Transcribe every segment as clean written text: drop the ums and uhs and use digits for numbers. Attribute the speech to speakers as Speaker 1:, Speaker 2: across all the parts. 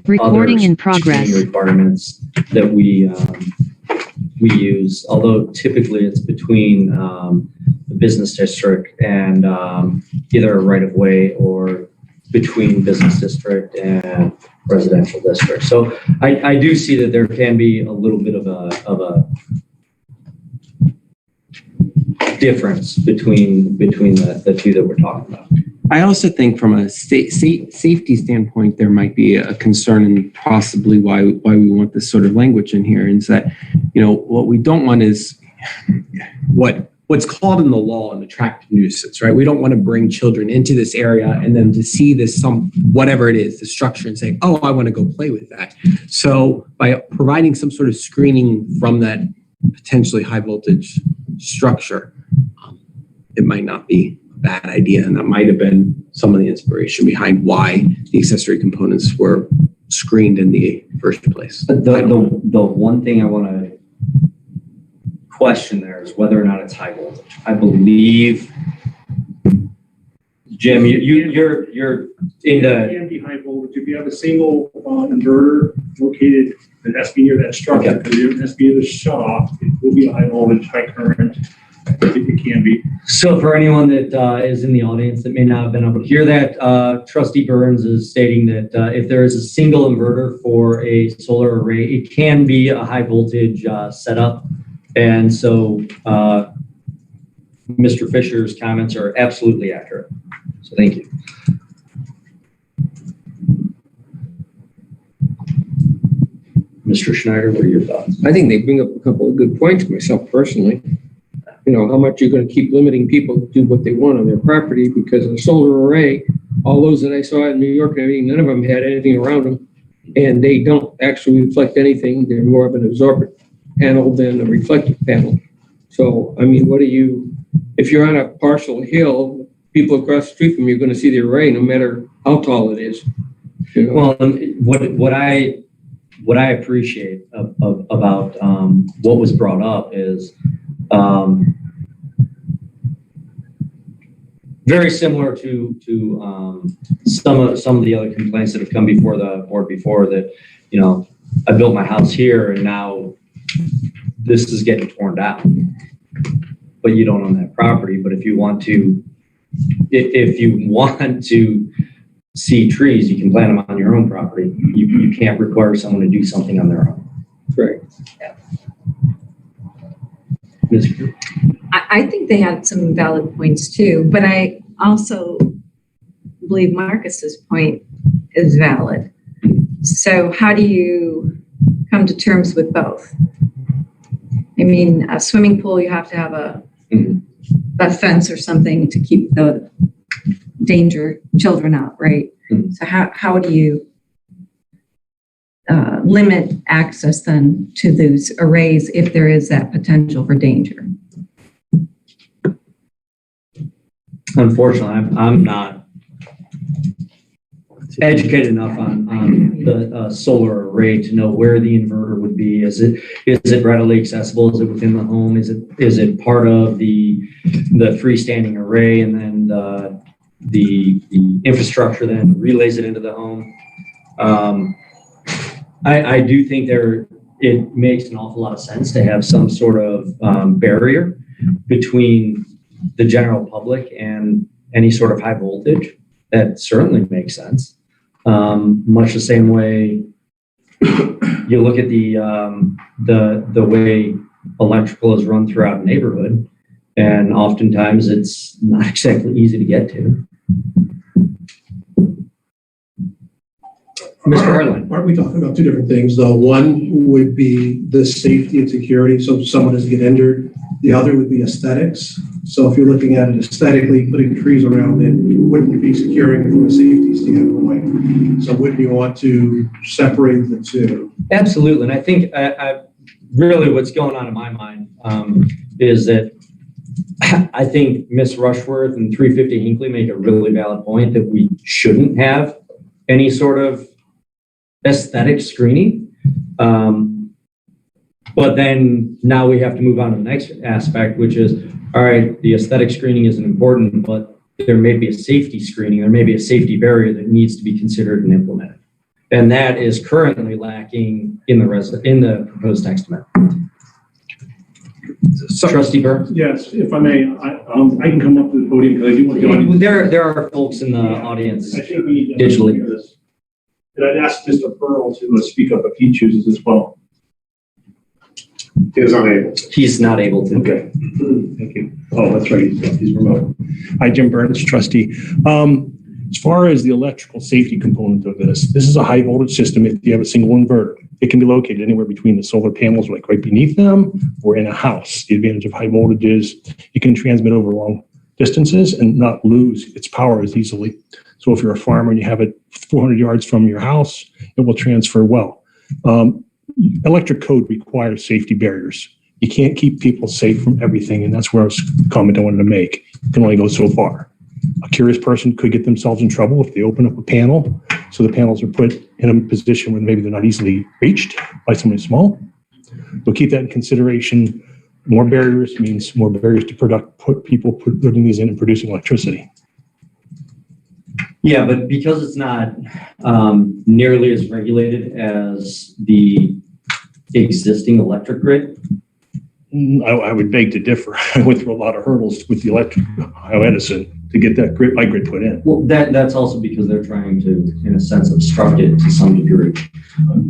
Speaker 1: Recording
Speaker 2: other
Speaker 1: in progress.
Speaker 2: screening requirements that we use, although typically it's between the business district and either a right-of-way or between business district and residential district. So I do see that there can be a little bit of a difference between the two that we're talking about.
Speaker 3: I also think from a safety standpoint, there might be a concern, and possibly why we want this sort of language in here is that, what we don't want is what's called in the law an attractive nuisance, right? We don't want to bring children into this area and then to see this, whatever it is, the structure, and say, oh, I want to go play with that. So by providing some sort of screening from that potentially high voltage structure, it might not be a bad idea. And that might have been some of the inspiration behind why the accessory components were screened in the first place.
Speaker 2: The one thing I want to question there is whether or not it's high voltage. I believe, Jim, you're in
Speaker 4: It can be high voltage. If you have a single inverter located that has to be near that structure, because it has to be near the shut off, it will be a high voltage, high current. It can be.
Speaker 2: So for anyone that is in the audience that may not have been able to hear that, Trustee Burns is stating that if there is a single inverter for a solar array, it can be a high voltage setup. And so Mr. Fisher's comments are absolutely accurate. So thank you. Mr. Schneider, what are your thoughts?
Speaker 5: I think they bring up a couple of good points myself personally. How much you're going to keep limiting people to do what they want on their property, because a solar array, all those that I saw in New York and everything, none of them had anything around them, and they don't actually reflect anything. They're more of an absorbent panel than a reflective panel. So, if you're on a partial hill, people across the street from you are going to see the array no matter how tall it is.
Speaker 2: Well, what I appreciate about what was brought up is very similar to some of the other complaints that have come before the board before, that I built my house here and now this is getting torn down, but you don't own that property. But if you want to see trees, you can plant them on your own property. You can't require someone to do something on their own.
Speaker 5: Right.
Speaker 2: Yeah.
Speaker 6: I think they had some valid points too, but I also believe Marcus's point is valid. So how do you come to terms with both? A swimming pool, you have to have a fence or something to keep the danger children out, right? Mm-hmm. So how do you limit access then to those arrays if there is that potential for danger?
Speaker 2: Unfortunately, I'm not educated enough on the solar array to know where the inverter would be. Is it readily accessible? Is it within the home? Is it part of the freestanding array, and then the infrastructure then relays it into the home? I do think it makes an awful lot of sense to have some sort of barrier between the general public and any sort of high voltage. That certainly makes sense. Much the same way you look at the way electrical is run throughout a neighborhood, and oftentimes it's not exactly easy to get to. Mr. Harlan.
Speaker 7: Aren't we talking about two different things, though? One would be the safety and security, so if someone doesn't get injured. The other would be aesthetics. So if you're looking at it aesthetically, putting trees around it, wouldn't be securing it from a safety standpoint. So wouldn't you want to separate the two?
Speaker 2: Absolutely. And I think really what's going on in my mind is that I think Ms. Rushworth and 350 Hinckley make a really valid point that we shouldn't have any sort of aesthetic screening. But then now we have to move on to the next aspect, which is, all right, the aesthetic screening isn't important, but there may be a safety screening, there may be a safety barrier that needs to be considered and implemented. And that is currently lacking in the proposed text amendment. Trustee Burns?
Speaker 4: Yes, if I may, I can come up to the podium because I do want to join.
Speaker 2: There are folks in the audience.
Speaker 4: I think we need to
Speaker 2: digitally.
Speaker 4: hear this. And I'd ask Mr. Pearl to speak up if he chooses as well. He is unable.
Speaker 2: He's not able to.
Speaker 4: Okay, thank you. Oh, that's right, he's remote. Hi, Jim Burns, trustee. As far as the electrical safety component of this is a high voltage system. If you have a single inverter, it can be located anywhere between the solar panels, like right beneath them, or in a house. The advantage of high voltage is it can transmit over long distances and not lose its power as easily. So if you're a farmer and you have it 400 yards from your house, it will transfer well. Electric code requires safety barriers. You can't keep people safe from everything, and that's where I was comment I wanted to make. You can only go so far. A curious person could get themselves in trouble if they open up a panel, so the panels are put in a position where maybe they're not easily reached by somebody small. So keep that in consideration. More barriers means more barriers to putting these in and producing electricity.
Speaker 2: Yeah, but because it's not nearly as regulated as the existing electric grid.
Speaker 4: I would beg to differ. I went through a lot of hurdles with the electric Ohio Edison to get that grid put in.
Speaker 2: Well, that's also because they're trying to, in a sense, obstruct it to some degree.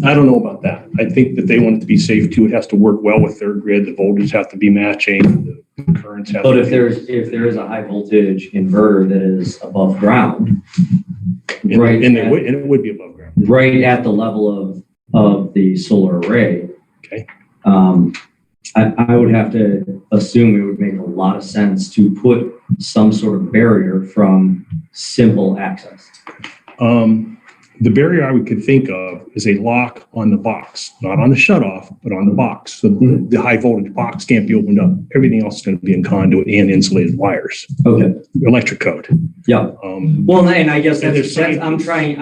Speaker 4: I don't know about that. I think that they want it to be safe too. It has to work well with their grid. The voltages have to be matching. The currents have.
Speaker 2: But
Speaker 4: to
Speaker 2: if there is a high voltage inverter that is above ground, right,
Speaker 4: and it would be above ground.
Speaker 2: Right at the level of the solar array.
Speaker 4: Okay.
Speaker 2: I would have to assume it would make a lot of sense to put some sort of barrier from simple access.
Speaker 4: The barrier I could think of is a lock on the box, not on the shutoff, but on the box. So the high voltage box can't be opened up. Everything else is going to be in conduit and insulated wires.
Speaker 2: Okay.
Speaker 4: Electric code.
Speaker 2: Yeah. Well, and I guess that's I'm trying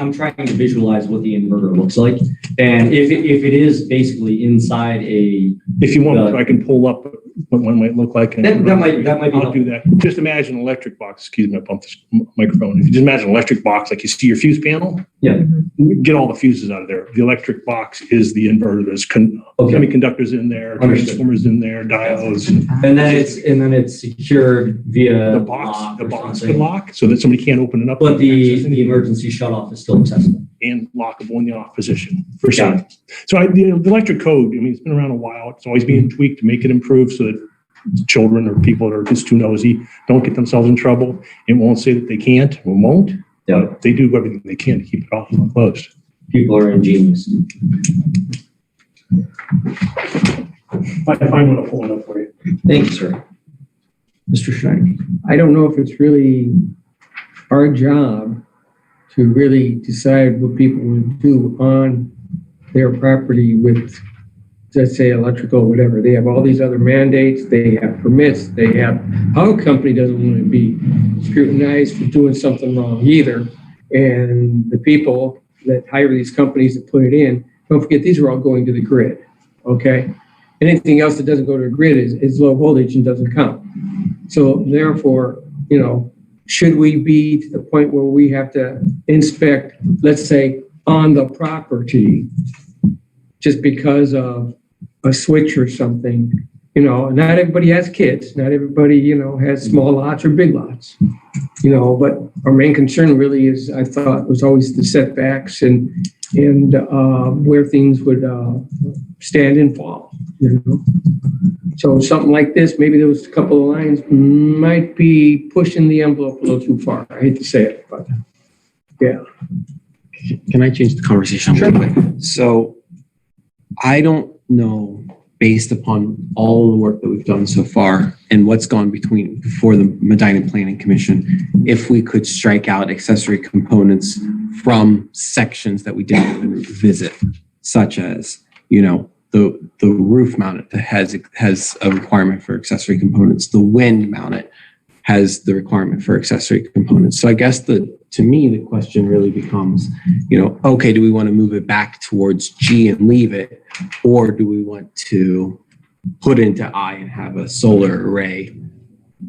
Speaker 2: to visualize what the inverter looks like, and if it is basically inside a.
Speaker 4: If you want, I can pull up what one might look like.
Speaker 2: That might be.
Speaker 4: I'll do that. Just imagine an electric box. Excuse me, I bumped this microphone. If you just imagine an electric box, like you see your fuse panel.
Speaker 2: Yeah.
Speaker 4: Get all the fuses out of there. The electric box is the inverter. There's semiconductors in there, transformers in there, diodes,
Speaker 2: and then it's secured via
Speaker 4: the box can lock so that somebody can't open it up.
Speaker 2: But the emergency shutoff is still accessible
Speaker 4: and lockable in the off position for sure. So the electric code, I mean, it's been around a while. It's always being tweaked to make it improve so that children or people that are just too nosy don't get themselves in trouble. It won't say that they can't or won't.
Speaker 2: Yeah.
Speaker 4: But they do everything they can to keep it off and closed.
Speaker 2: People are ingenious.
Speaker 4: I find what I'll pull it up for you.
Speaker 2: Thank you, sir. Mr. Schneider.
Speaker 5: I don't know if it's really our job to really decide what people would do on their property with, let's say, electrical, whatever. They have all these other mandates, they have permits, they have, our company doesn't want to be scrutinized for doing something wrong either. And the people that hire these companies to put it in, don't forget, these are all going to the grid, okay? Anything else that doesn't go to the grid is low voltage and doesn't count. So therefore, should we be to the point where we have to inspect, let's say, on the property, just because of a switch or something? Not everybody has kids. Not everybody, has small lots or big lots. But our main concern really is, I thought, was always the setbacks and where things would stand and fall. So something like this, maybe there was a couple of lines, might be pushing the envelope a little too far. I hate to say it, but yeah.
Speaker 3: Can I change the conversation a little bit? So I don't know, based upon all the work that we've done so far and what's gone before the Medina Planning Commission, if we could strike out accessory components from sections that we didn't even visit, such as, the roof mounted that has a requirement for accessory components, the wind mounted has the requirement for accessory components. So I guess to me, the question really becomes, okay, do we want to move it back towards G and leave it? Or do we want to put into I and have a solar array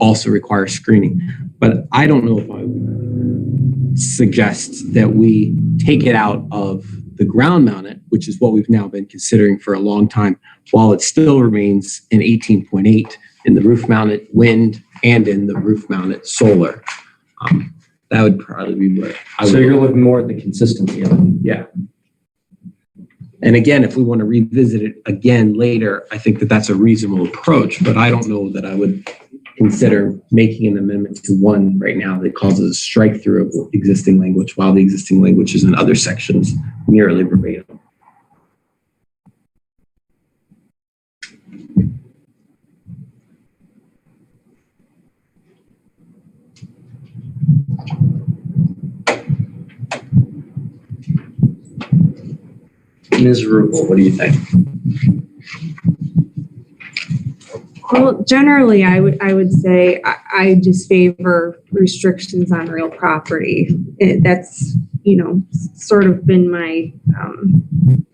Speaker 3: also require screening? But I don't know if I would suggest that we take it out of the ground mounted, which is what we've now been considering for a long time, while it still remains in 18.8 in the roof mounted wind and in the roof mounted solar. That would probably be what I would.
Speaker 2: So you're looking more at the consistency of it.
Speaker 3: Yeah. And again, if we want to revisit it again later, I think that that's a reasonable approach, but I don't know that I would consider making an amendment to one right now that causes a strike through of existing language while the existing language is in other sections nearly verbatim.
Speaker 2: Miserable, what do you think?
Speaker 1: Well, generally, I would say I just favor restrictions on real property. That's, sort of been my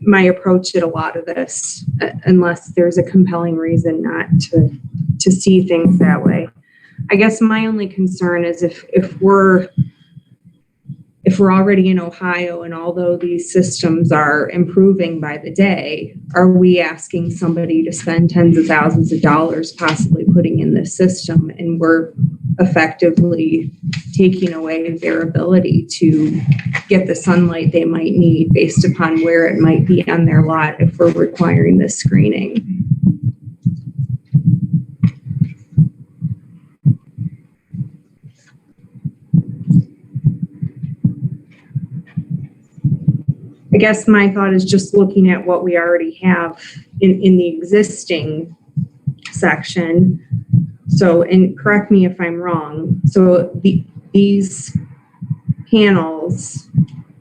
Speaker 1: my approach at a lot of this, unless there's a compelling reason not to see things that way. I guess my only concern is if we're already in Ohio and although these systems are improving by the day, are we asking somebody to spend tens of thousands of dollars possibly putting in this system, and we're effectively taking away their ability to get the sunlight they might need based upon where it might be on their lot if we're requiring this screening? I guess my thought is just looking at what we already have in the existing section. So, and correct me if I'm wrong. So these panels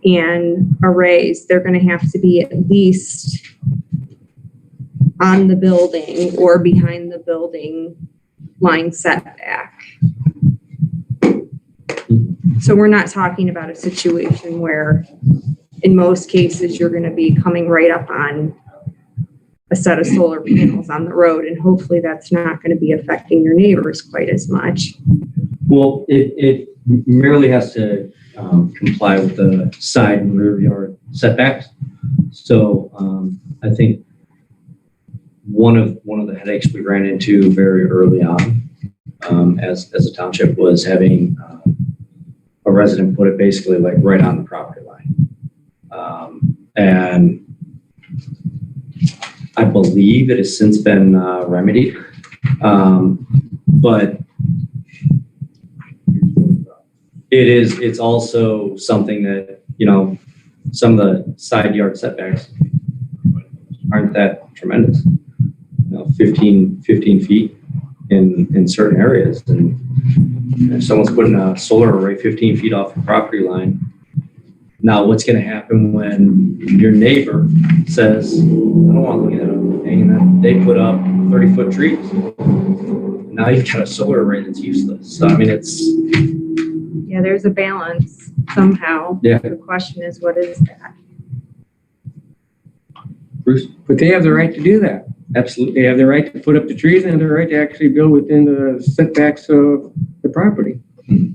Speaker 1: and arrays, they're going to have to be at least on the building or behind the building line setback. So we're not talking about a situation where in most cases, you're going to be coming right up on a set of solar panels on the road, and hopefully that's not going to be affecting your neighbors quite as much.
Speaker 2: Well, it merely has to comply with the side and rear yard setbacks. So I think one of the headaches we ran into very early on as a township was having a resident put it basically like right on the property line. And I believe it has since been remedied, but it's also something that, some of the side yard setbacks aren't that tremendous, 15 feet in certain areas. And if someone's putting a solar array 15 feet off the property line, now, what's going to happen when your neighbor says, I don't want to look at it hanging that they put up 30-foot trees? Now you've got a solar array that's useless. So, I mean,
Speaker 1: Yeah, there's a balance somehow.
Speaker 2: Yeah.
Speaker 1: The question is, what is that?
Speaker 5: Bruce, but they have the right to do that. Absolutely. They have the right to put up the trees and they have the right to actually build within the setbacks of the property.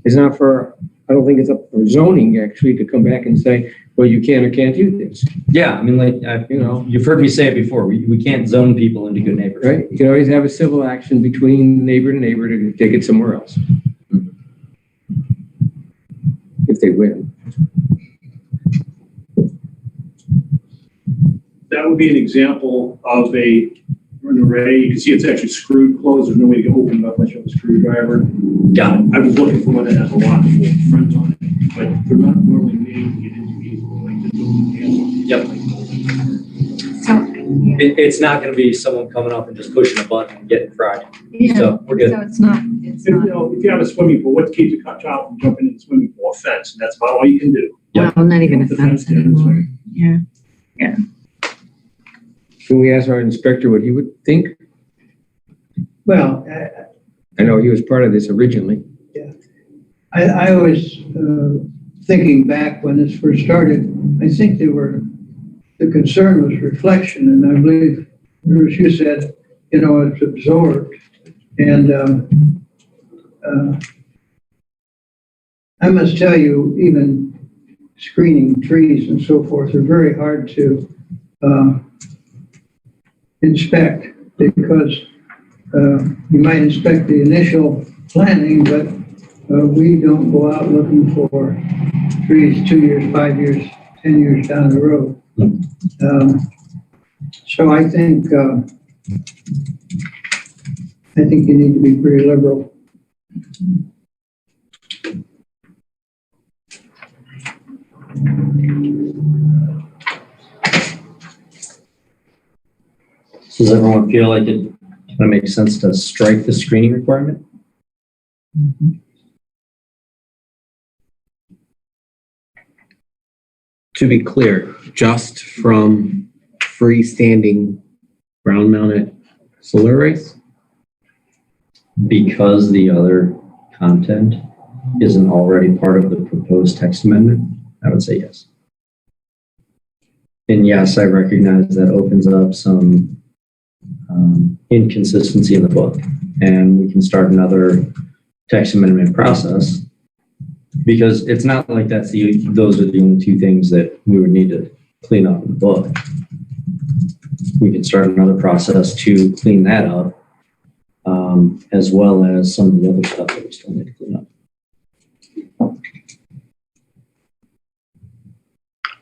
Speaker 5: It's not for, I don't think it's up for zoning actually to come back and say, well, you can or can't do this.
Speaker 2: Yeah, I mean, like, you've heard me say it before. We can't zone people into good neighbors.
Speaker 5: Right? You can always have a civil action between neighbor to neighbor to take it somewhere else. If they win.
Speaker 4: That would be an example of an array. You can see it's actually screwed closed. There's no way to open it up unless you have a screwdriver.
Speaker 2: Got it.
Speaker 4: I was looking for one that has a lockable front on it, but they're not normally made to get into vehicles like this.
Speaker 2: Yep.
Speaker 6: So,
Speaker 2: It's not going to be someone coming up and just pushing a button and getting fried.
Speaker 6: yeah,
Speaker 2: So we're good.
Speaker 6: so it's not,
Speaker 4: If you have a swimming pool, what keeps a child from jumping in the swimming pool? A fence, and that's about all you can do.
Speaker 2: Yeah.
Speaker 6: well, not even a
Speaker 4: The
Speaker 6: fence
Speaker 4: fence, yeah, that's
Speaker 6: anymore. Yeah.
Speaker 5: Can we ask our inspector what he would think?
Speaker 8: Well,
Speaker 5: I know he was part of this originally.
Speaker 8: I was thinking back when this first started, I think the concern was reflection, and I believe, as you said, it's absorbed. And I must tell you, even screening trees and so forth are very hard to inspect because you might inspect the initial planting, but we don't go out looking for trees 2 years, 5 years, 10 years down the road. So I think you need to be pretty liberal.
Speaker 2: So does everyone feel like it kind of makes sense to strike the screening requirement?
Speaker 3: To be clear, just from freestanding ground mounted solar arrays?
Speaker 2: Because the other content isn't already part of the proposed text amendment, I would say yes. And yes, I recognize that opens up some inconsistency in the book, and we can start another text amendment process, because it's not like those are the only two things that we would need to clean up in the book. We can start another process to clean that up, as well as some of the other stuff that we still need to clean up.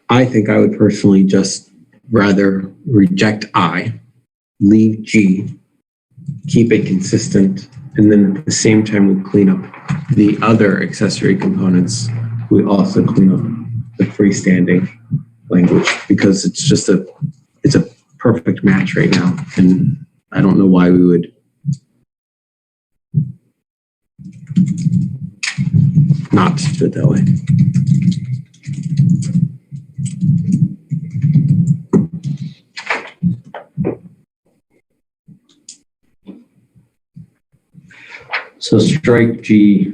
Speaker 3: I think I would personally just rather reject I, leave G, keep it consistent, and then at the same time we clean up the other accessory components. We also clean up the freestanding language, because it's a perfect match right now, and I don't know why we would not do it that way.
Speaker 2: So strike G,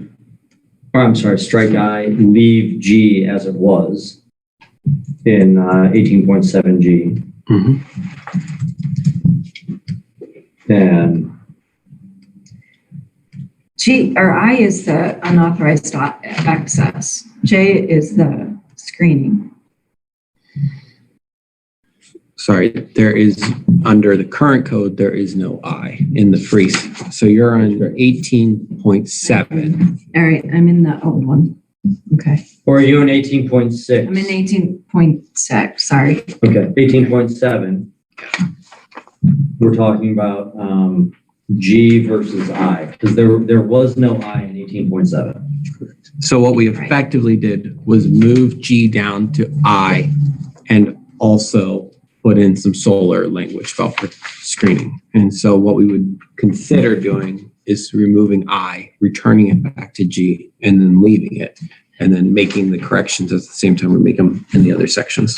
Speaker 2: or I'm sorry, strike I, leave G as it was in 18.7G.
Speaker 3: Mm-hmm.
Speaker 2: And
Speaker 6: G or I is the unauthorized access. J is the screening.
Speaker 3: Sorry, there is, under the current code, there is no I in the free. So you're on 18.7.
Speaker 6: All right, I'm in the old one. Okay.
Speaker 2: or are you in 18.6?
Speaker 6: I'm in 18.6, sorry.
Speaker 2: Okay, 18.7. We're talking about G versus I, because there was no I in 18.7.
Speaker 3: So what we effectively did was move G down to I and also put in some solar language about screening. And so what we would consider doing is removing I, returning it back to G, and then leaving it, and then making the corrections at the same time we make them in the other sections.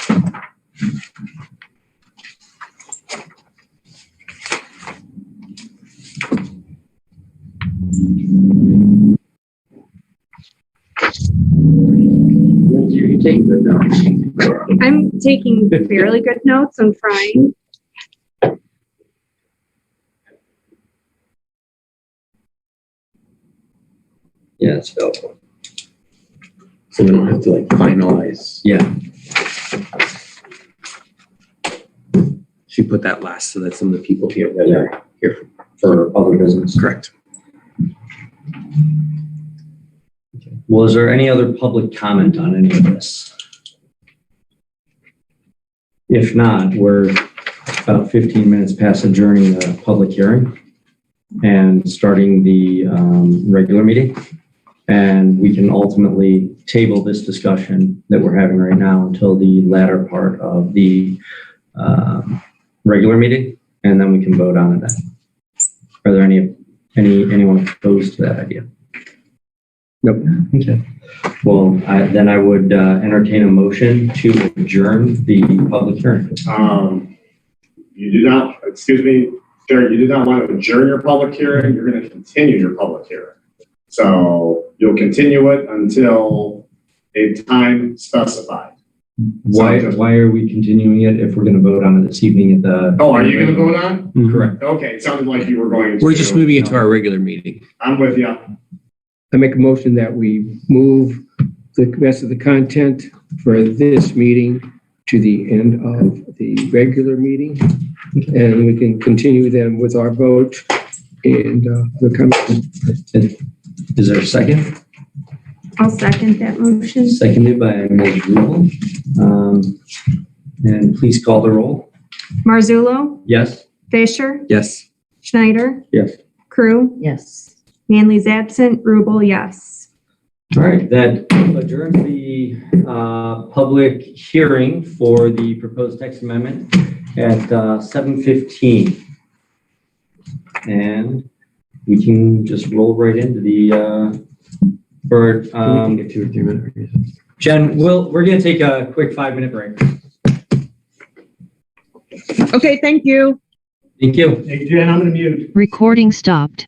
Speaker 5: You take the notes.
Speaker 1: I'm taking fairly good notes. I'm trying.
Speaker 2: Yeah, it's helpful.
Speaker 3: So we don't have to like finalize.
Speaker 2: Yeah.
Speaker 3: She put that last so that some of the people here that are here
Speaker 2: For other business.
Speaker 3: correct.
Speaker 2: Well, is there any other public comment on any of this? If not, we're about 15 minutes past adjourning the public hearing and starting the regular meeting. And we can ultimately table this discussion that we're having right now until the latter part of the regular meeting, and then we can vote on it then. Are there anyone opposed to that idea?
Speaker 3: Nope.
Speaker 2: Okay. Well, then I would entertain a motion to adjourn the public hearing.
Speaker 9: You do not, excuse me, Chair, you do not want to adjourn your public hearing. You're going to continue your public hearing. So you'll continue it until a time specified.
Speaker 2: Why are we continuing it if we're going to vote on it this evening at the?
Speaker 9: Oh, are you going to vote on?
Speaker 2: Correct.
Speaker 9: Okay, it sounded like you were going to.
Speaker 3: We're just moving it to our regular meeting.
Speaker 9: I'm with you.
Speaker 5: I make a motion that we move the rest of the content for this meeting to the end of the regular meeting. And we can continue them with our vote and the coming.
Speaker 2: Is there a second?
Speaker 1: I'll second that motion.
Speaker 2: Seconded by Ms. Rubel. And please call the roll.
Speaker 1: Marzullo,
Speaker 2: Yes?
Speaker 1: Fisher,
Speaker 3: Yes.
Speaker 1: Schneider,
Speaker 5: Yes.
Speaker 1: Crew,
Speaker 6: Yes.
Speaker 1: Manley's absent, Rubel, yes.
Speaker 2: All right, that adjourns the public hearing for the proposed text amendment at 7:15. And we can just roll right into the, for,
Speaker 3: We can get 2 or 3 minutes.
Speaker 2: Jen, we're going to take a quick 5-minute break.
Speaker 10: Okay, thank you.
Speaker 2: Thank you.
Speaker 4: Hey, Jen, I'm going to mute.
Speaker 11: Recording stopped.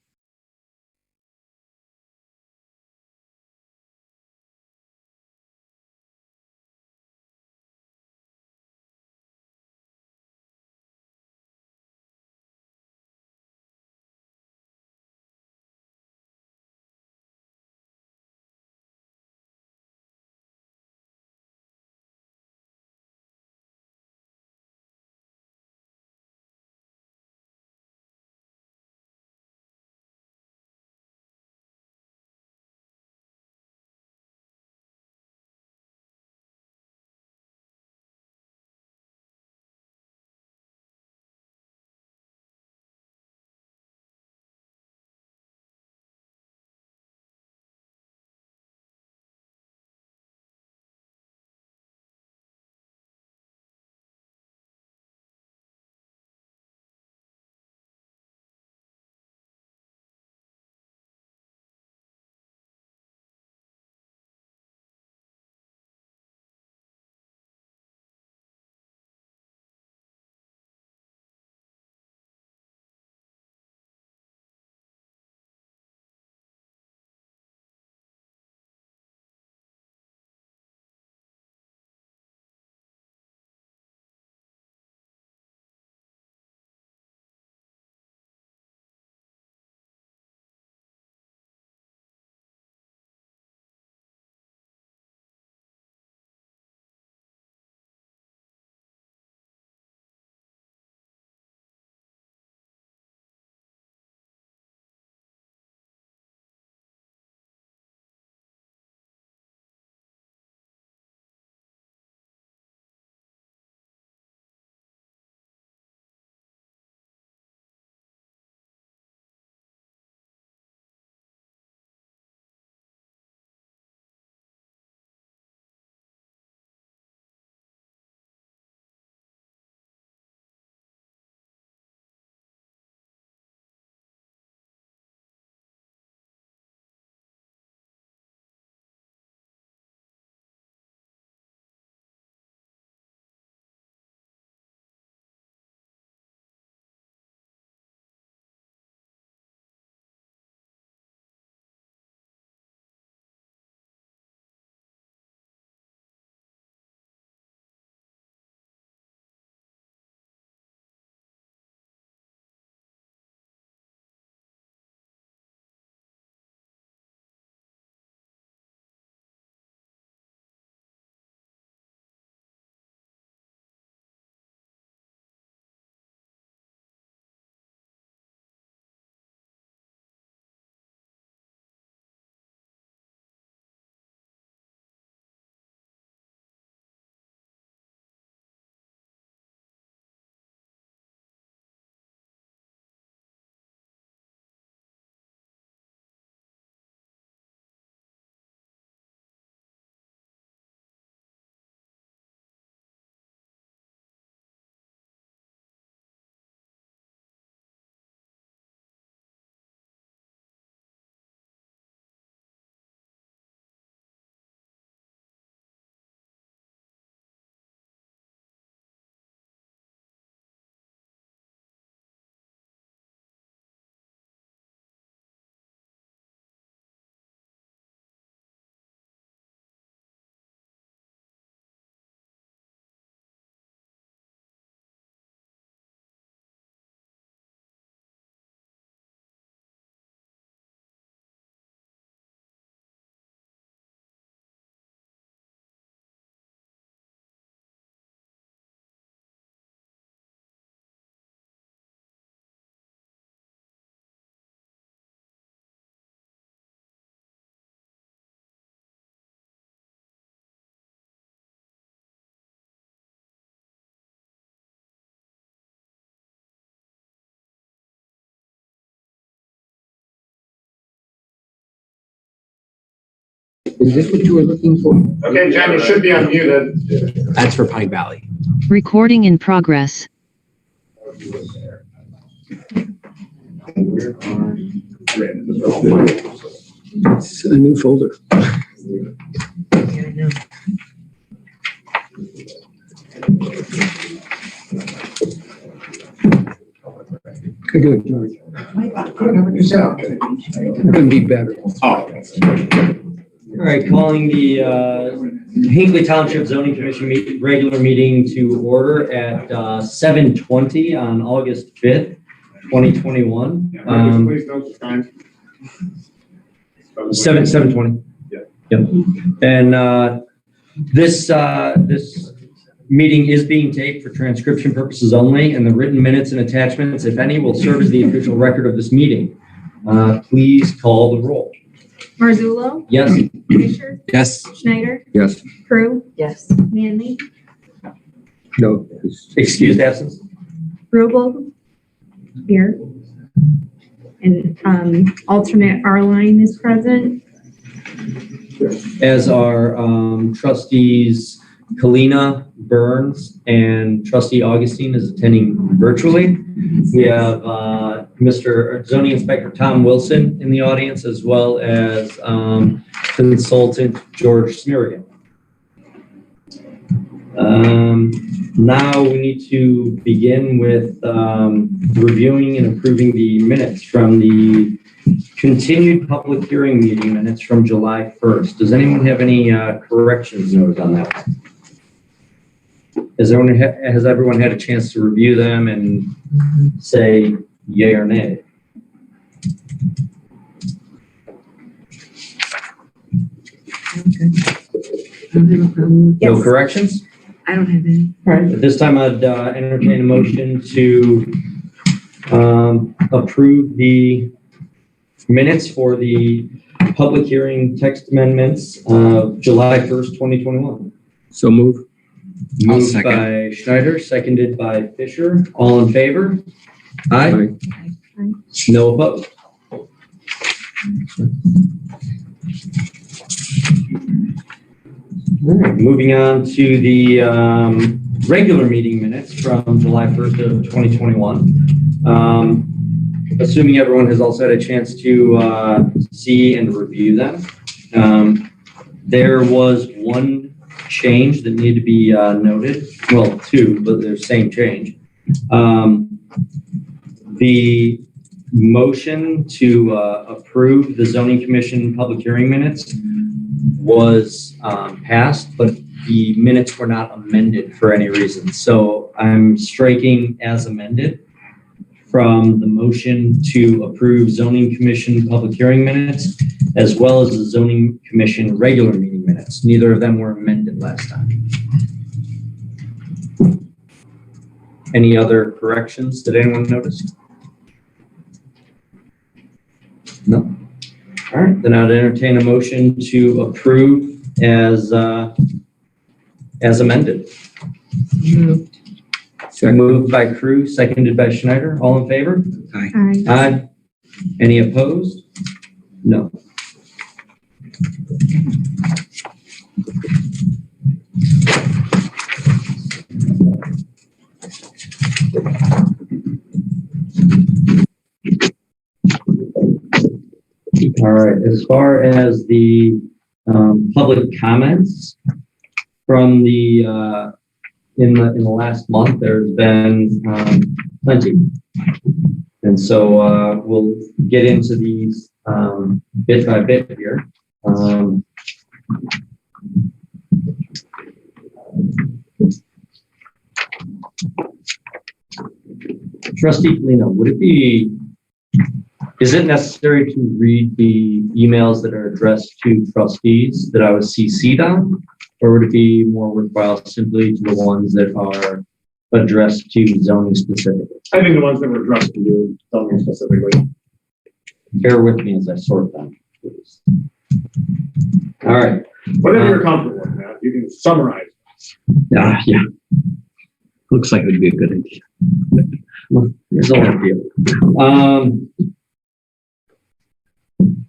Speaker 5: Is this what you were looking for?
Speaker 9: Okay, Jen, you should be unmuted.
Speaker 3: That's for Pine Valley.
Speaker 11: Recording in progress.
Speaker 5: It's a new folder. Good, George. Couldn't be better.
Speaker 9: Oh.
Speaker 2: All right, calling the Hinckley Township Zoning Commission regular meeting to order at 7:20 on August 5th, 2021.
Speaker 9: Please note the time.
Speaker 2: 7:20.
Speaker 9: Yeah.
Speaker 2: Yep. And this meeting is being taped for transcription purposes only, and the written minutes and attachments, if any, will serve as the official record of this meeting. Please call the roll.
Speaker 1: Marzullo?
Speaker 2: Yes.
Speaker 1: Fisher?
Speaker 3: Yes.
Speaker 1: Schneider?
Speaker 5: Yes.
Speaker 1: Crew?
Speaker 6: Yes.
Speaker 1: Manley?
Speaker 5: No.
Speaker 2: Excused absence.
Speaker 1: Rubel? Here. And alternate Arline is present.
Speaker 2: As are trustees Kalina, Burns, and trustee Augustine is attending virtually. We have Mr. Zoning Inspector Tom Wilson in the audience, as well as consultant George Smirigan. Now we need to begin with reviewing and approving the minutes from the continued public hearing meeting minutes from July 1st. Does anyone have any corrections noted on that? Has everyone had a chance to review them and say yay or nay? No corrections?
Speaker 6: I don't have any.
Speaker 2: All right, at this time, I'd entertain a motion to approve the minutes for the public hearing text amendments of July 1st, 2021.
Speaker 5: So move.
Speaker 3: I'll
Speaker 2: Moved
Speaker 3: second.
Speaker 2: by Schneider, seconded by Fisher. All in favor? Aye. No opposed? All right, moving on to the regular meeting minutes from July 1st of 2021. Assuming everyone has also had a chance to see and review them. There was one change that needed to be noted. Well, two, but they're same change. The motion to approve the zoning commission public hearing minutes was passed, but the minutes were not amended for any reason. So I'm striking as amended from the motion to approve zoning commission public hearing minutes, as well as the zoning commission regular meeting minutes. Neither of them were amended last time. Any other corrections? Did anyone notice? No. All right, then I'd entertain a motion to approve as amended. Moved by Crew, seconded by Schneider. All in favor?
Speaker 3: Aye.
Speaker 2: Aye. Any opposed? No. All right, as far as the public comments from the in the last month, there's been plenty, and so we'll get into these bit by bit here. Trustee Polino, is it necessary to read the emails that are addressed to trustees that I was CC'd on? Or would it be more worthwhile simply to the ones that are addressed to zoning specifically?
Speaker 9: I think the ones that were addressed to you, zoning specifically.
Speaker 2: Bear with me as I sort them, please. All right.
Speaker 9: Whatever you're comfortable with, Matt, you can summarize.
Speaker 3: Yeah. Looks like it would be a good idea.
Speaker 2: Well, there's only a few.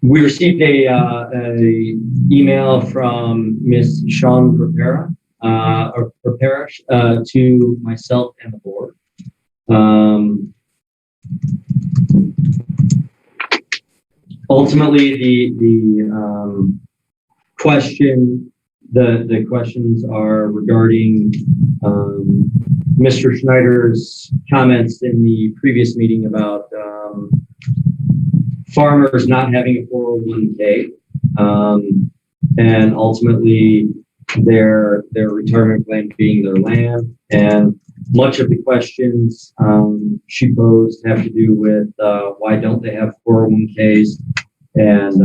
Speaker 2: We received a email from Miss Sean Prepara to myself and the board. Ultimately, the questions are regarding Mr. Schneider's comments in the previous meeting about farmers not having a 401k, and ultimately their retirement plan being their land. And much of the questions she posed have to do with why don't they have 401ks, and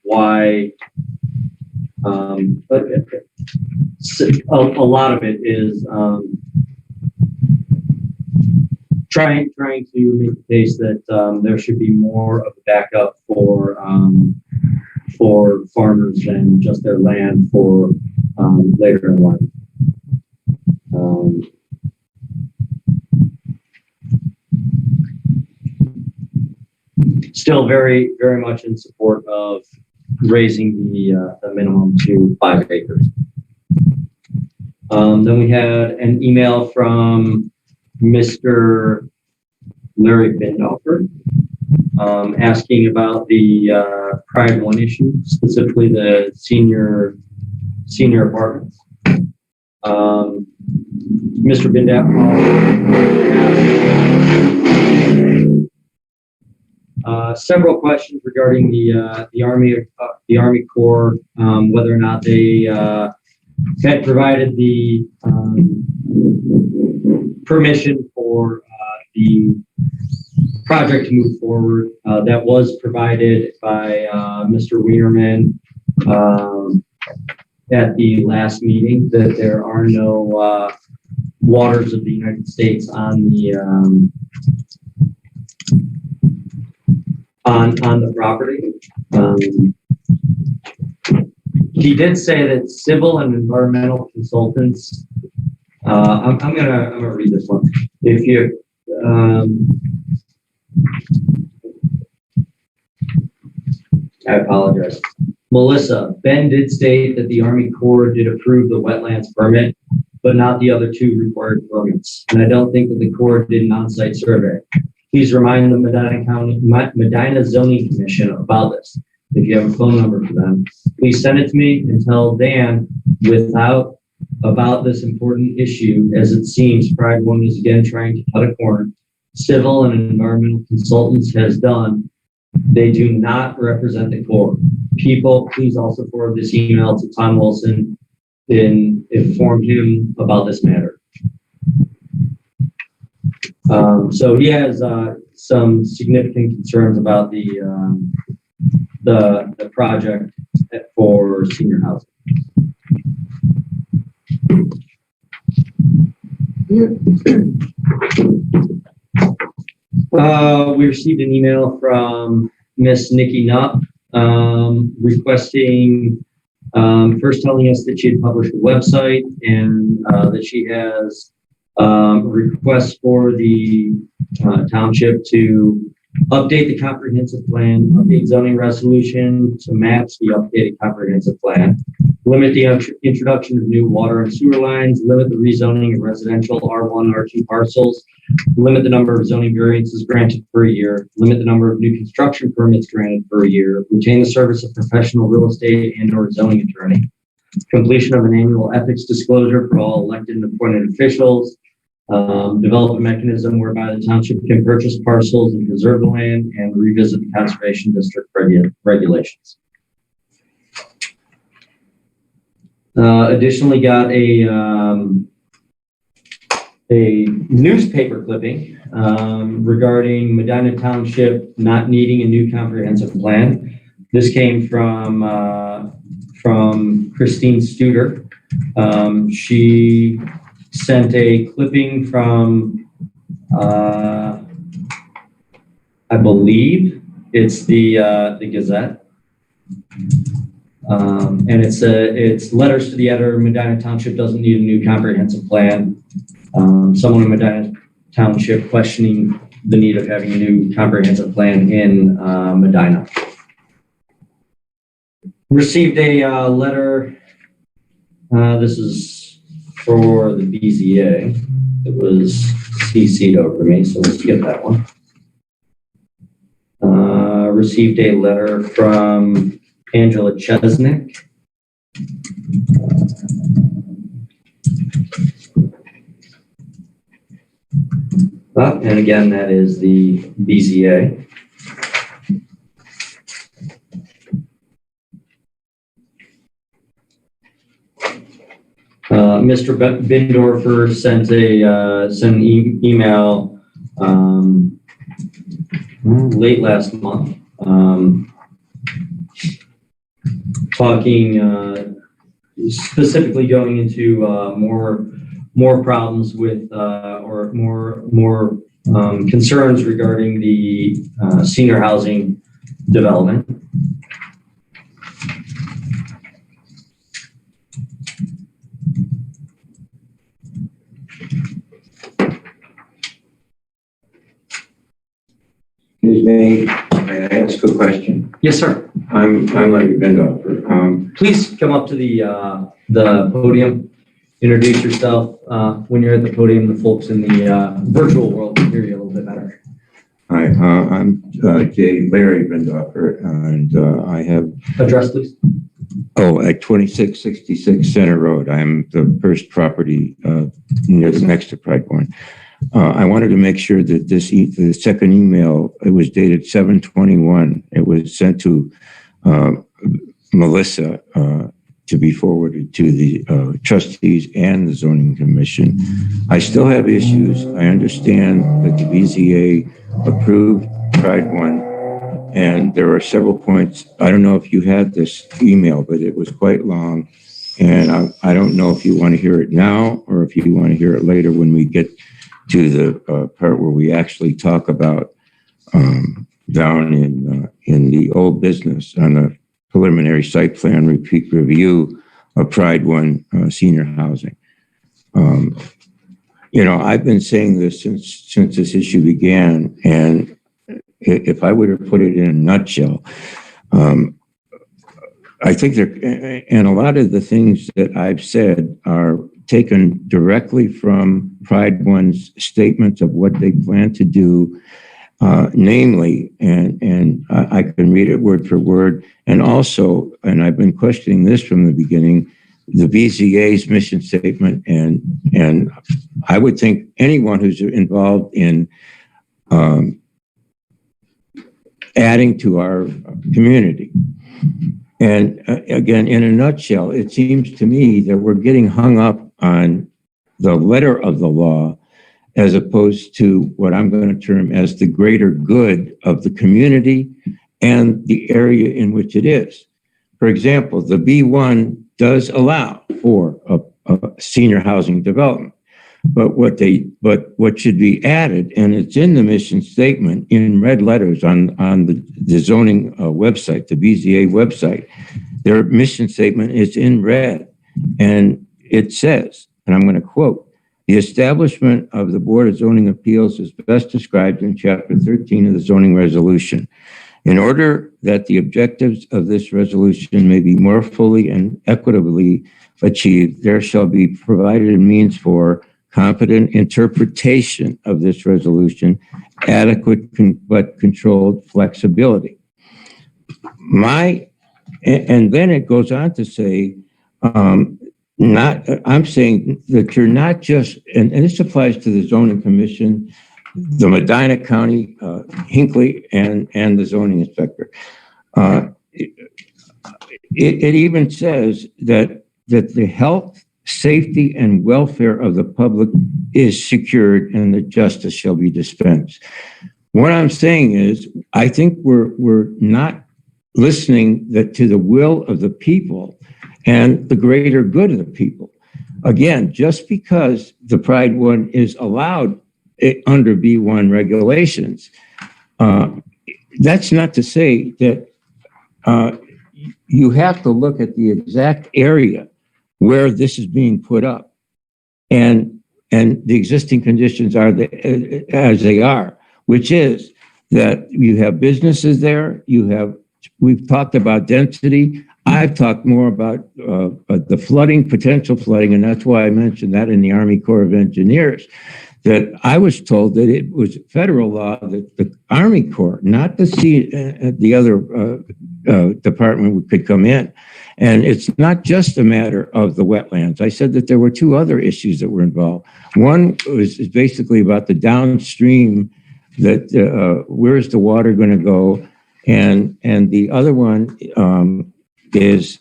Speaker 2: why, but a lot of it is trying to make the case that there should be more of a backup for farmers than just their land for later in life. Still very, very much in support of raising the minimum to 5 acres. Then we had an email from Mr. Larry Bindoffer asking about the Pride 1 issue, specifically the senior apartments. Mr. Bindoffer several questions regarding the Army Corps, whether or not they had provided the permission for the project to move forward. That was provided by Mr. Wienerman at the last meeting, that there are no waters of the United States on the on the property. He did say that civil and environmental consultants. I'm gonna read this one. If you I apologize. Melissa, Ben did state that the Army Corps did approve the wetlands permit, but not the other 2 required permits. And I don't think that the Corps did an on-site survey. Please remind the Medina Zoning Commission about this. If you have a phone number for them, please send it to me and tell Dan about this important issue, as it seems Pride 1 is again trying to cut a corner. Civil and environmental consultants has done. They do not represent the Corps. People, please also forward this email to Tom Wilson and inform him about this matter. So he has some significant concerns about the project for senior housing. We received an email from Miss Nikki Nutt requesting, first telling us that she had published a website and that she has requests for the township to update the comprehensive plan, update zoning resolution to match the updated comprehensive plan, limit the introduction of new water and sewer lines, limit the rezoning of residential R1, R2 parcels, limit the number of zoning variances granted per year, limit the number of new construction permits granted per year, retain the service of professional real estate and or zoning attorney, completion of an annual ethics disclosure for all elected and appointed officials, develop a mechanism whereby the township can purchase parcels and preserve the land, and revisit the conservation district regulations. Additionally, got a newspaper clipping regarding Medina Township not needing a new comprehensive plan. This came from Christine Studer. She sent a clipping from, I believe it's the Gazette. And it's letters to the editor. Medina Township doesn't need a new comprehensive plan. Someone in Medina Township questioning the need of having a new comprehensive plan in Medina. Received a letter. This is for the BZA. It was CC'd over to me, so let's get that one. Received a letter from Angela Chesnick. And again, that is the BZA. Mr. Bindorfer sent an email late last month, talking specifically going into more problems with or more concerns regarding the senior housing development.
Speaker 12: Excuse me, may I ask a question?
Speaker 2: Yes, sir.
Speaker 12: I'm Larry Bendorfer.
Speaker 2: Please come up to the podium. Introduce yourself. When you're at the podium, the folks in the virtual world can hear you a little bit better.
Speaker 12: Hi, I'm Larry Bendorfer, and I have...
Speaker 2: Address, please.
Speaker 12: Oh, at 2666 Center Road. I'm the first property next to Pride Point. I wanted to make sure that the second email, it was dated 7/21. It was sent to Melissa to be forwarded to the trustees and the zoning commission. I still have issues. I understand that the BZA approved Pride One, and there are several points. I don't know if you had this email, but it was quite long, and I don't know if you want to hear it now or if you want to hear it later when we get to the part where we actually talk about down in the old business on the preliminary site plan repeat review of Pride One senior housing. I've been saying this since this issue began, and if I were to put it in a nutshell, I think and a lot of the things that I've said are taken directly from Pride One's statements of what they plan to do, namely, and I can read it word for word, and also, and I've been questioning this from the beginning, the BZA's mission statement, and I would think anyone who's involved in adding to our community. And again, in a nutshell, it seems to me that we're getting hung up on the letter of the law as opposed to what I'm going to term as the greater good of the community and the area in which it is. For example, the B1 does allow for a senior housing development, but what should be added, and it's in the mission statement in red letters on the zoning website, the BZA website, their mission statement is in red, and it says, and I'm going to quote, "The establishment of the Board of Zoning Appeals is best described in Chapter 13 of the zoning resolution. In order that the objectives of this resolution may be more fully and equitably achieved, there shall be provided a means for competent interpretation of this resolution, adequate but controlled flexibility." And then it goes on to say, I'm saying that you're not just, and this applies to the zoning commission, the Medina County, Hinckley, and the zoning inspector. It even says that the health, safety, and welfare of the public is secured and that justice shall be dispensed. What I'm saying is, I think we're not listening to the will of the people and the greater good of the people. Again, just because the Pride One is allowed under B1 regulations, that's not to say that you have to look at the exact area where this is being put up, and the existing conditions are as they are. which is that you have businesses there, we've talked about density. I've talked more about the flooding, potential flooding, and that's why I mentioned that in the Army Corps of Engineers, that I was told that it was federal law that the Army Corps, not the other department could come in. And it's not just a matter of the wetlands. I said that there were two other issues that were involved. One is basically about the downstream, that where's the water going to go? And the other one is,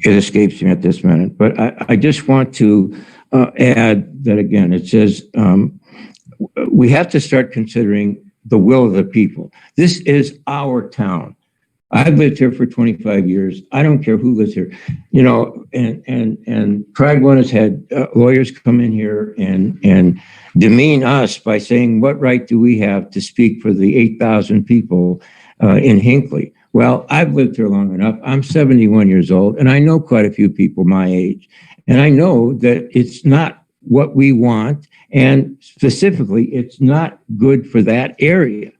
Speaker 12: it escapes me at this minute, but I just want to add that again, it says we have to start considering the will of the people. This is our town. I've lived here for 25 years. I don't care who lives here, you know, and Pride One has had lawyers come in here and demean us by saying, what right do we have to speak for the 8,000 people in Hinckley? Well, I've lived here long enough. I'm 71 years old, and I know quite a few people my age. And I know that it's not what we want, and specifically, it's not good for that area.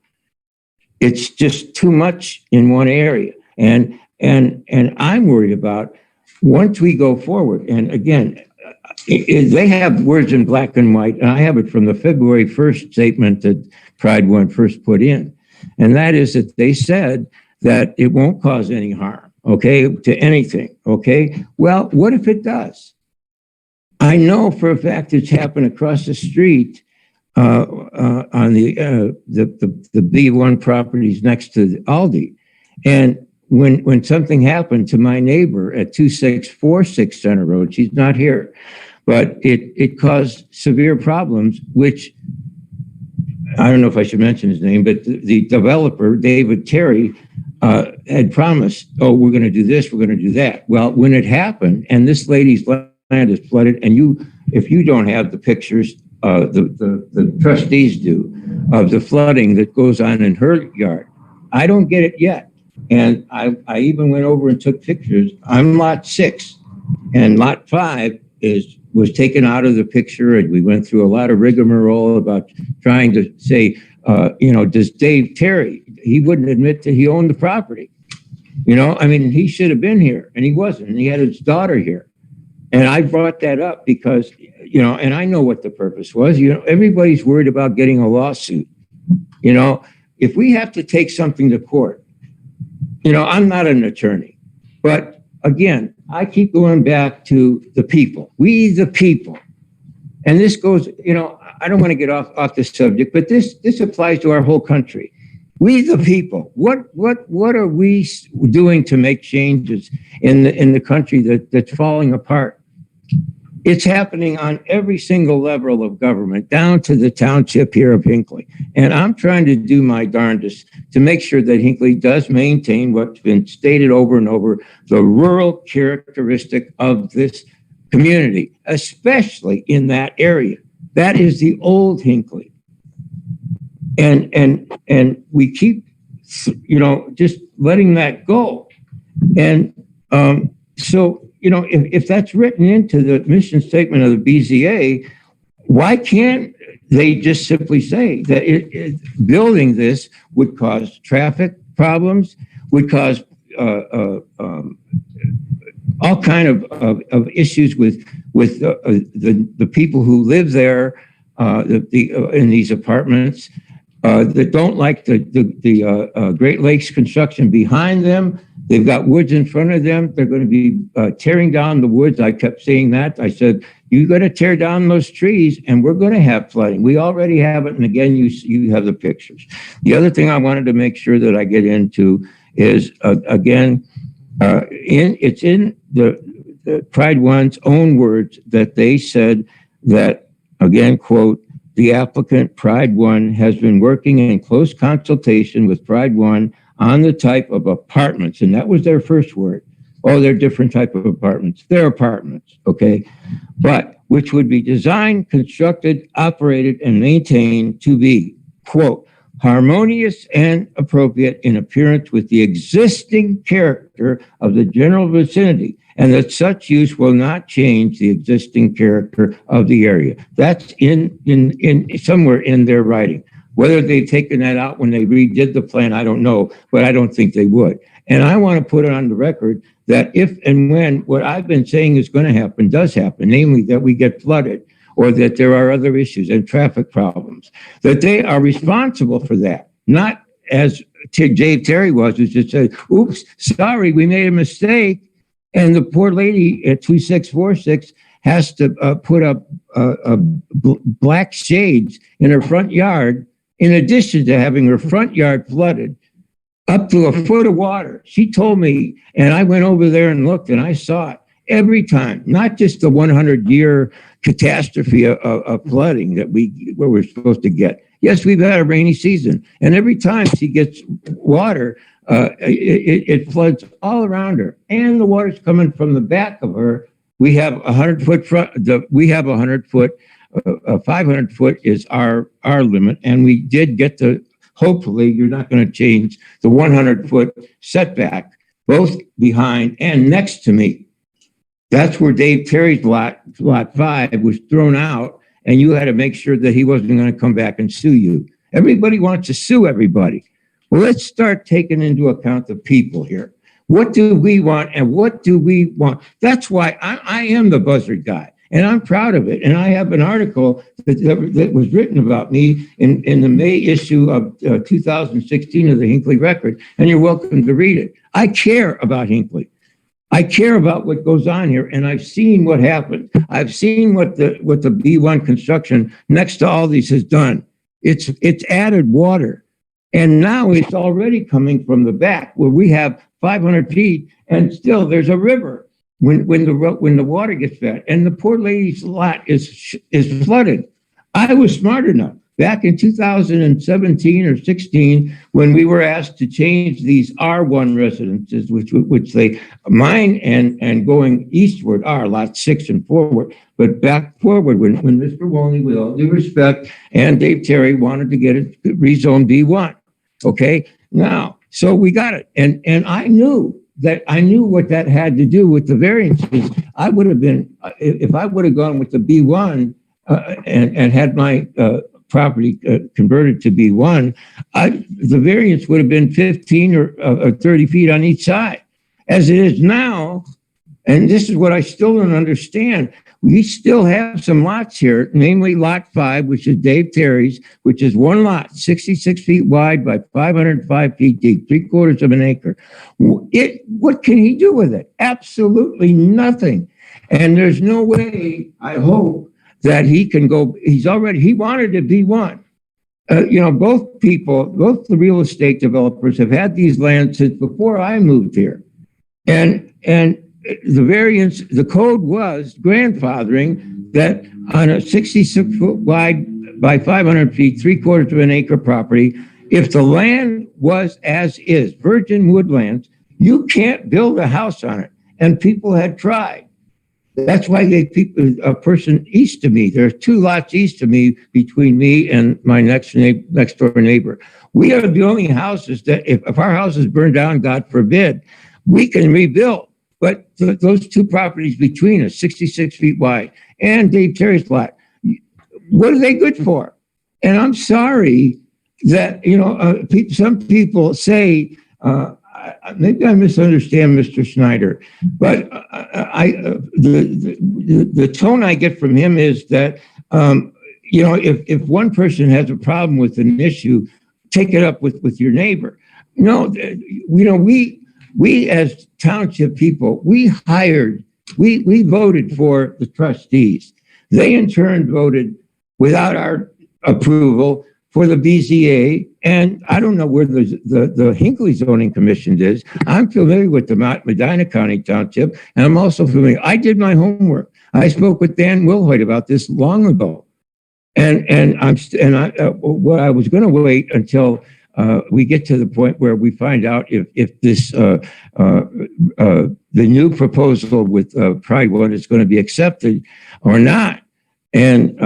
Speaker 12: It's just too much in one area. And I'm worried about once we go forward, and again, they have words in black and white, and I have it from the February 1st statement that Pride One first put in. And that is that they said that it won't cause any harm, okay, to anything, okay? Well, what if it does? I know for a fact it's happened across the street on the B1 properties next to Aldi. And when something happened to my neighbor at 2646 Center Road, she's not here, but it caused severe problems, which I don't know if I should mention his name, but the developer, David Terry, had promised, oh, we're going to do this, we're going to do that. Well, when it happened, and this lady's land is flooded, and if you don't have the pictures, the trustees do, of the flooding that goes on in her yard. I don't get it yet. And I even went over and took pictures. I'm lot 6, and lot 5 was taken out of the picture, and we went through a lot of rigmarole about trying to say, does Dave Terry, he wouldn't admit that he owned the property. You know, I mean, he should have been here, and he wasn't, and he had his daughter here. And I brought that up because, you know, and I know what the purpose was. You know, everybody's worried about getting a lawsuit. You know, if we have to take something to court, you know, I'm not an attorney, but again, I keep going back to the people. We the people. And this goes, you know, I don't want to get off the subject, but this applies to our whole country. We the people. What are we doing to make changes in the country that's falling apart? It's happening on every single level of government, down to the township here of Hinckley. And I'm trying to do my darndest to make sure that Hinckley does maintain what's been stated over and over, the rural characteristic of this community, especially in that area. That is the old Hinckley. And we keep, you know, just letting that go. And so, you know, if that's written into the mission statement of the BZA, why can't they just simply say that building this would cause traffic problems, would cause all kind of issues with the people who live there in these apartments that don't like the Great Lakes construction behind them. They've got woods in front of them. They're going to be tearing down the woods. I kept saying that. I said, you're going to tear down those trees and we're going to have flooding. We already have it. And again, you have the pictures. The other thing I wanted to make sure that I get into is, again, it's in the Pride One's own words that they said that, again, quote, the applicant, Pride One, has been working in close consultation with Pride One on the type of apartments, and that was their first word. Oh, they're different type of apartments. They're apartments, okay? But which would be designed, constructed, operated, and maintained to be, quote, harmonious and appropriate in appearance with the existing character of the general vicinity and that such use will not change the existing character of the area. That's in somewhere in their writing. Whether they've taken that out when they redid the plan, I don't know, but I don't think they would. And I want to put it on the record that if and when what I've been saying is going to happen does happen, namely that we get flooded or that there are other issues and traffic problems, that they are responsible for that, not as Dave Terry was, who just said, oops, sorry, we made a mistake. And the poor lady at 2646 has to put up black shades in her front yard, in addition to having her front yard flooded up to a foot of water. She told me, and I went over there and looked, and I saw it every time, not just the 100-year catastrophe of flooding that we're supposed to get. Yes, we've had a rainy season, and every time she gets water, it floods all around her, and the water's coming from the back of her. We have 100-foot front. We have 100-foot. 500-foot is our limit, and we did get the. Hopefully, you're not going to change the 100-foot setback, both behind and next to me. That's where Dave Terry's lot 5 was thrown out, and you had to make sure that he wasn't going to come back and sue you. Everybody wants to sue everybody. Well, let's start taking into account the people here. What do we want, and what do we want? That's why I am the buzzard guy. And I'm proud of it. And I have an article that was written about me in the May issue of 2016 of the Hinckley Record, and you're welcome to read it. I care about Hinckley. I care about what goes on here, and I've seen what happened. I've seen what the B1 construction next to all these has done. It's added water, and now it's already coming from the back where we have 500 feet, and still there's a river. When the water gets bad, and the poor lady's lot is flooded. I was smart enough back in 2017 or 16 when we were asked to change these R1 residences, which they mine and going eastward are lot 6 and forward, but back forward when Mr. Wolney, with all due respect, and Dave Terry wanted to get it rezoned B1. Okay, now so we got it, and I knew what that had to do with the variances. I would have been, if I would have gone with the B1 and had my property converted to B1, the variance would have been 15 or 30 feet on each side. As it is now, and this is what I still don't understand, we still have some lots here, namely lot 5, which is Dave Terry's, which is one lot, 66 feet wide by 505 feet deep, 3/4 of an acre. What can he do with it? Absolutely nothing. And there's no way, I hope, that he can go, he wanted to be one. Both the real estate developers have had these lands since before I moved here. And the variance, the code was grandfathering that on a 66-foot wide by 500 feet, 3/4 of an acre property, if the land was as is, virgin woodlands, you can't build a house on it. And people had tried. That's why a person east of me, there's 2 lots east of me between me and my next door neighbor. We are the only houses that if our house is burned down, God forbid, we can rebuild. But those 2 properties between us, 66 feet wide, and Dave Terry's lot, what are they good for? And I'm sorry that, some people say, maybe I misunderstand Mr. Schneider, but the tone I get from him is that, if one person has a problem with an issue, take it up with your neighbor. No, we as township people, we voted for the trustees. They in turn voted without our approval for the BZA. And I don't know where the Hinckley Zoning Commission is. I'm familiar with the Medina County Township, and I'm also familiar. I did my homework. I spoke with Dan Wilhoit about this long ago. And what I was going to wait until we get to the point where we find out if this the new proposal with Pride One is going to be accepted or not. And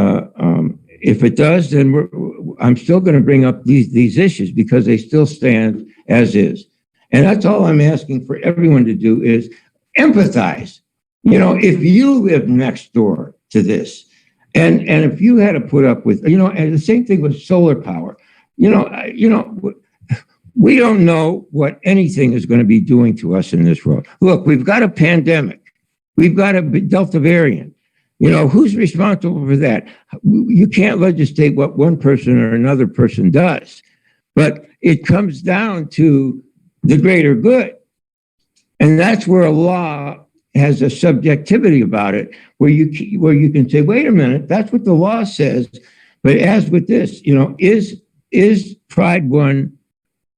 Speaker 12: if it does, then I'm still going to bring up these issues because they still stand as is. And that's all I'm asking for everyone to do is empathize. If you live next door to this, and if you had to put up with, and the same thing with solar power, we don't know what anything is going to be doing to us in this world. Look, we've got a pandemic. We've got a Delta variant. Who's responsible for that? You can't legislate what one person or another person does, but it comes down to the greater good. And that's where a law has a subjectivity about it, where you can say, wait a minute, that's what the law says. But as with this, is Pride One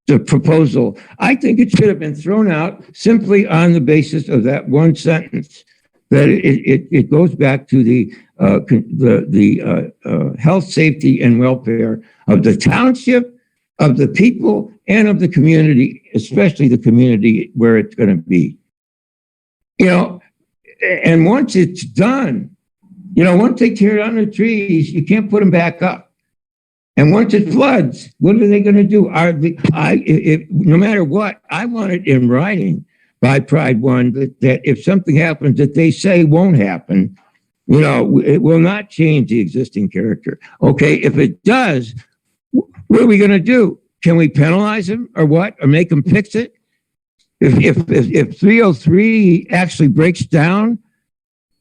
Speaker 12: the proposal? I think it should have been thrown out simply on the basis of that one sentence, that it goes back to the health, safety, and welfare of the township, of the people, and of the community, especially the community where it's going to be. And once it's done, once they tear down the trees, you can't put them back up. And once it floods, what are they going to do? No matter what, I want it in writing by Pride One that if something happens that they say won't happen, it will not change the existing character. Okay, if it does, what are we going to do? Can we penalize them or what? Or make them fix it? If 303 actually breaks down,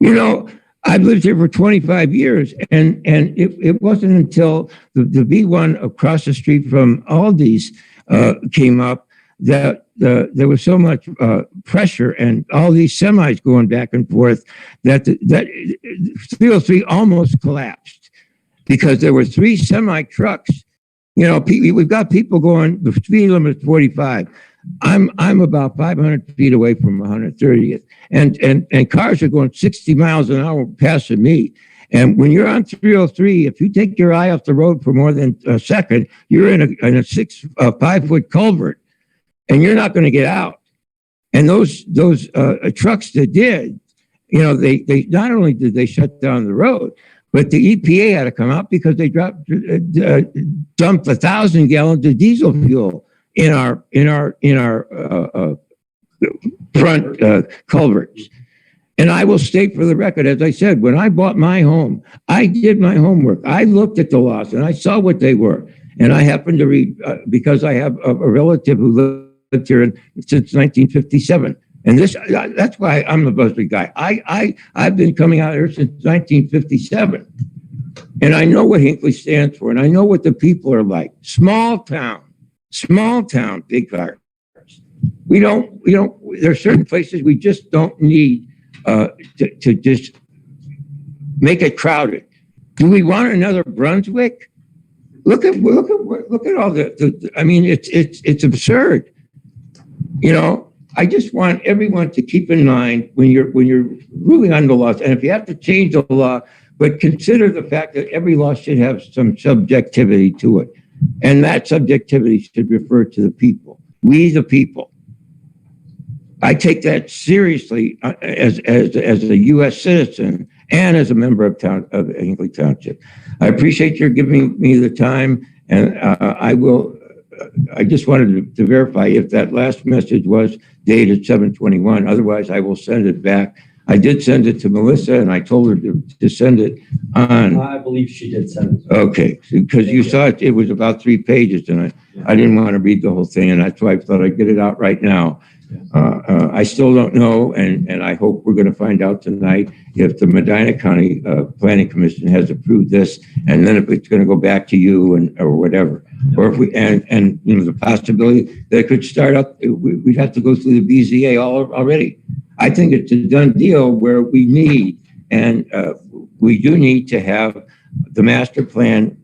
Speaker 12: I've lived here for 25 years, and it wasn't until the V1 across the street from Aldi's came up that there was so much pressure and all these semis going back and forth that 303 almost collapsed because there were 3 semi trucks. We've got people going, the speed limit is 45. I'm about 500 feet away from 130th, and cars are going 60 miles an hour passing me. And when you're on 303, if you take your eye off the road for more than a second, you're in a 5-foot culvert, and you're not going to get out. And those trucks that did, they not only did they shut down the road, but the EPA had to come out because they dumped 1,000 gallons of diesel fuel in our front culverts. And I will state for the record, as I said, when I bought my home, I did my homework. I looked at the laws and I saw what they were. And I happened to read, because I have a relative who lived here since 1957. And that's why I'm a Buzzard guy. I've been coming out here since 1957. And I know what Hinckley stands for. And I know what the people are like. Small town, big cars. There's certain places we just don't need to just make it crowded. Do we want another Brunswick? Look at all it's absurd. I just want everyone to keep in mind when you're ruling on the laws, and if you have to change the law, but consider the fact that every law should have some subjectivity to it. And that subjectivity should refer to the people. We, the people. I take that seriously as a U.S. citizen and as a member of Hinckley Township. I appreciate your giving me the time, and I just wanted to verify if that last message was dated 7/21. Otherwise, I will send it back. I did send it to Melissa, and I told her to send it on.
Speaker 2: I believe she did send it.
Speaker 12: Okay, because you saw it was about 3 pages, and I didn't want to read the whole thing, and that's why I thought I'd get it out right now. I still don't know, and I hope we're going to find out tonight if the Medina County Planning Commission has approved this, and then if it's going to go back to you or whatever, or if we and the possibility that it could start up, we'd have to go through the BZA already. I think it's a done deal where we need to have the master plan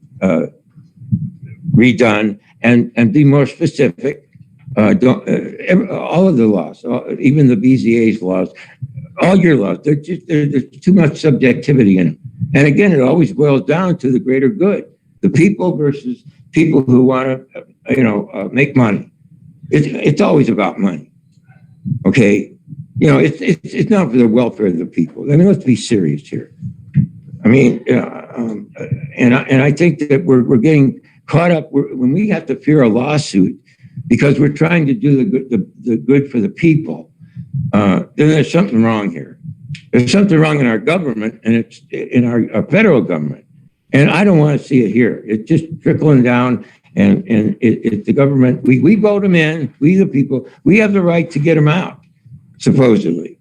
Speaker 12: redone and be more specific. All of the laws, even the BZA's laws, all your laws, there's too much subjectivity in them. And again, it always boils down to the greater good, the people versus people who want to, make money. It's always about money. Okay. It's not for the welfare of the people. I mean, let's be serious here. I mean, and I think that we're getting caught up when we have to fear a lawsuit because we're trying to do the good for the people. Then there's something wrong here. There's something wrong in our government, and it's in our federal government. And I don't want to see it here. It's just trickling down, and it's the government. We vote them in. We, the people, we have the right to get them out, supposedly.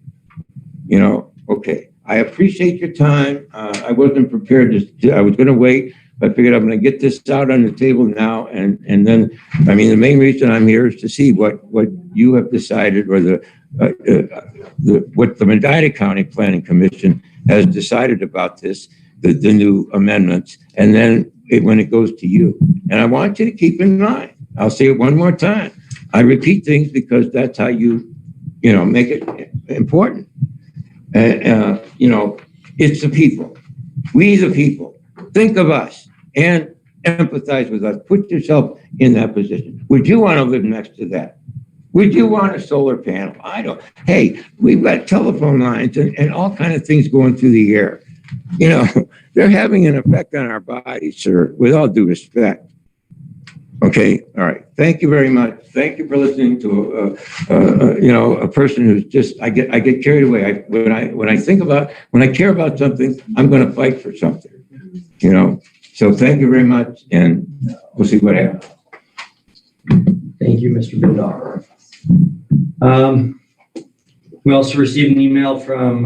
Speaker 12: You know, okay. I appreciate your time. I wasn't prepared to, I was going to wait. I figured I'm going to get this out on the table now. And then, I mean, the main reason I'm here is to see what you have decided, or what the Medina County Planning Commission has decided about this, the new amendments. And then when it goes to you, and I want you to keep in mind, I'll say it one more time. I repeat things because that's how you know, make it important. You know, it's the people. We, the people, think of us and empathize with us. Put yourself in that position. Would you want to live next to that? Would you want a solar panel? I don't. Hey, we've got telephone lines and all kinds of things going through the air. You know, they're having an effect on our bodies, sir, with all due respect. Okay, all right. Thank you very much. Thank you for listening to you know, a person who's just, I get carried away. When I care about something, I'm going to fight for something. You know, so thank you very much, and we'll see what happens.
Speaker 2: Thank you, Mr. Bindar. We also received an email from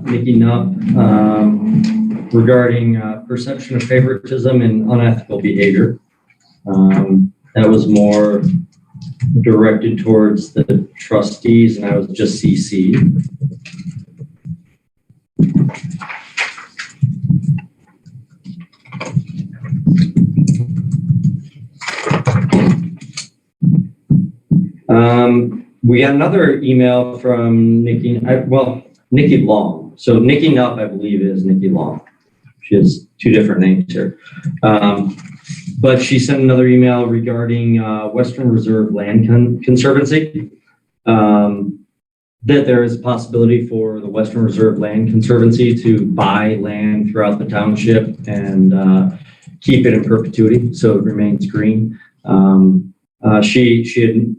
Speaker 2: Nikki Nupp regarding perception of favoritism and unethical behavior. That was more directed towards the trustees, and I was just CC'd. We got another email from Nikki, Nikki Long. So Nikki Nupp, I believe, is Nikki Long. She has two different names here. But she sent another email regarding Western Reserve Land Conservancy, that there is a possibility for the Western Reserve Land Conservancy to buy land throughout the township and keep it in perpetuity so it remains green. She had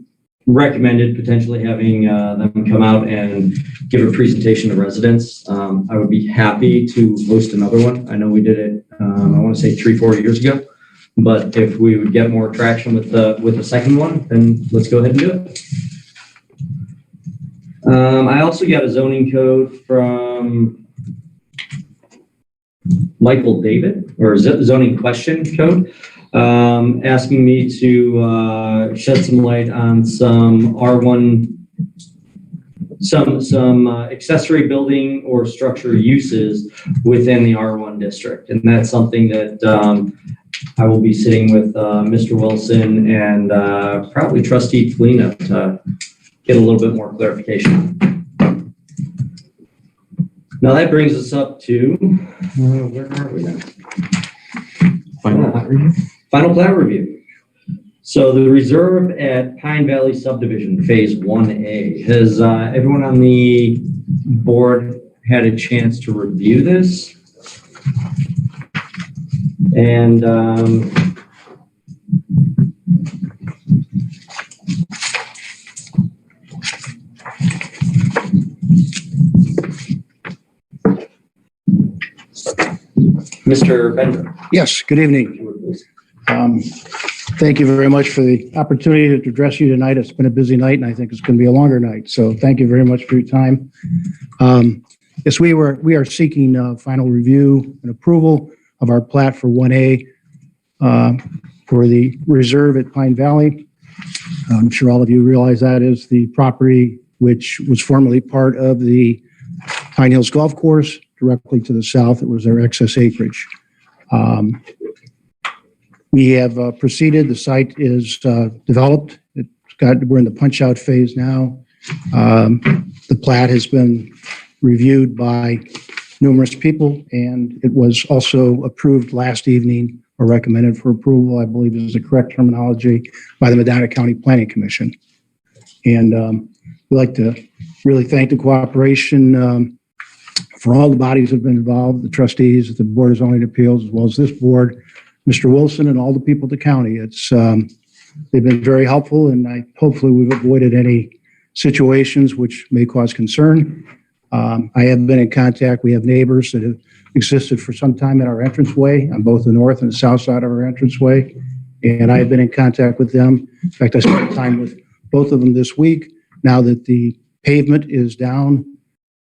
Speaker 2: recommended potentially having them come out and give a presentation to residents. I would be happy to host another one. I know we did it, I want to say 3-4 years ago, but if we would get more traction with the second one, then let's go ahead and do it. I also got a zoning code from Michael David, or zoning question code, asking me to shed some light on some R1, some accessory building or structure uses within the R1 district. And that's something that I will be sitting with Mr. Wilson and probably Trustee Felina to get a little bit more clarification. Now that brings us up to, where are we now? Final plat review. So the reserve at Pine Valley Subdivision, Phase 1A. Has everyone on the board had a chance to review this? And Mr. Bender.
Speaker 13: Yes, good evening. Thank you very much for the opportunity to address you tonight. It's been a busy night, and I think it's going to be a longer night. So thank you very much for your time. Yes, we are seeking final review and approval of our plat for 1A for the reserve at Pine Valley. I'm sure all of you realize that is the property which was formerly part of the Pine Hills Golf Course. Directly to the south, it was their excess acreage. We have proceeded. The site is developed. We're in the punch-out phase now. The plat has been reviewed by numerous people, and it was also approved last evening, or recommended for approval, I believe is the correct terminology, by the Medina County Planning Commission. And we'd like to really thank the cooperation for all the bodies that have been involved, the trustees, the Board of Zoning Appeals, as well as this board, Mr. Wilson, and all the people at the county. It's they've been very helpful, and hopefully we've avoided any situations which may cause concern. I have been in contact. We have neighbors that have existed for some time at our entranceway on both the north and the south side of our entranceway. And I have been in contact with them. In fact, I spent time with both of them this week. Now that the pavement is down,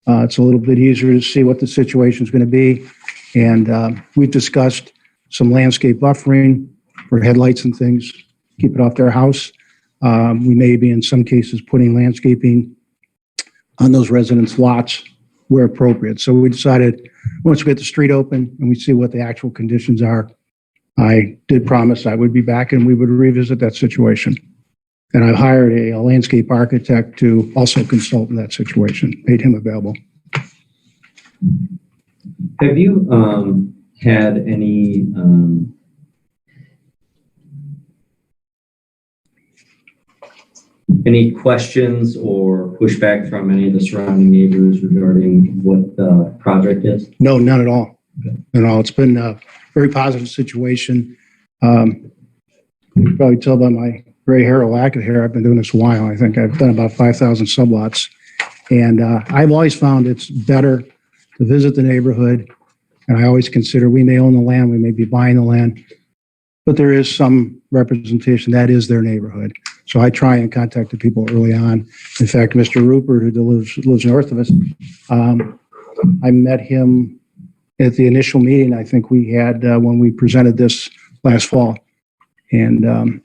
Speaker 13: it's a little bit easier to see what the situation is going to be. And we've discussed some landscape buffering for headlights and things, keep it off their house. We may be in some cases putting landscaping on those residents' lots where appropriate. So we decided once we get the street open and we see what the actual conditions are, I did promise I would be back and we would revisit that situation. And I've hired a landscape architect to also consult in that situation, made him available.
Speaker 2: Have you had any questions or pushback from any of the surrounding neighbors regarding what the project is?
Speaker 13: No, none at all. None at all. It's been a very positive situation. You can probably tell by my gray hair or lack of hair, I've been doing this a while. I think I've done about 5,000 sublots. And I've always found it's better to visit the neighborhood. And I always consider we may own the land, we may be buying the land, but there is some representation that is their neighborhood. So I try and contact the people early on. In fact, Mr. Rupert, who lives north of us, I met him at the initial meeting I think we had when we presented this last fall. And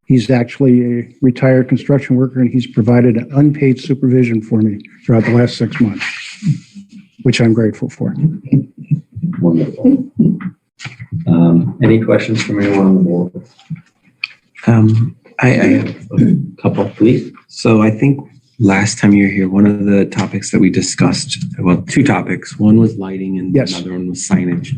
Speaker 13: he's actually a retired construction worker, and he's provided an unpaid supervision for me throughout the last 6 months, which I'm grateful for.
Speaker 2: Wonderful. Any questions from anyone on the board?
Speaker 3: I have a couple, please. So I think last time you were here, one of the topics that we discussed, well, two topics. One was lighting and
Speaker 13: Yes.
Speaker 3: another one was signage.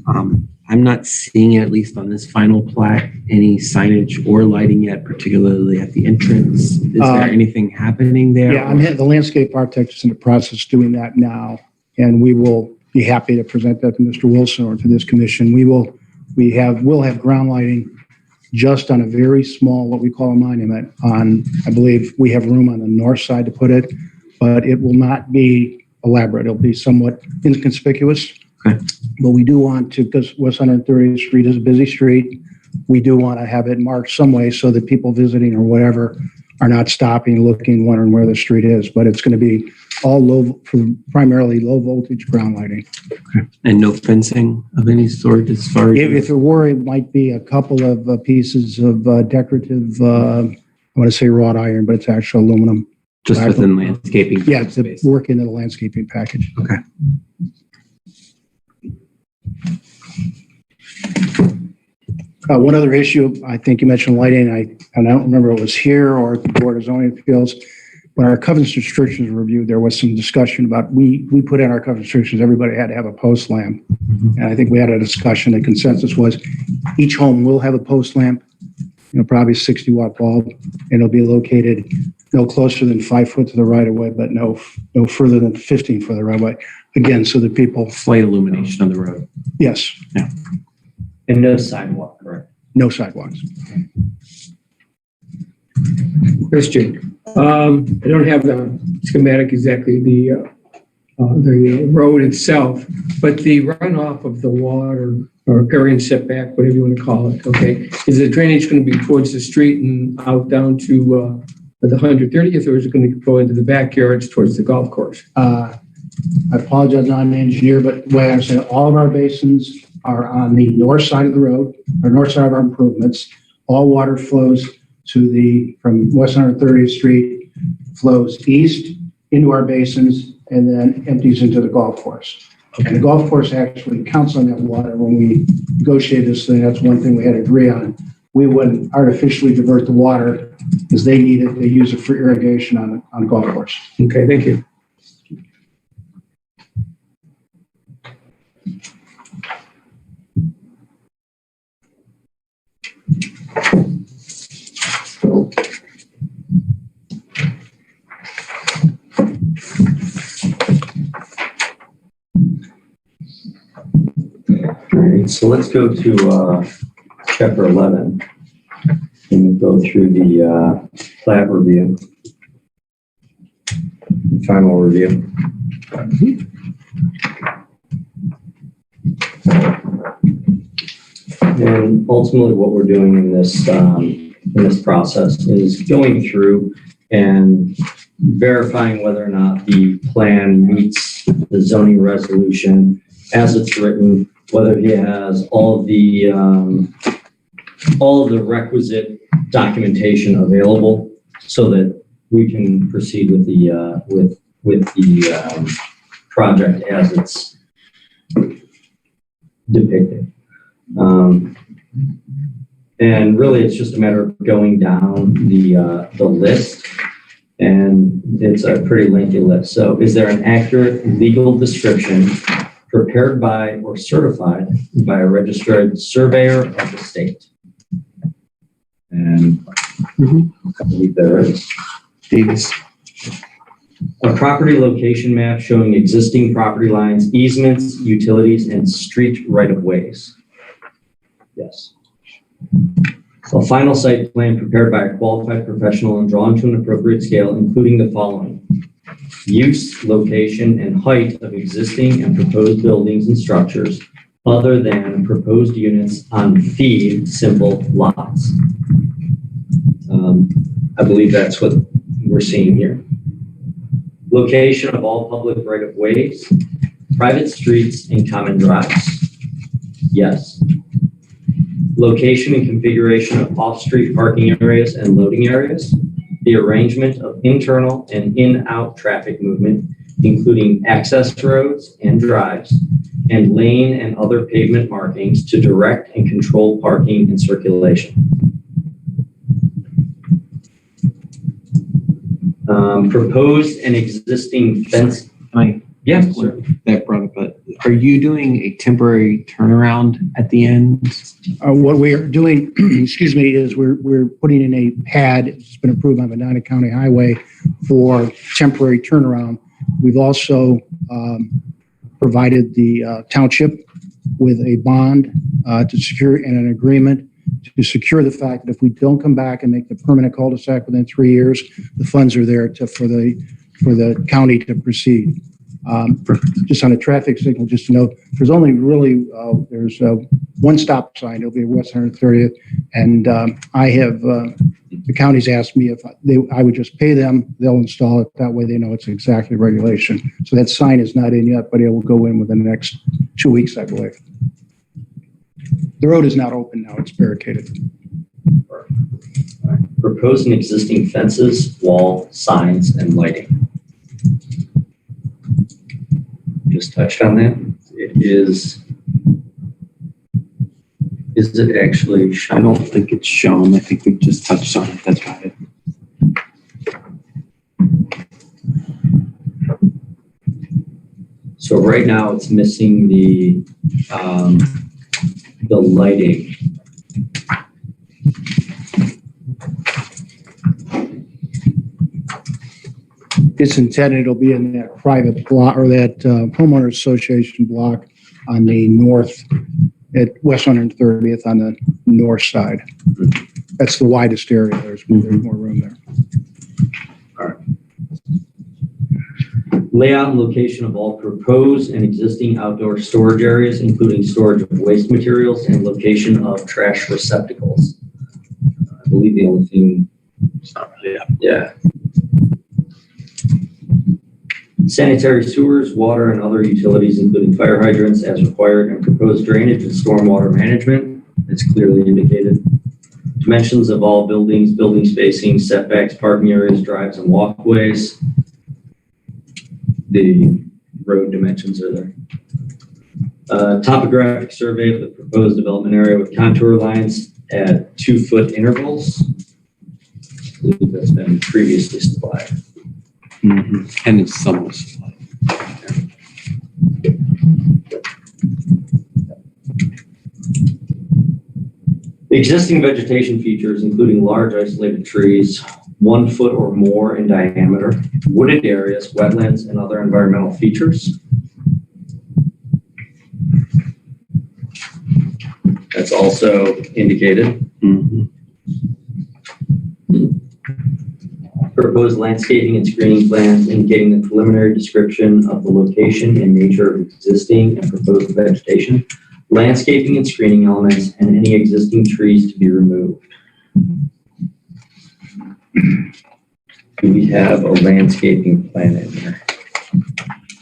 Speaker 3: I'm not seeing, at least on this final plat, any signage or lighting yet, particularly at the entrance. Is there anything happening there?
Speaker 13: Yeah, the landscape architect is in the process of doing that now, and we will be happy to present that to Mr. Wilson or to this commission. We'll have ground lighting just on a very small, what we call a monument on, I believe we have room on the north side to put it, but it will not be elaborate. It'll be somewhat inconspicuous.
Speaker 3: Okay.
Speaker 13: But we do want to, because West 130th Street is a busy street, we do want to have it marked some way so that people visiting or whatever are not stopping, looking, wondering where the street is. But it's going to be all primarily low voltage ground lighting.
Speaker 3: Okay. And no fencing of any sort as far as?
Speaker 13: If there were, it might be a couple of pieces of decorative, I want to say wrought iron, but it's actual aluminum.
Speaker 3: Just within landscaping?
Speaker 13: Yeah, to work into the landscaping package.
Speaker 3: Okay.
Speaker 13: One other issue, I think you mentioned lighting. I don't remember if it was here or at the Board of Zoning Appeals. When our covenants restrictions were reviewed, there was some discussion about, we put in our covenant restrictions, everybody had to have a post lamp. And I think we had a discussion, the consensus was each home will have a post lamp, probably a 60-watt bulb, and it'll be located no closer than 5 foot to the right of way, but no further than 15 for the right of way. Again, so that people.
Speaker 3: Slight illumination on the road.
Speaker 13: Yes.
Speaker 3: Yeah.
Speaker 2: And no sidewalk, correct?
Speaker 13: No sidewalks.
Speaker 5: Christian, I don't have the schematic exactly, the road itself, but the runoff of the water or area setback, whatever you want to call it, okay, is the drainage going to be towards the street and out down to the 130th, or is it going to go into the backyards towards the golf course?
Speaker 13: I apologize, I'm an engineer, but the way I say, all of our basins are on the north side of the road, or north side of our improvements. All water flows from West 130th Street, flows east into our basins, and then empties into the golf course. Okay. And the golf course actually counts on that water when we negotiate this thing. That's one thing we had to agree on. We wouldn't artificially divert the water because they need it. They use it for irrigation on the golf course.
Speaker 5: Okay, thank you.
Speaker 2: All right, so let's go to chapter 11 and we'll go through the plat review, final review. And ultimately, what we're doing in this process is going through and verifying whether or not the plan meets the zoning resolution as it's written, whether he has all of the requisite documentation available so that we can proceed with the project as it's depicted. And really, it's just a matter of going down the list, and it's a pretty lengthy list. So, is there an accurate legal description prepared by or certified by a registered surveyor of the state? And I believe there is.
Speaker 3: Davis.
Speaker 2: A property location map showing existing property lines, easements, utilities, and street right-of-ways. Yes. A final site plan prepared by a qualified professional and drawn to an appropriate scale, including the following: use, location, and height of existing and proposed buildings and structures other than proposed units on fee simple lots. I believe that's what we're seeing here. Location of all public right-of-ways, private streets, and common drives. Yes. Location and configuration of off-street parking areas and loading areas. The arrangement of internal and in-out traffic movement, including access roads and drives, and lane and other pavement markings to direct and control parking and circulation. Proposed and existing fence. Yeah, sir.
Speaker 3: That brought up, but are you doing a temporary turnaround at the end?
Speaker 13: What we are doing, excuse me, is we're putting in a pad. It's been approved by Medina County Highway for temporary turnaround. We've also provided the township with a bond to secure and an agreement to secure the fact that if we don't come back and make the permanent cul-de-sac within 3 years, the funds are there for the county to proceed. Just on a traffic signal, just to note, there's only really there's one stop sign. It'll be West 130th, and I have the county's asked me if I would just pay them. They'll install it. That way, they know it's exactly regulation. So that sign is not in yet, but it will go in within the next 2 weeks, I believe. The road is not open now; it's barricaded.
Speaker 2: Proposed and existing fences, wall, signs, and lighting. Just touched on that. It is it actually shown?
Speaker 3: I don't think it's shown. I think we just touched on it. That's right.
Speaker 2: So right now it's missing the lighting.
Speaker 13: It's intended it'll be in that private block or that homeowner association block on the north at West 130th on the north side. That's the widest area. There's more room there.
Speaker 2: All right. Layout and location of all proposed and existing outdoor storage areas, including storage of waste materials and location of trash receptacles. I believe the only thing. Yeah. Sanitary sewers, water, and other utilities, including fire hydrants as required, and proposed drainage and stormwater management. It's clearly indicated. Dimensions of all buildings, building spacing, setbacks, parking areas, drives, and walkways. The road dimensions are there. Topographic survey of the proposed development area with contour lines at 2-foot intervals. I believe that's been previously supplied.
Speaker 3: And it's somewhat supplied.
Speaker 2: The existing vegetation features, including large isolated trees, 1 foot or more in diameter, wooded areas, wetlands, and other environmental features. That's also indicated. proposed landscaping and screening plans indicating the preliminary description of the location and nature of existing and proposed vegetation, landscaping and screening elements, and any existing trees to be removed. Do we have a landscaping plan in here?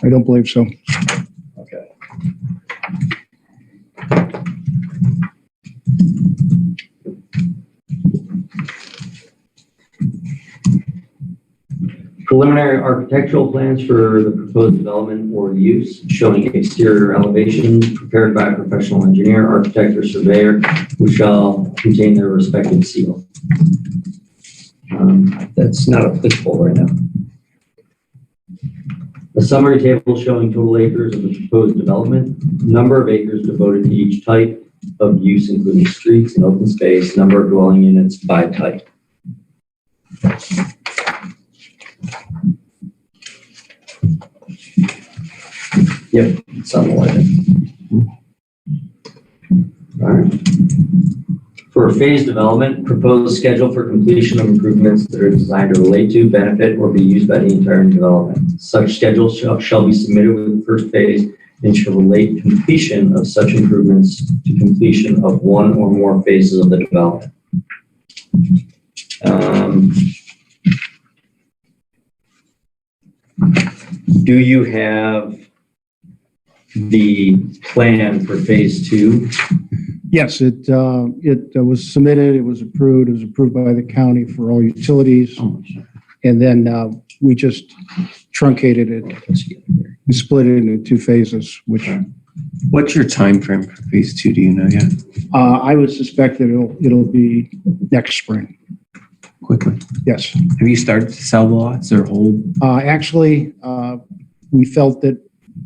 Speaker 13: I don't believe so.
Speaker 2: Okay. Preliminary architectural plans for the proposed development or use showing exterior elevations prepared by a professional engineer, architect, or surveyor who shall contain their respective seal. That's not applicable right now. A summary table showing total acres of the proposed development, number of acres devoted to each type of use, including streets and open space, number of dwelling units by type. Yep, it's on the line. All right. For phase development, proposed schedule for completion of improvements that are designed to relate to, benefit, or be used by the entire development. Such schedule shall be submitted with the first phase and shall relate completion of such improvements to completion of one or more phases of the development. Do you have the plan for phase 2?
Speaker 13: Yes, it was submitted, it was approved by the county for all utilities. And then we just truncated it and split it into 2 phases, which
Speaker 3: What's your time frame for phase 2? Do you know yet?
Speaker 13: I would suspect that it'll be next spring.
Speaker 3: Quickly.
Speaker 13: Yes.
Speaker 3: Have you started to sell the lots or hold?
Speaker 13: Actually, we felt that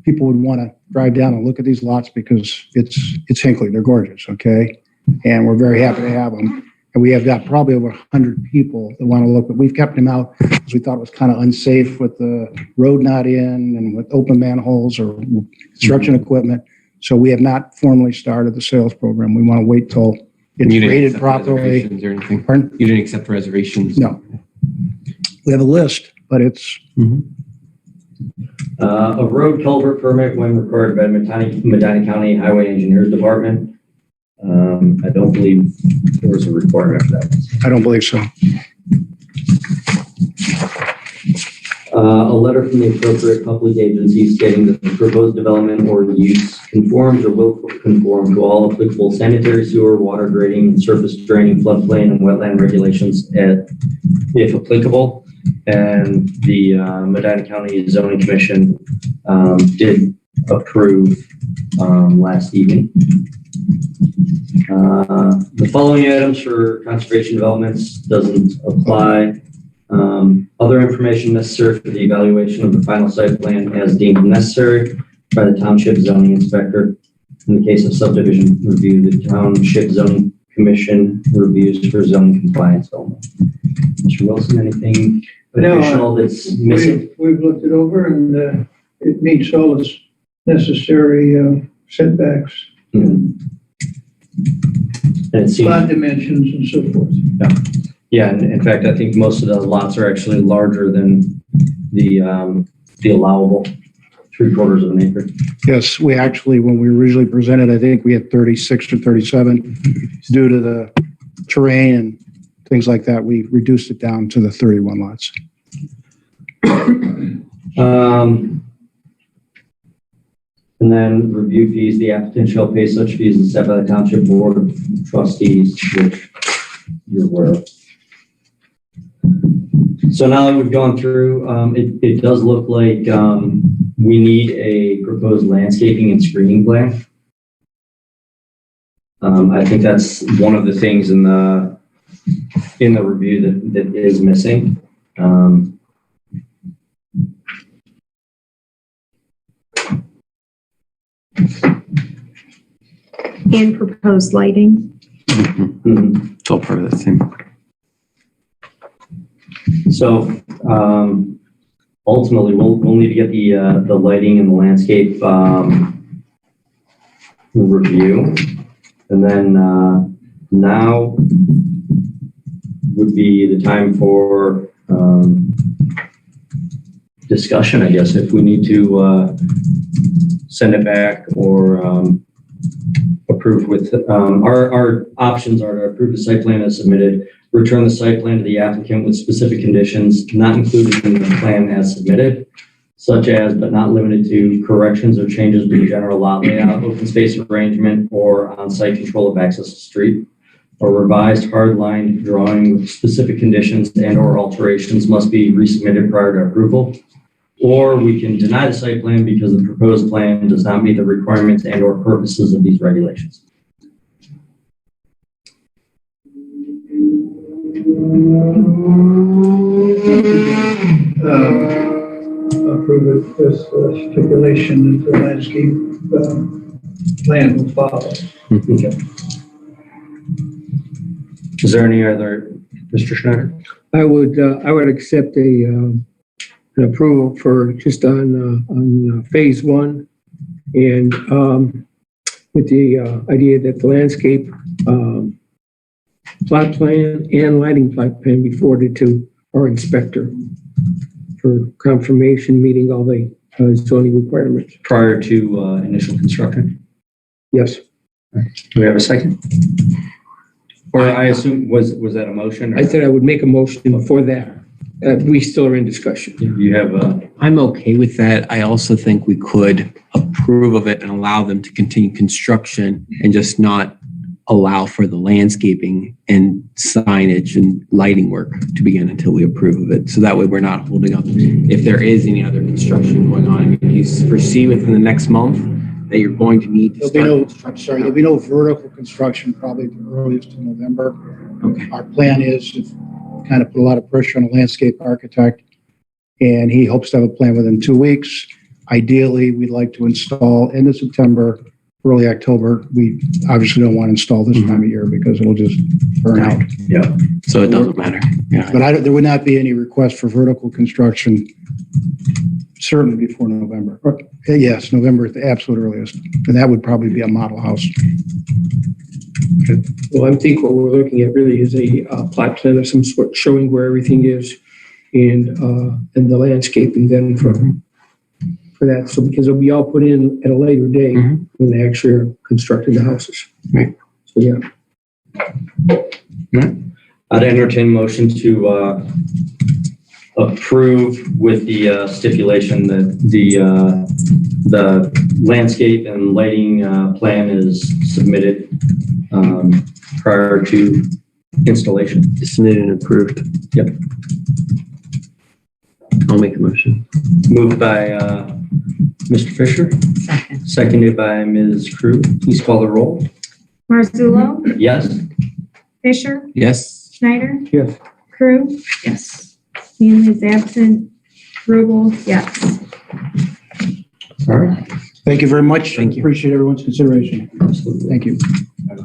Speaker 13: people would want to drive down and look at these lots because it's Hinckley. They're gorgeous, okay? And we're very happy to have them. And we have got probably over 100 people that want to look, but we've kept them out because we thought it was kind of unsafe with the road not in and with open manholes or construction equipment. So we have not formally started the sales program. We want to wait till it's rated properly.
Speaker 3: Or anything?
Speaker 13: Pardon?
Speaker 3: You didn't accept reservations?
Speaker 13: No. We have a list, but it's...
Speaker 2: A road culvert permit when required by Medina County Highway Engineers Department. I don't believe there was a requirement for that.
Speaker 13: I don't believe so.
Speaker 2: A letter from the appropriate public agency stating that the proposed development or use conforms or will conform to all applicable sanitary, sewer, water grading, and surface draining, floodplain, and wetland regulations if applicable. And the Medina County Zoning Commission did approve last evening. The following items for conservation developments doesn't apply. Other information necessary for the evaluation of the final site plan as deemed necessary by the Township Zoning Inspector. In the case of subdivision review, the Township Zoning Commission reviews for zoning compliance only. Mr. Wilson, anything additional that's missing?
Speaker 8: We've looked it over and it meets all its necessary setbacks,
Speaker 2: And it seems,
Speaker 8: lot dimensions and so forth.
Speaker 2: yeah, and in fact, I think most of the lots are actually larger than the allowable 3/4 of an acre.
Speaker 13: Yes, we actually, when we originally presented, I think we had 36 or 37. Due to the terrain and things like that, we reduced it down to the 31 lots.
Speaker 2: And then review fees, the applicant shall pay such fees as set by the Township Board of Trustees, which you're aware of. So now that we've gone through, it does look like we need a proposed landscaping and screening plan. I think that's one of the things in the review that is missing.
Speaker 1: And proposed lighting.
Speaker 3: It's all part of that same.
Speaker 2: So ultimately, we'll need to get the lighting and the landscape review, and then now would be the time for discussion, I guess, if we need to send it back or approve with, our options are to approve the site plan as submitted, return the site plan to the applicant with specific conditions not included in the plan as submitted, such as but not limited to corrections or changes to the general lot layout, open space arrangement, or on-site control of access to street. A revised hard-line drawing with specific conditions and or alterations must be resubmitted prior to approval. Or we can deny the site plan because the proposed plan does not meet the requirements and or purposes of these regulations.
Speaker 8: Approve it with stipulation that the landscape plan will follow.
Speaker 2: Okay. Is there any other, Mr. Schneider?
Speaker 5: I would accept an approval for just on phase one, and with the idea that the landscape plot plan and lighting plot plan be forwarded to our inspector for confirmation, meeting all the zoning requirements.
Speaker 2: Prior to initial construction?
Speaker 5: Yes.
Speaker 2: Do we have a second? Or I assume, was that a motion? Or?
Speaker 5: I said I would make a motion for that. We still are in discussion.
Speaker 2: You have a...
Speaker 3: I'm okay with that. I also think we could approve of it and allow them to continue construction and just not allow for the landscaping and signage and lighting work to begin until we approve of it. So that way we're not holding up. If there is any other construction going on, I mean, you foresee within the next month that you're going to need to
Speaker 13: There'll be no vertical construction probably the earliest in November.
Speaker 3: Okay.
Speaker 13: Our plan is to kind of put a lot of pressure on a landscape architect, and he hopes to have a plan within 2 weeks. Ideally, we'd like to install end of September, early October. We obviously don't want to install this time of year because it'll just burn out.
Speaker 2: Yeah.
Speaker 3: So it doesn't matter. Yeah.
Speaker 13: But there would not be any request for vertical construction certainly before November. Yes, November is the absolute earliest. And that would probably be a model house.
Speaker 5: Well, I think what we're looking at really is a plot plan of some sort showing where everything is and the landscaping then for that. So because it'll be all put in at a later date when they actually are constructing the houses.
Speaker 3: Right.
Speaker 5: So, yeah.
Speaker 2: I'd entertain a motion to approve with the stipulation that the landscape and lighting plan is submitted prior to installation.
Speaker 3: Submitted and approved.
Speaker 2: Yep.
Speaker 3: I'll make a motion.
Speaker 2: Moved by Mr. Fisher.
Speaker 6: Second.
Speaker 2: Seconded by Ms. Crew. Please call the roll.
Speaker 1: Marzullo,
Speaker 2: Yes.
Speaker 1: Fisher,
Speaker 3: Yes.
Speaker 1: Schneider,
Speaker 5: Yes.
Speaker 1: Crew,
Speaker 6: Yes.
Speaker 1: Manley's absent, Rubel, yes.
Speaker 2: All right.
Speaker 13: Thank you very much.
Speaker 3: Thank you.
Speaker 13: Appreciate everyone's consideration.
Speaker 2: Absolutely.
Speaker 13: Thank you.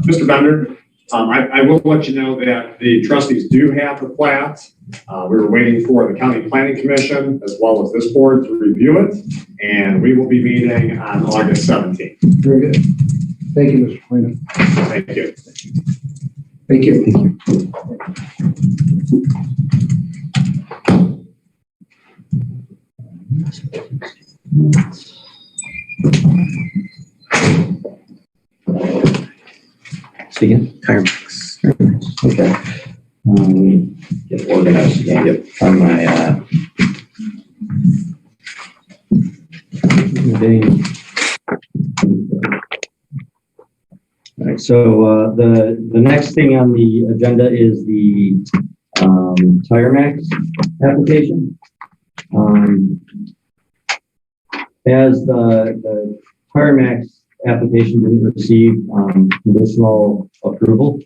Speaker 9: Mr. Bender, I will let you know that the trustees do have the plat. We were waiting for the County Planning Commission as well as this board to review it, and we will be meeting on August 17th.
Speaker 13: Very good. Thank you, Mr. Plano.
Speaker 9: Thank you.
Speaker 5: Thank you.
Speaker 2: See again?
Speaker 3: Tire mix.
Speaker 2: Okay. Get organized again. Get from my All right. So the next thing on the agenda is the Tire Max application. As the Tire Max application didn't receive conditional approval,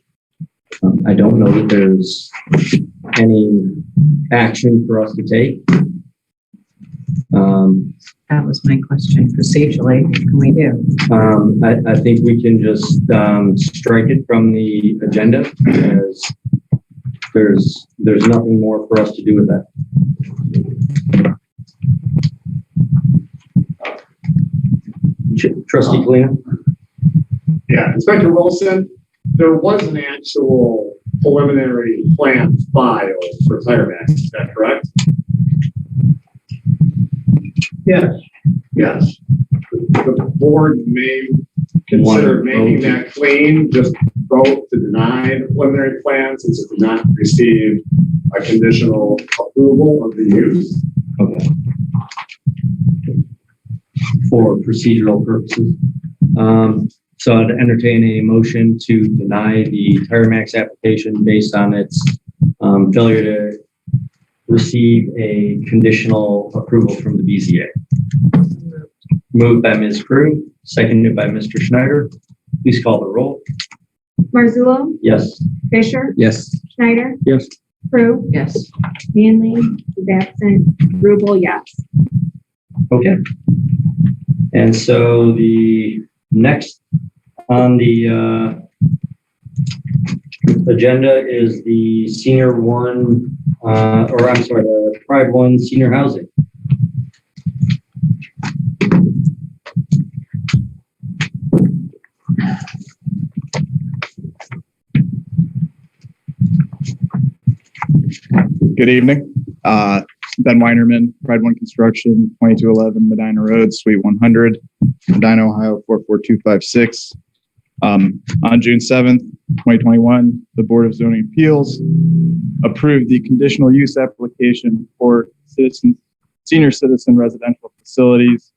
Speaker 2: I don't know that there's any action for us to take.
Speaker 6: That was my question. Procedurally, what can we do?
Speaker 2: I think we can just strike it from the agenda as there's nothing more for us to do with that. Trustee Kalina?
Speaker 9: Yeah, Inspector Wilson, there was an actual preliminary plan filed for Firemax. Is that correct?
Speaker 8: Yes.
Speaker 9: Yes. The board may consider making that clean, just vote to deny the preliminary plan since it did not receive a conditional approval of the use.
Speaker 2: Okay. For procedural purposes. So I'd entertain a motion to deny the Firemax application based on its failure to receive a conditional approval from the BZA. Moved by Ms. Crew, seconded by Mr. Schneider. Please call the roll.
Speaker 1: Marzullo,
Speaker 2: Yes.
Speaker 1: Fisher,
Speaker 3: Yes.
Speaker 1: Schneider,
Speaker 5: Yes.
Speaker 1: Crew,
Speaker 6: Yes.
Speaker 1: Manley is absent, Rubel, yes.
Speaker 2: Okay. And so the next on the agenda is the Senior One, the Pride One Senior Housing.
Speaker 14: Good evening. Ben Weinerman, Pride One Construction, 2211 Medina Road, Suite 100, Medina, Ohio 44256. On June 7th, 2021, the Board of Zoning Appeals approved the conditional use application for senior citizen residential facilities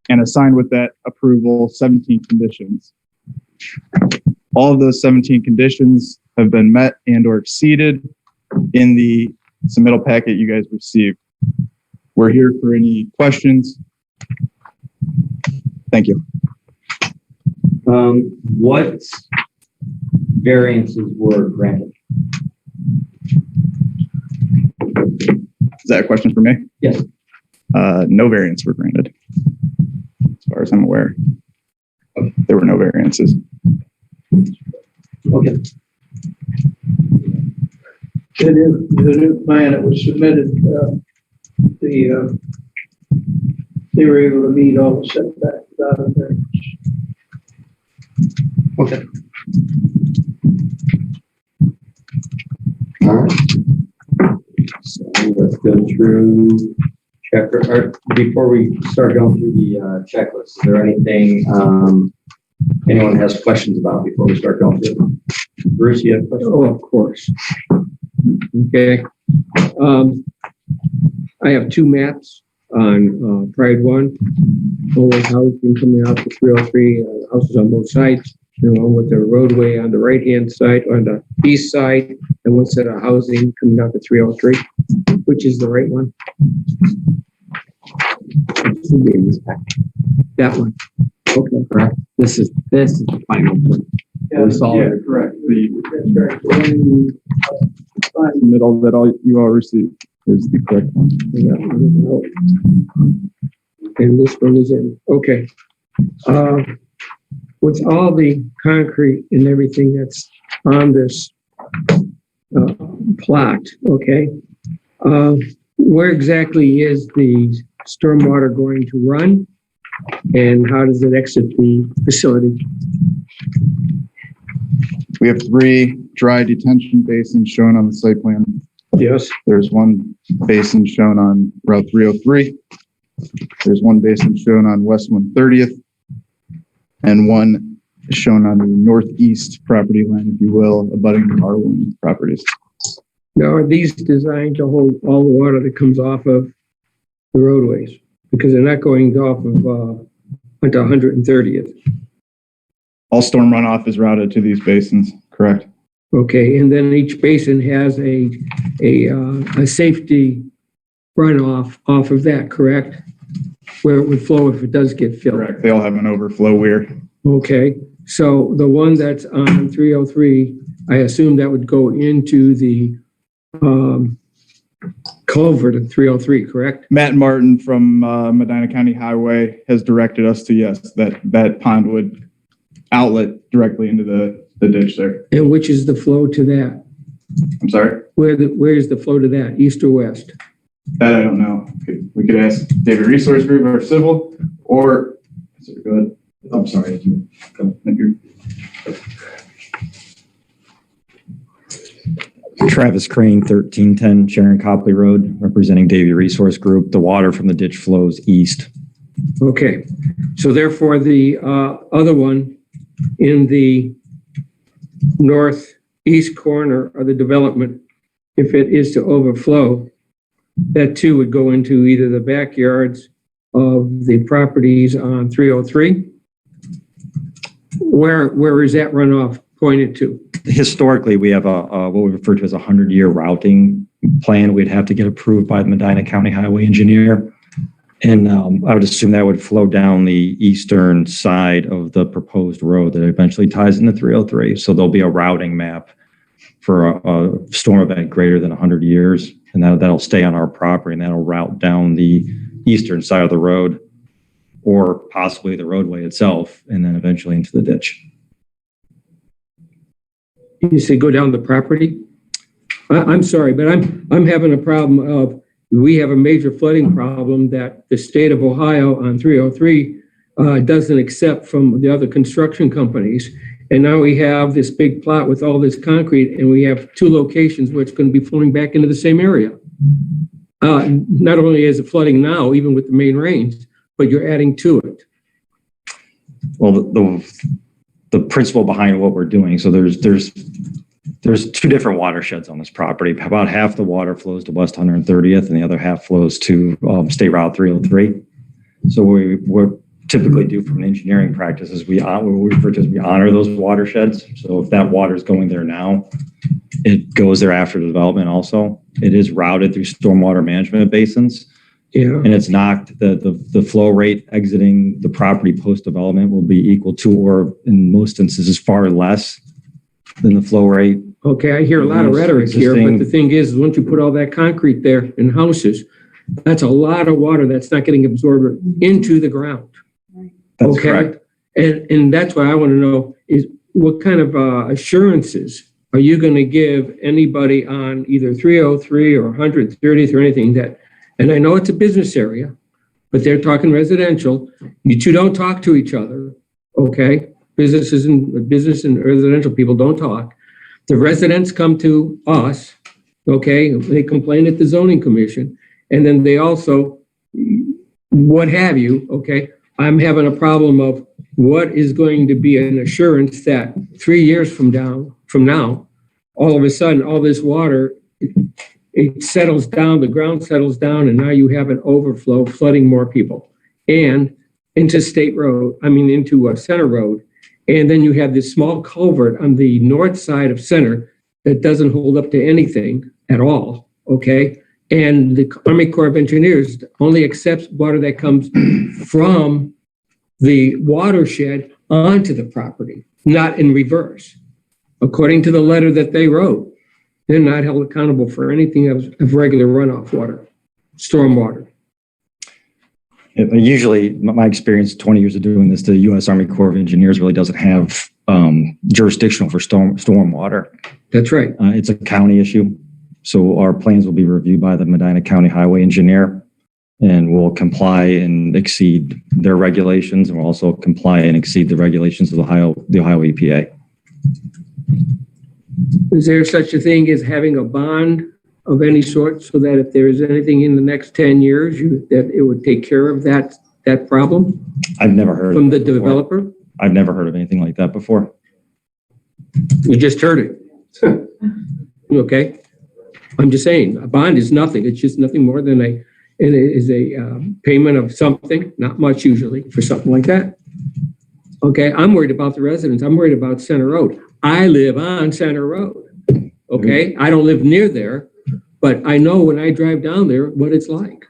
Speaker 14: and assigned with that approval 17 conditions. All of those 17 conditions have been met and or exceeded in the submittal packet you guys received. We're here for any questions. Thank you.
Speaker 2: What variances were granted?
Speaker 14: Is that a question for me?
Speaker 2: Yes.
Speaker 14: No variants were granted. As far as I'm aware, there were no variances.
Speaker 2: Okay.
Speaker 8: The new plan that was submitted, they were able to meet all the setbacks out of there.
Speaker 2: Okay. All right. So let's go through before we start going through the checklist. Is there anything anyone has questions about before we start going through them? Bruce, you have a question?
Speaker 5: Oh, of course. Okay. I have two maps on Pride One. Only housing coming out to 303, houses on both sides, with the roadway on the right-hand side, on the east side, and one set of housing coming out to 303. Which is the right one? That one. Okay, correct. This is the final one.
Speaker 14: Yeah, correct. The middle that you all received is the correct one.
Speaker 5: And this one is in. Okay. With all the concrete and everything that's on this plot, okay, where exactly is the stormwater going to run, and how does it exit the facility?
Speaker 14: We have 3 dry detention basins shown on the site plan.
Speaker 5: Yes.
Speaker 14: There's one basin shown on Route 303. There's one basin shown on West 130th, and one shown on the northeast property line, if you will, abutting the R1 properties.
Speaker 5: Now, are these designed to hold all the water that comes off of the roadways? Because they're not going off of onto 130th.
Speaker 14: All storm runoff is routed to these basins, correct?
Speaker 5: Okay, and then each basin has a safety runoff off of that, correct? Where it would flow if it does get filled.
Speaker 14: Correct. They all have an overflow weir.
Speaker 5: Okay, so the one that's on 303, I assume that would go into the culvert at 303, correct?
Speaker 14: Matt Martin from Medina County Highway has directed us to, yes, that pond would outlet directly into the ditch there.
Speaker 5: And which is the flow to that?
Speaker 14: I'm sorry?
Speaker 5: Where is the flow to that, east or west?
Speaker 14: That I don't know. We could ask David Resource Group or Civil, or, go ahead. I'm sorry. Go. Thank you.
Speaker 15: Travis Crane, 1310 Sharon Copley Road, representing Davie Resource Group. The water from the ditch flows east.
Speaker 5: Okay, so therefore the other one in the northeast corner of the development, if it is to overflow, that too would go into either the backyards of the properties on 303. Where is that runoff pointed to?
Speaker 15: Historically, we have what we refer to as a 100-year routing plan. We'd have to get approved by the Medina County Highway Engineer. And I would assume that would flow down the eastern side of the proposed road that eventually ties into 303. So there'll be a routing map for a storm event greater than 100 years. And that'll stay on our property, and that'll route down the eastern side of the road, or possibly the roadway itself, and then eventually into the ditch.
Speaker 5: You say go down the property? I'm sorry, but I'm having a problem of, we have a major flooding problem that the state of Ohio on 303 doesn't accept from the other construction companies. And now we have this big plot with all this concrete, and we have two locations where it's going to be flowing back into the same area. Not only is it flooding now, even with the main rains, but you're adding to it.
Speaker 15: Well, the principle behind what we're doing, so there's two different watersheds on this property. About half the water flows to West 130th, and the other half flows to State Route 303. So what we typically do from an engineering practice is we refer to as we honor those watersheds. So if that water is going there now, it goes there after the development also. It is routed through stormwater management basins.
Speaker 5: Yeah.
Speaker 15: And it's knocked, the flow rate exiting the property post-development will be equal to, or in most instances, far less than the flow rate.
Speaker 5: Okay, I hear a lot of rhetoric here, but the thing is, once you put all that concrete there in houses, that's a lot of water that's not getting absorbed into the ground.
Speaker 15: That's
Speaker 5: okay?
Speaker 15: correct.
Speaker 5: And that's what I want to know is what kind of assurances are you going to give anybody on either 303 or 130th or anything that, and I know it's a business area, but they're talking residential. You two don't talk to each other, okay? Business and residential people don't talk. The residents come to us, okay? They complain at the zoning commission, and then they also, what have you, okay? I'm having a problem of what is going to be an assurance that 3 years from now, all of a sudden, all this water, it settles down, the ground settles down, and now you have an overflow flooding more people and into into Center Road. And then you have this small culvert on the north side of Center that doesn't hold up to anything at all, okay? And the Army Corps of Engineers only accepts water that comes from the watershed onto the property, not in reverse. According to the letter that they wrote, they're not held accountable for anything of regular runoff water, storm water.
Speaker 15: Usually, my experience, 20 years of doing this, the U.S. Army Corps of Engineers really doesn't have jurisdictional for storm water.
Speaker 5: That's right.
Speaker 15: It's a county issue. So our plans will be reviewed by the Medina County Highway Engineer, and we'll comply and exceed their regulations, and we'll also comply and exceed the regulations of the Ohio EPA.
Speaker 5: Is there such a thing as having a bond of any sort so that if there is anything in the next 10 years, that it would take care of that problem?
Speaker 15: I've never heard
Speaker 5: from the developer.
Speaker 15: I've never heard of anything like that before.
Speaker 5: You just heard it. Okay. I'm just saying, a bond is nothing. It's just nothing more than a payment of something, not much usually, for something like that. Okay, I'm worried about the residents. I'm worried about Center Road. I live on Center Road. Okay, I don't live near there, but I know when I drive down there what it's like.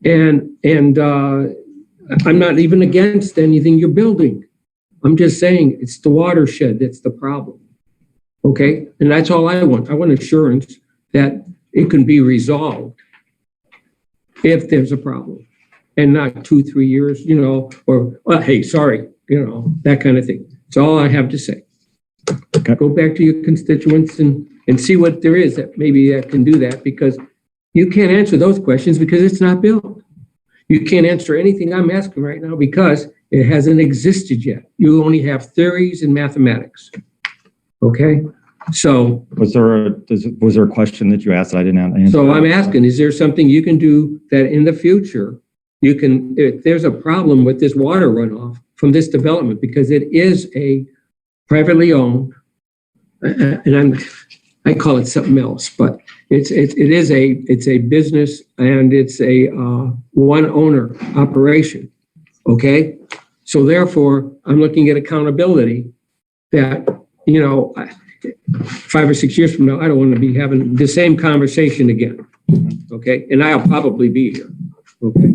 Speaker 5: And I'm not even against anything you're building. I'm just saying it's the watershed that's the problem. Okay, and that's all I want. I want assurance that it can be resolved if there's a problem, and not 2-3 years, or hey, sorry, that kind of thing. That's all I have to say.
Speaker 15: Okay.
Speaker 5: Go back to your constituents and see what there is that maybe that can do that, because you can't answer those questions because it's not built. You can't answer anything I'm asking right now because it hasn't existed yet. You only have theories and mathematics. Okay? So,
Speaker 15: Was there a question that you asked that I didn't answer?
Speaker 5: so I'm asking, is there something you can do that in the future, you can, if there's a problem with this water runoff from this development, because it is a privately owned, and I call it something else, but it's a business and it's a one owner operation. Okay. So therefore I'm looking at accountability that, 5 or 6 years from now, I don't want to be having the same conversation again. Okay. And I'll probably be here. Okay.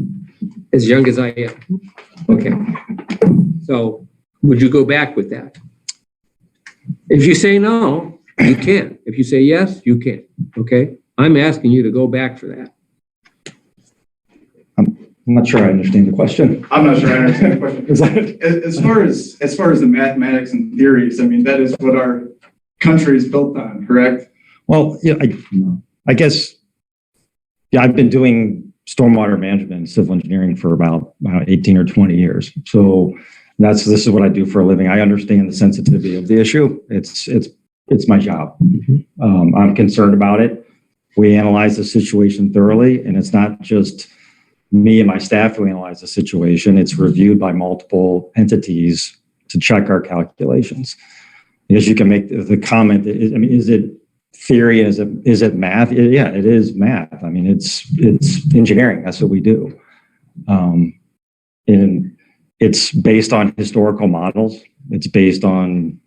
Speaker 5: As young as I am. Okay. So would you go back with that? If you say no, you can. If you say yes, you can. Okay? I'm asking you to go back for that.
Speaker 15: I'm not sure I understand the question.
Speaker 14: I'm not sure I understand the question. As far as the mathematics and theories, I mean, that is what our country is built on, correct?
Speaker 15: Well, yeah, I guess, yeah, I've been doing stormwater management and civil engineering for about 18 or 20 years. So this is what I do for a living. I understand the sensitivity of the issue. It's my job. I'm concerned about it. We analyze the situation thoroughly, and it's not just me and my staff who analyze the situation. It's reviewed by multiple entities to check our calculations. Because you can make the comment, is it theory? Is it math? Yeah, it is math. I mean, it's engineering. That's what we do. And it's based on historical models. It's based on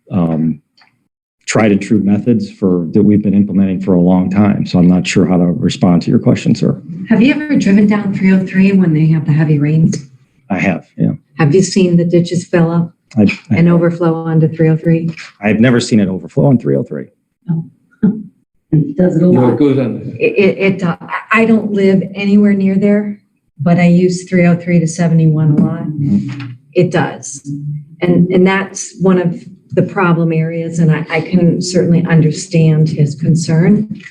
Speaker 15: tried and true methods that we've been implementing for a long time. So I'm not sure how to respond to your question, sir.
Speaker 6: Have you ever driven down 303 when they have the heavy rains?
Speaker 15: I have, yeah.
Speaker 6: Have you seen the ditches fill up and overflow onto 303?
Speaker 15: I've never seen it overflow on 303.
Speaker 6: Oh. It does it a lot.
Speaker 5: It goes on.
Speaker 6: I don't live anywhere near there, but I use 303 to 71 a lot. It does. And that's one of the problem areas, and I can certainly understand his concern.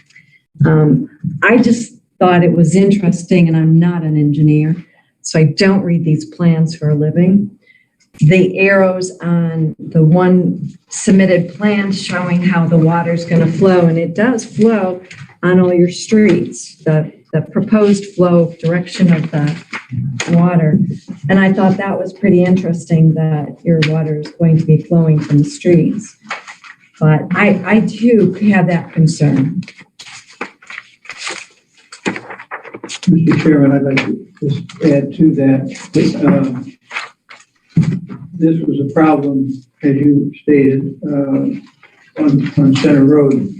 Speaker 6: I just thought it was interesting, and I'm not an engineer, so I don't read these plans for a living. The arrows on the one submitted plan showing how the water's going to flow, and it does flow on all your streets, the proposed flow direction of the water. And I thought that was pretty interesting that your water is going to be flowing from the streets. But I too have that concern.
Speaker 8: Mr. Chairman, I'd like to just add to that. This was a problem, as you stated, on Center Road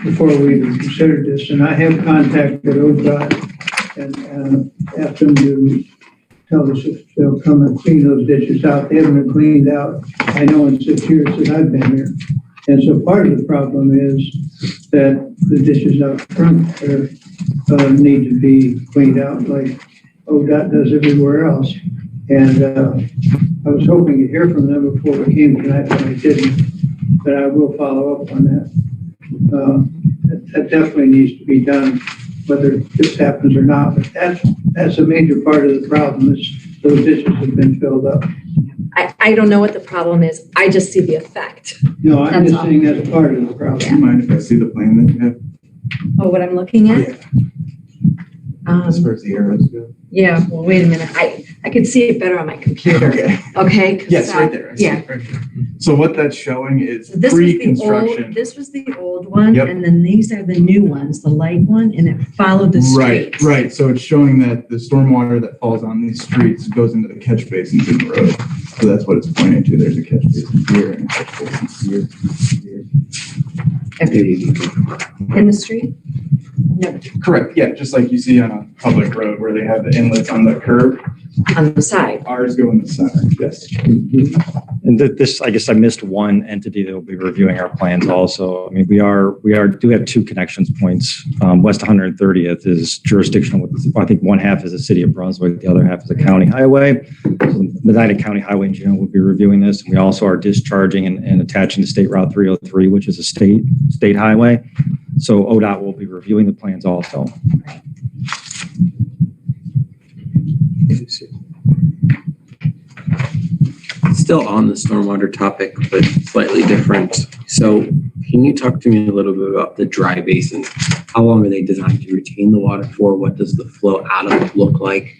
Speaker 8: before we even considered this. And I have contacted ODOT and asked them to tell us if they'll come and clean those ditches out. They haven't been cleaned out, I know, in 6 years since I've been here. And so part of the problem is that the ditches out front need to be cleaned out like ODOT does everywhere else. And I was hoping to hear from them before we came tonight, but I didn't. But I will follow up on that. That definitely needs to be done, whether this happens or not. But that's a major part of the problem is those ditches have been filled up.
Speaker 6: I don't know what the problem is. I just see the effect.
Speaker 8: No, I'm just saying that's part of the problem.
Speaker 14: Do you mind if I see the plan that you have?
Speaker 6: Oh, what I'm looking at?
Speaker 14: Yeah. As far as the arrows go?
Speaker 6: Yeah, well, wait a minute. I could see it better on my computer. Okay?
Speaker 14: Yes, right there. I see it right there. So what that's showing is pre-construction.
Speaker 6: This was the old one, and then these are the new ones, the light one, and it followed the streets.
Speaker 14: Right. So it's showing that the stormwater that falls on these streets goes into the catch basins in the road. So that's what it's pointing to. There's a catch basin here and a catch basin here.
Speaker 6: In the street? No.
Speaker 14: Correct. Yeah, just like you see on a public road where they have the inlets on the curb.
Speaker 6: On the side.
Speaker 14: Ours go in the center. Yes.
Speaker 15: And this, I guess I missed one entity that will be reviewing our plans also. I mean, we do have two connections points. West 130th is jurisdictional with, I think one half is the city of Brunswick, the other half is a county highway. So Medina County Highway Engineer will be reviewing this. And we also are discharging and attaching to State Route 303, which is a state highway. So ODOT will be reviewing the plans also.
Speaker 3: Still on the stormwater topic, but slightly different. So Can you talk to me a little bit about the dry basins? How long are they designed to retain the water for? What does the flow out of it look like?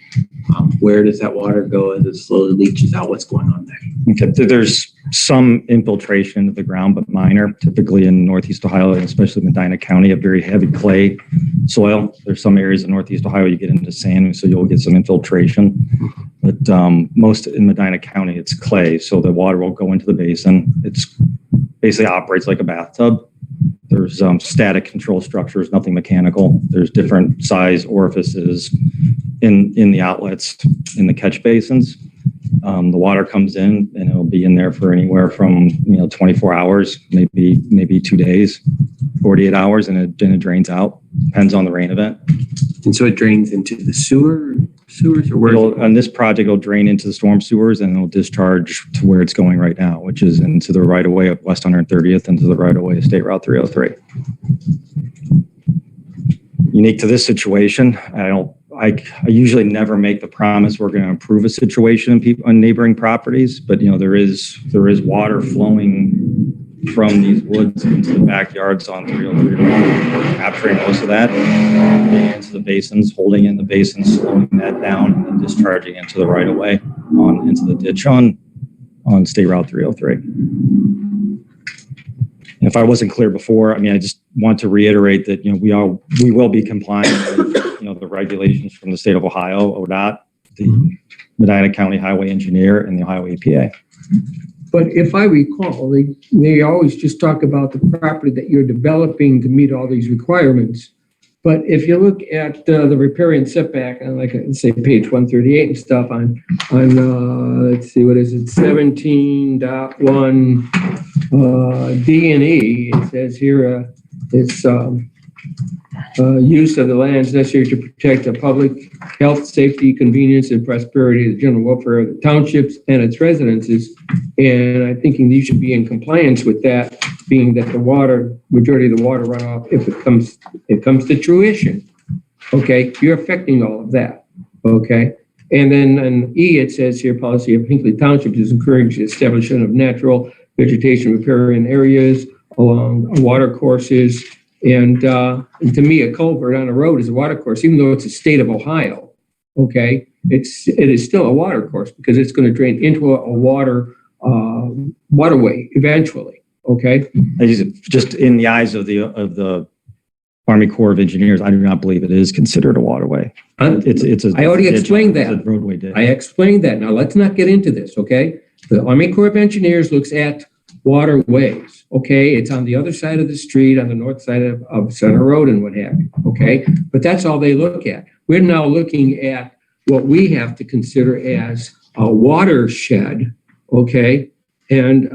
Speaker 3: Where does that water go as it slowly leaches out? What's going on there?
Speaker 15: Okay, there's some infiltration into the ground, but minor. Typically in Northeast Ohio, and especially Medina County, a very heavy clay soil. There's some areas in Northeast Ohio you get into sand, so you'll get some infiltration. But most in Medina County, it's clay, so the water will go into the basin. It's basically operates like a bathtub. There's static control structures, nothing mechanical. There's different size orifices in the outlets in the catch basins. The water comes in and it'll be in there for anywhere from 24 hours, maybe 2 days, 48 hours, and it drains out. Depends on the rain event.
Speaker 3: And so it drains into the sewers, or where?
Speaker 15: On this project, it'll drain into the storm sewers and it'll discharge to where it's going right now, which is into the right of way of West 130th and to the right of way of State Route 303. Unique to this situation, I usually never make the promise we're going to improve a situation on neighboring properties, but there is water flowing from these woods into the backyards on 303. We're capturing most of that, getting into the basins, holding in the basins, slowing that down, and then discharging into the right of way into the ditch on State Route 303. And if I wasn't clear before, I just want to reiterate that we will be complying with the regulations from the state of Ohio, ODOT, the Medina County Highway Engineer, and the Ohio EPA.
Speaker 5: But if I recall, they always just talk about the property that you're developing to meet all these requirements. But if you look at the riparian setback on, like, say, page 138 and stuff on let's see, what is it, 17.1 D and E, it says here it's use of the lands necessary to protect the public health, safety, convenience, and prosperity of the general welfare of the townships and its residences. And I'm thinking these should be in compliance with that, being that the majority of the water runoff, if it comes to fruition, okay, you're affecting all of that, okay? And then in E, it says here, policy of Hinckley Township is encourage the establishment of natural vegetation riparian areas along water courses. And to me, a culvert on a road is a water course, even though it's a state of Ohio. Okay, it is still a water course because it's going to drain into a waterway eventually. Okay,
Speaker 15: just in the eyes of the Army Corps of Engineers, I do not believe it is considered a waterway.
Speaker 5: I already explained that.
Speaker 15: It's a roadway ditch.
Speaker 5: I explained that. Now let's not get into this. Okay, the Army Corps of Engineers looks at waterways. Okay, it's on the other side of the street, on the north side of Center Road and what have you. Okay, but that's all they look at. We're now looking at what we have to consider as a watershed. Okay, and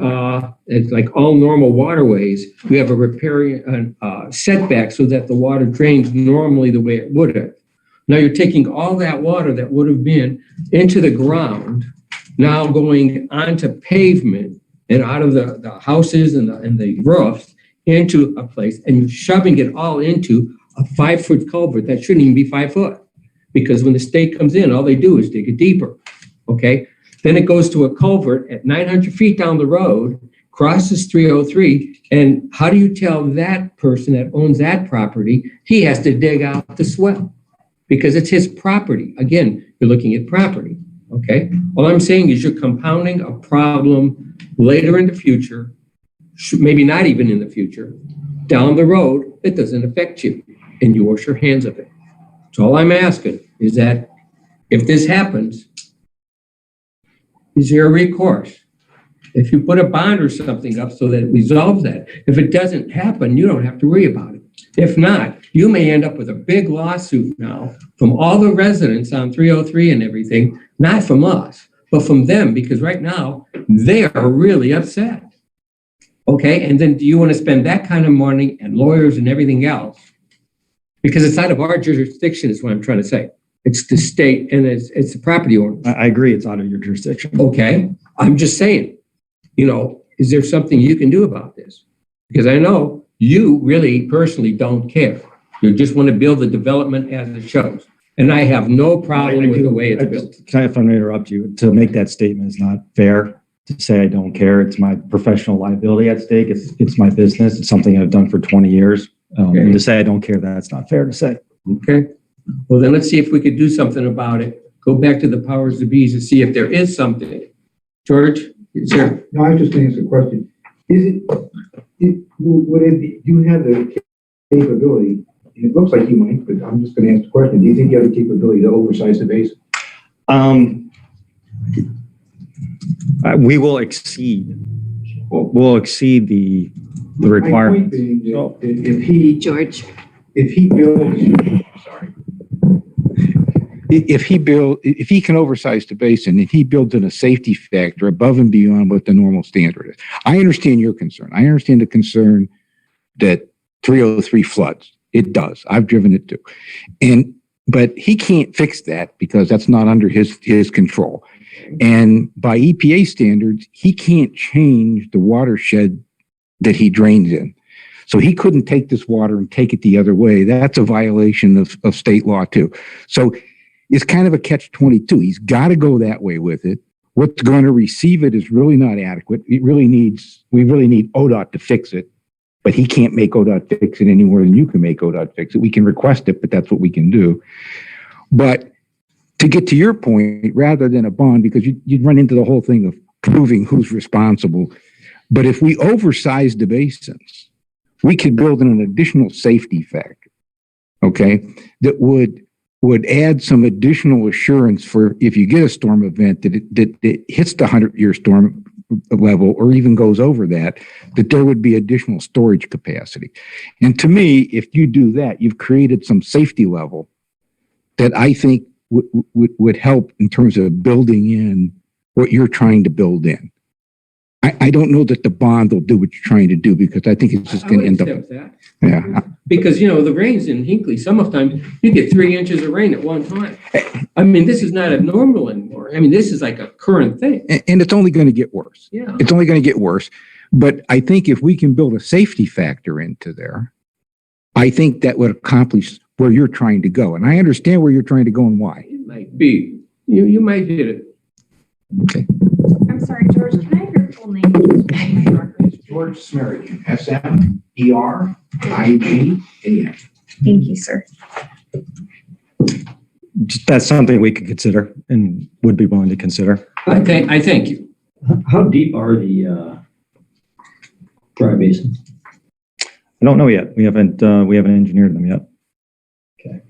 Speaker 5: it's like all normal waterways. We have a riparian setback so that the water drains normally the way it would have. Now you're taking all that water that would have been into the ground, now going onto pavement and out of the houses and the roofs into a place, and you're shoving it all into a 5-foot culvert that shouldn't even be 5 foot, because when the state comes in, all they do is dig it deeper. Okay, then it goes to a culvert at 900 feet down the road, crosses 303, and how do you tell that person that owns that property he has to dig out the swell because it's his property? Again, you're looking at property. Okay, all I'm saying is you're compounding a problem later in the future, maybe not even in the future, down the road, it doesn't affect you and you wash your hands of it. So all I'm asking is that if this happens, is there a recourse? If you put a bond or something up so that it resolves that, if it doesn't happen, you don't have to worry about it. If not, you may end up with a big lawsuit now from all the residents on 303 and everything, not from us, but from them, because right now they are really upset. Okay, and then do you want to spend that kind of money and lawyers and everything else? Because it's out of our jurisdiction is what I'm trying to say. It's the state and it's the property owner.
Speaker 15: I agree, it's out of your jurisdiction.
Speaker 5: Okay, I'm just saying, is there something you can do about this? Because I know you really personally don't care. You just want to build the development as it shows. And I have no problem with the way it's built.
Speaker 15: If I may interrupt you, to make that statement is not fair to say I don't care. It's my professional liability at stake. It's my business. It's something I've done for 20 years. And to say I don't care, that's not fair to say.
Speaker 5: Okay. Well, then let's see if we could do something about it. Go back to the powers to be and see if there is something. George, is there?
Speaker 16: No, I was just going to ask a question. Would it be, do you have the capability, and it looks like you might, but I'm just going to ask the question, do you think you have the capability to oversize the basin?
Speaker 15: We will exceed the requirements.
Speaker 16: My point being that if he,
Speaker 6: George.
Speaker 16: if he builds, sorry.
Speaker 17: If he can oversize the basin and he builds in a safety factor above and beyond what the normal standard is. I understand your concern. I understand the concern that 303 floods. It does. I've driven it too. But he can't fix that because that's not under his control. And by EPA standards, he can't change the watershed that he drains in. So he couldn't take this water and take it the other way. That's a violation of state law too. So it's kind of a catch-22. He's got to go that way with it. What's going to receive it is really not adequate. We really need ODOT to fix it, but he can't make ODOT fix it any more than you can make ODOT fix it. We can request it, but that's what we can do. But to get to your point, rather than a bond, because you'd run into the whole thing of proving who's responsible. But if we oversize the basins, we could build in an additional safety factor, okay, that would add some additional assurance for if you get a storm event that it hits the 100-year storm level or even goes over that there would be additional storage capacity. And to me, if you do that, you've created some safety level that I think would help in terms of building in what you're trying to build in. I don't know that the bond will do what you're trying to do because I think it's just going to end up.
Speaker 5: That.
Speaker 17: Yeah.
Speaker 5: Because, the rains in Hinckley, sometimes you get 3 inches of rain at one time. I mean, this is not abnormal anymore. I mean, this is like a current thing.
Speaker 17: And it's only going to get worse.
Speaker 5: Yeah.
Speaker 17: It's only going to get worse. But I think if we can build a safety factor into there, I think that would accomplish where you're trying to go. And I understand where you're trying to go and why.
Speaker 5: It might be. You might hit it.
Speaker 17: Okay.
Speaker 1: I'm sorry, George, can I have your full name?
Speaker 17: George Smerigan, S-M-E-R-I-G-A-N.
Speaker 1: Thank you, sir.
Speaker 15: That's something we could consider and would be willing to consider.
Speaker 5: I thank you.
Speaker 2: How deep are the dry basins?
Speaker 15: I don't know yet. We haven't engineered them yet.
Speaker 2: Okay.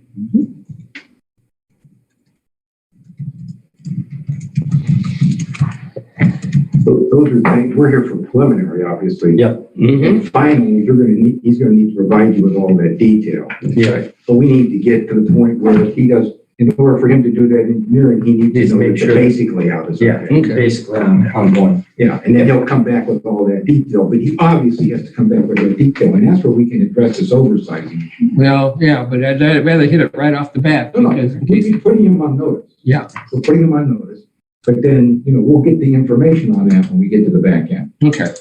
Speaker 16: Those are things, we're here for preliminary, obviously.
Speaker 2: Yep.
Speaker 16: And finally, he's going to need to provide you with all that detail.
Speaker 2: Yeah.
Speaker 16: So we need to get to the point where in order for him to do that engineering, he needs to make sure basic layout is okay.
Speaker 2: Basically on point.
Speaker 16: Yeah, and then he'll come back with all that detail, but he obviously has to come back with that detail, and that's where we can address this oversizing.
Speaker 5: Well, yeah, but I'd rather hit it right off the bat. Because
Speaker 16: we're putting him on notice.
Speaker 5: Yeah.
Speaker 16: We're putting him on notice. But then, we'll get the information on that when we get to the back end.
Speaker 5: Okay.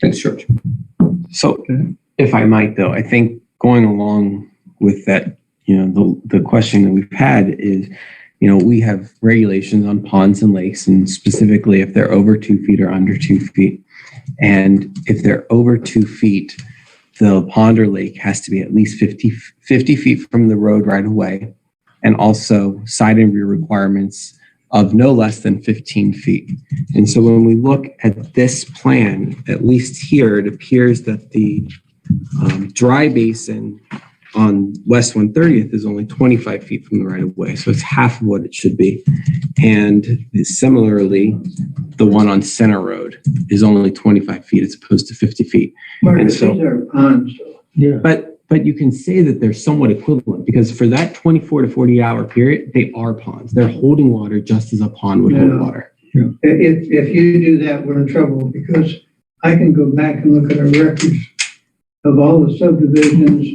Speaker 5: Thanks, George.
Speaker 3: So if I might, though, I think going along with that, the question that we've had is, we have regulations on ponds and lakes, and specifically if they're over 2 feet or under 2 feet. And if they're over 2 feet, the pond or lake has to be at least 50 feet from the road right away. And also side and rear requirements of no less than 15 feet. And so when we look at this plan, at least here, it appears that the dry basin on West 130th is only 25 feet from the right of way. So it's half of what it should be. And similarly, the one on Center Road is only 25 feet as opposed to 50 feet.
Speaker 8: Marcus, these are ponds, though.
Speaker 5: Yeah.
Speaker 3: But you can say that they're somewhat equivalent because for that 24 to 48-hour period, they are ponds. They're holding water just as a pond would hold water.
Speaker 5: Yeah.
Speaker 8: If you do that, we're in trouble because I can go back and look at our records of all the subdivisions,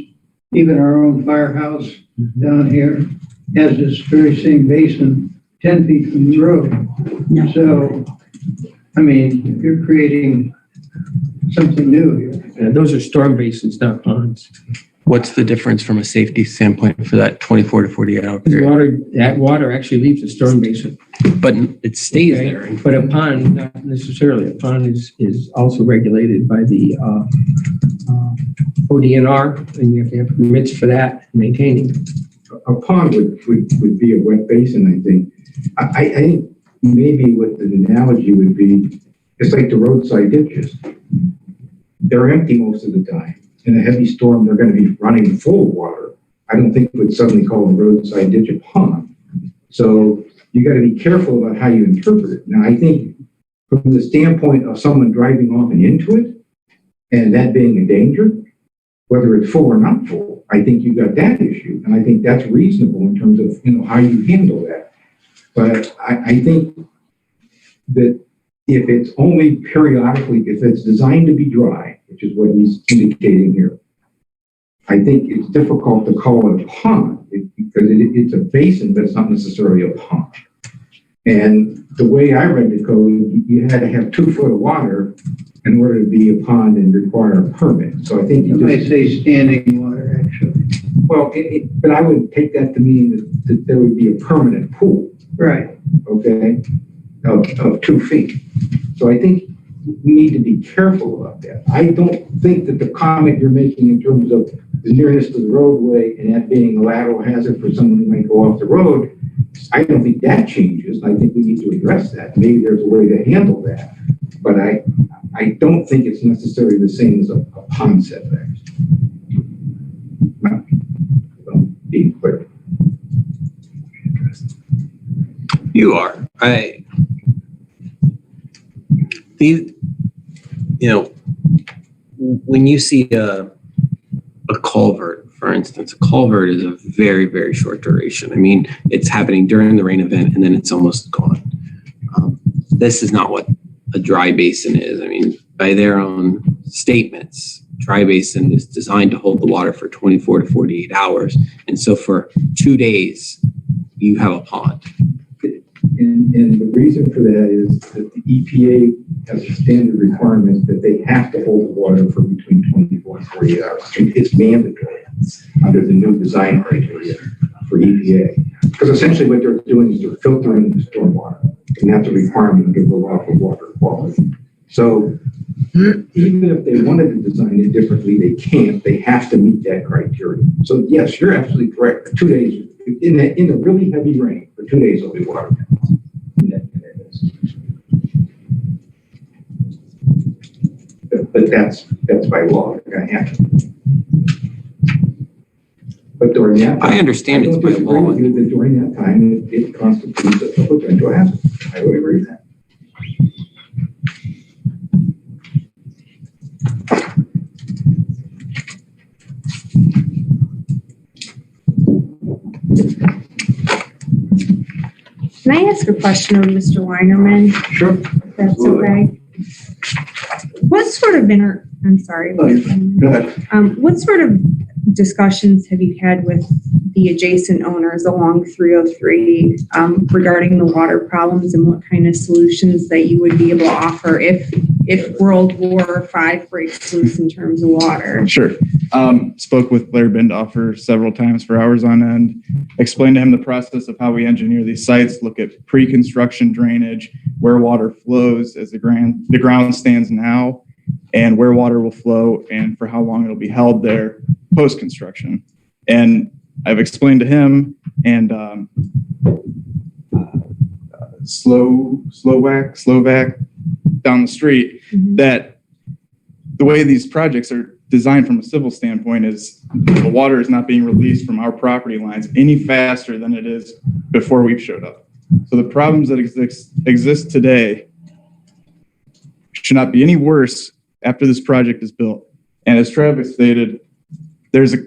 Speaker 8: even our own firehouse down here has this very same basin 10 feet from the road. So, I mean, you're creating something new here.
Speaker 5: Yeah, those are storm basins, not ponds.
Speaker 3: What's the difference from a safety standpoint for that 24 to 48 hour period?
Speaker 5: That water actually leaves the storm basin.
Speaker 3: But it stays
Speaker 5: Okay?
Speaker 3: there.
Speaker 5: But a pond, not necessarily. A pond is also regulated by the ODNR, and you have to have permits for that, maintaining.
Speaker 16: A pond would be a wet basin, I think. I think maybe what the analogy would be, it's like the roadside ditches. They're empty most of the time. In a heavy storm, they're going to be running full of water. I don't think we'd suddenly call a roadside ditch a pond. So you got to be careful about how you interpret it. Now, I think from the standpoint of someone driving off and into it, and that being a danger, whether it's full or not full, I think you've got that issue. And I think that's reasonable in terms of, how you handle that. But I think that if it's only periodically, if it's designed to be dry, which is what he's indicating here, I think it's difficult to call it a pond because it's a basin, but it's not necessarily a pond. And the way I read the code, you had to have 2 foot of water in order to be a pond and require a permit. So I think you
Speaker 8: might say standing water, actually.
Speaker 16: Well, but I would take that to mean that there would be a permanent pool.
Speaker 8: Right.
Speaker 16: Okay, of 2 feet. So I think we need to be careful about that. I don't think that the comment you're making in terms of the nearness to the roadway and that being a lateral hazard for someone who might go off the road, I don't think that changes. I think we need to address that. Maybe there's a way to handle that. But I don't think it's necessarily the same as a pond setback. Being clear.
Speaker 3: You are. When you see a culvert, for instance, a culvert is a very, very short duration. I mean, it's happening during the rain event and then it's almost gone. This is not what a dry basin is. I mean, by their own statements, dry basin is designed to hold the water for 24 to 48 hours. And so for 2 days, you have a pond.
Speaker 16: And the reason for that is that the EPA has a standard requirement that they have to hold the water for between 24 and 48 hours. It's mandatory under the new design criteria for EPA. Because essentially what they're doing is they're filtering the stormwater, and that's a requirement under the law for water quality. So even if they wanted to design it differently, they can't. They have to meet that criteria. So yes, you're absolutely correct. For 2 days, in the really heavy rain, for 2 days, there'll be water. But that's by law. They're gonna have to. But during that time,
Speaker 3: I understand it's by law.
Speaker 16: that during that time, it constitutes a potential hazard. I would agree with that.
Speaker 1: Can I ask a question of Mr. Weinerman?
Speaker 16: Sure.
Speaker 1: If that's okay. What sort of I'm sorry.
Speaker 16: Go ahead.
Speaker 1: What sort of discussions have you had with the adjacent owners along 303 regarding the water problems and what kind of solutions that you would be able to offer if World War V breaks loose in terms of water?
Speaker 14: Sure. Spoke with Blair Bindoffer several times for hours on end, explained to him the process of how we engineer these sites, look at pre-construction drainage, where water flows as the ground stands now, and where water will flow and for how long it'll be held there post-construction. And I've explained to him and Slovak down the street that the way these projects are designed from a civil standpoint is the water is not being released from our property lines any faster than it is before we've showed up. So the problems that exist today should not be any worse after this project is built. And as Travis stated, there's a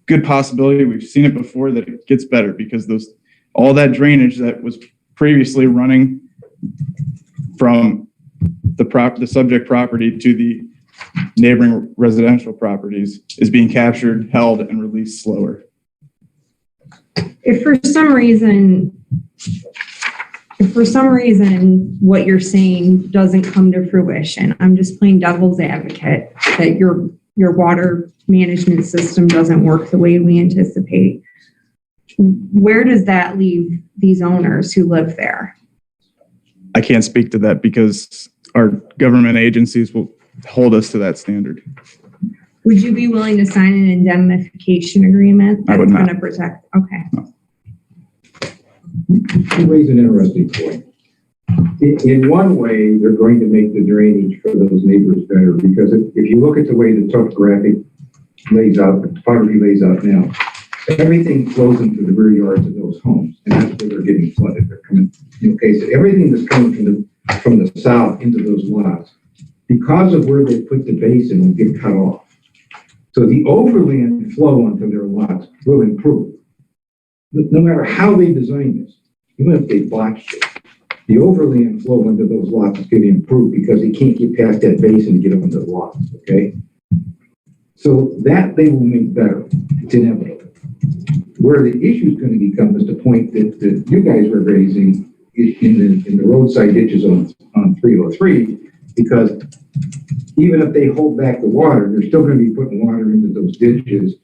Speaker 14: good possibility, we've seen it before, that it gets better because all that drainage that was previously running from the subject property to the neighboring residential properties is being captured, held, and released slower.
Speaker 1: If for some reason what you're saying doesn't come to fruition, I'm just playing devil's advocate that you're your water management system doesn't work the way we anticipate. Where does that leave these owners who live there?
Speaker 14: I can't speak to that because our government agencies will hold us to that standard.
Speaker 1: Would you be willing to sign an indemnification agreement
Speaker 14: I
Speaker 1: that's
Speaker 14: would not.
Speaker 1: going to protect? Okay.
Speaker 16: You raise an interesting point. In one way, they're going to make the drainage for those neighbors better because if you look at the way the topographic lays out, the topography lays out now, everything flows into the rear yards of those homes, and that's where they're getting flooded. They're coming, okay, so everything that's coming from the south into those lots, because of where they put the basin, will get cut off. So the overland flow onto their lots will improve. No matter how they design this, even if they botched it, the overland flow into those lots is going to improve because they can't get past that basin to get up into the lots, okay? So that they will make better. It's inevitable. Where the issue is going to become is the point that you guys were raising in the roadside ditches on 303, because even if they hold back the water, they're still going to be putting water into those ditches.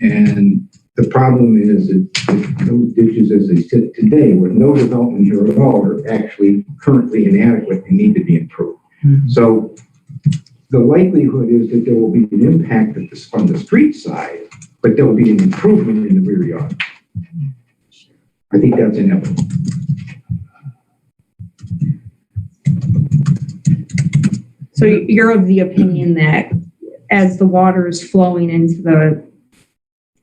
Speaker 16: And the problem is that those ditches as they sit today with no development here at all are actually currently inadequate and need to be improved. Mm-hmm. So the likelihood is that there will be an impact on the street side, but there will be an improvement in the rear yard. I think that's inevitable.
Speaker 1: So you're of the opinion that as the water is flowing into the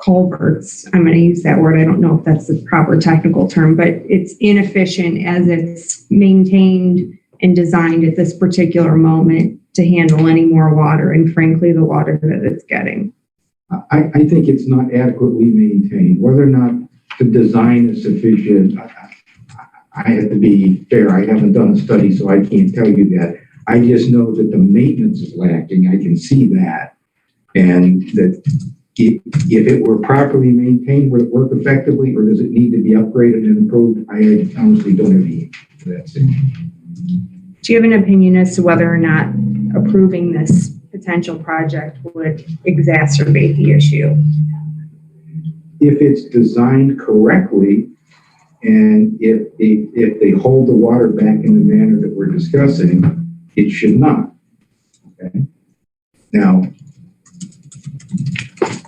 Speaker 1: culverts, I'm going to use that word, I don't know if that's the proper technical term, but it's inefficient as it's maintained and designed at this particular moment to handle any more water, and frankly, the water that it's getting.
Speaker 16: I think it's not adequately maintained. Whether or not the design is sufficient, I have to be fair. I haven't done a study, so I can't tell you that. I just know that the maintenance is lacking. I can see that. And that if it were properly maintained, would it work effectively, or does it need to be upgraded and improved? I honestly don't have the answer to that.
Speaker 1: Do you have an opinion as to whether or not approving this potential project would exacerbate the issue?
Speaker 16: If it's designed correctly, and if they hold the water back in the manner that we're discussing, it should not. Okay. Now,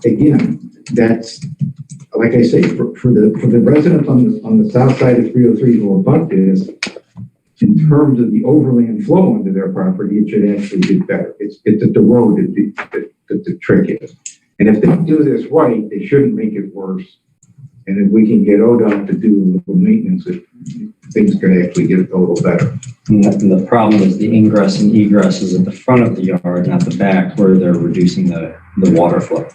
Speaker 16: again, that's like I say, for the residents on the south side of 303 who abut this, in terms of the overland flow onto their property, it should actually get better. It's at the road that the trick is. And if they do this right, they shouldn't make it worse. And if we can get ODOT to do a little maintenance, things could actually get a little better.
Speaker 2: And the problem is the ingress and egress is at the front of the yard, not the back, where they're reducing the water flow.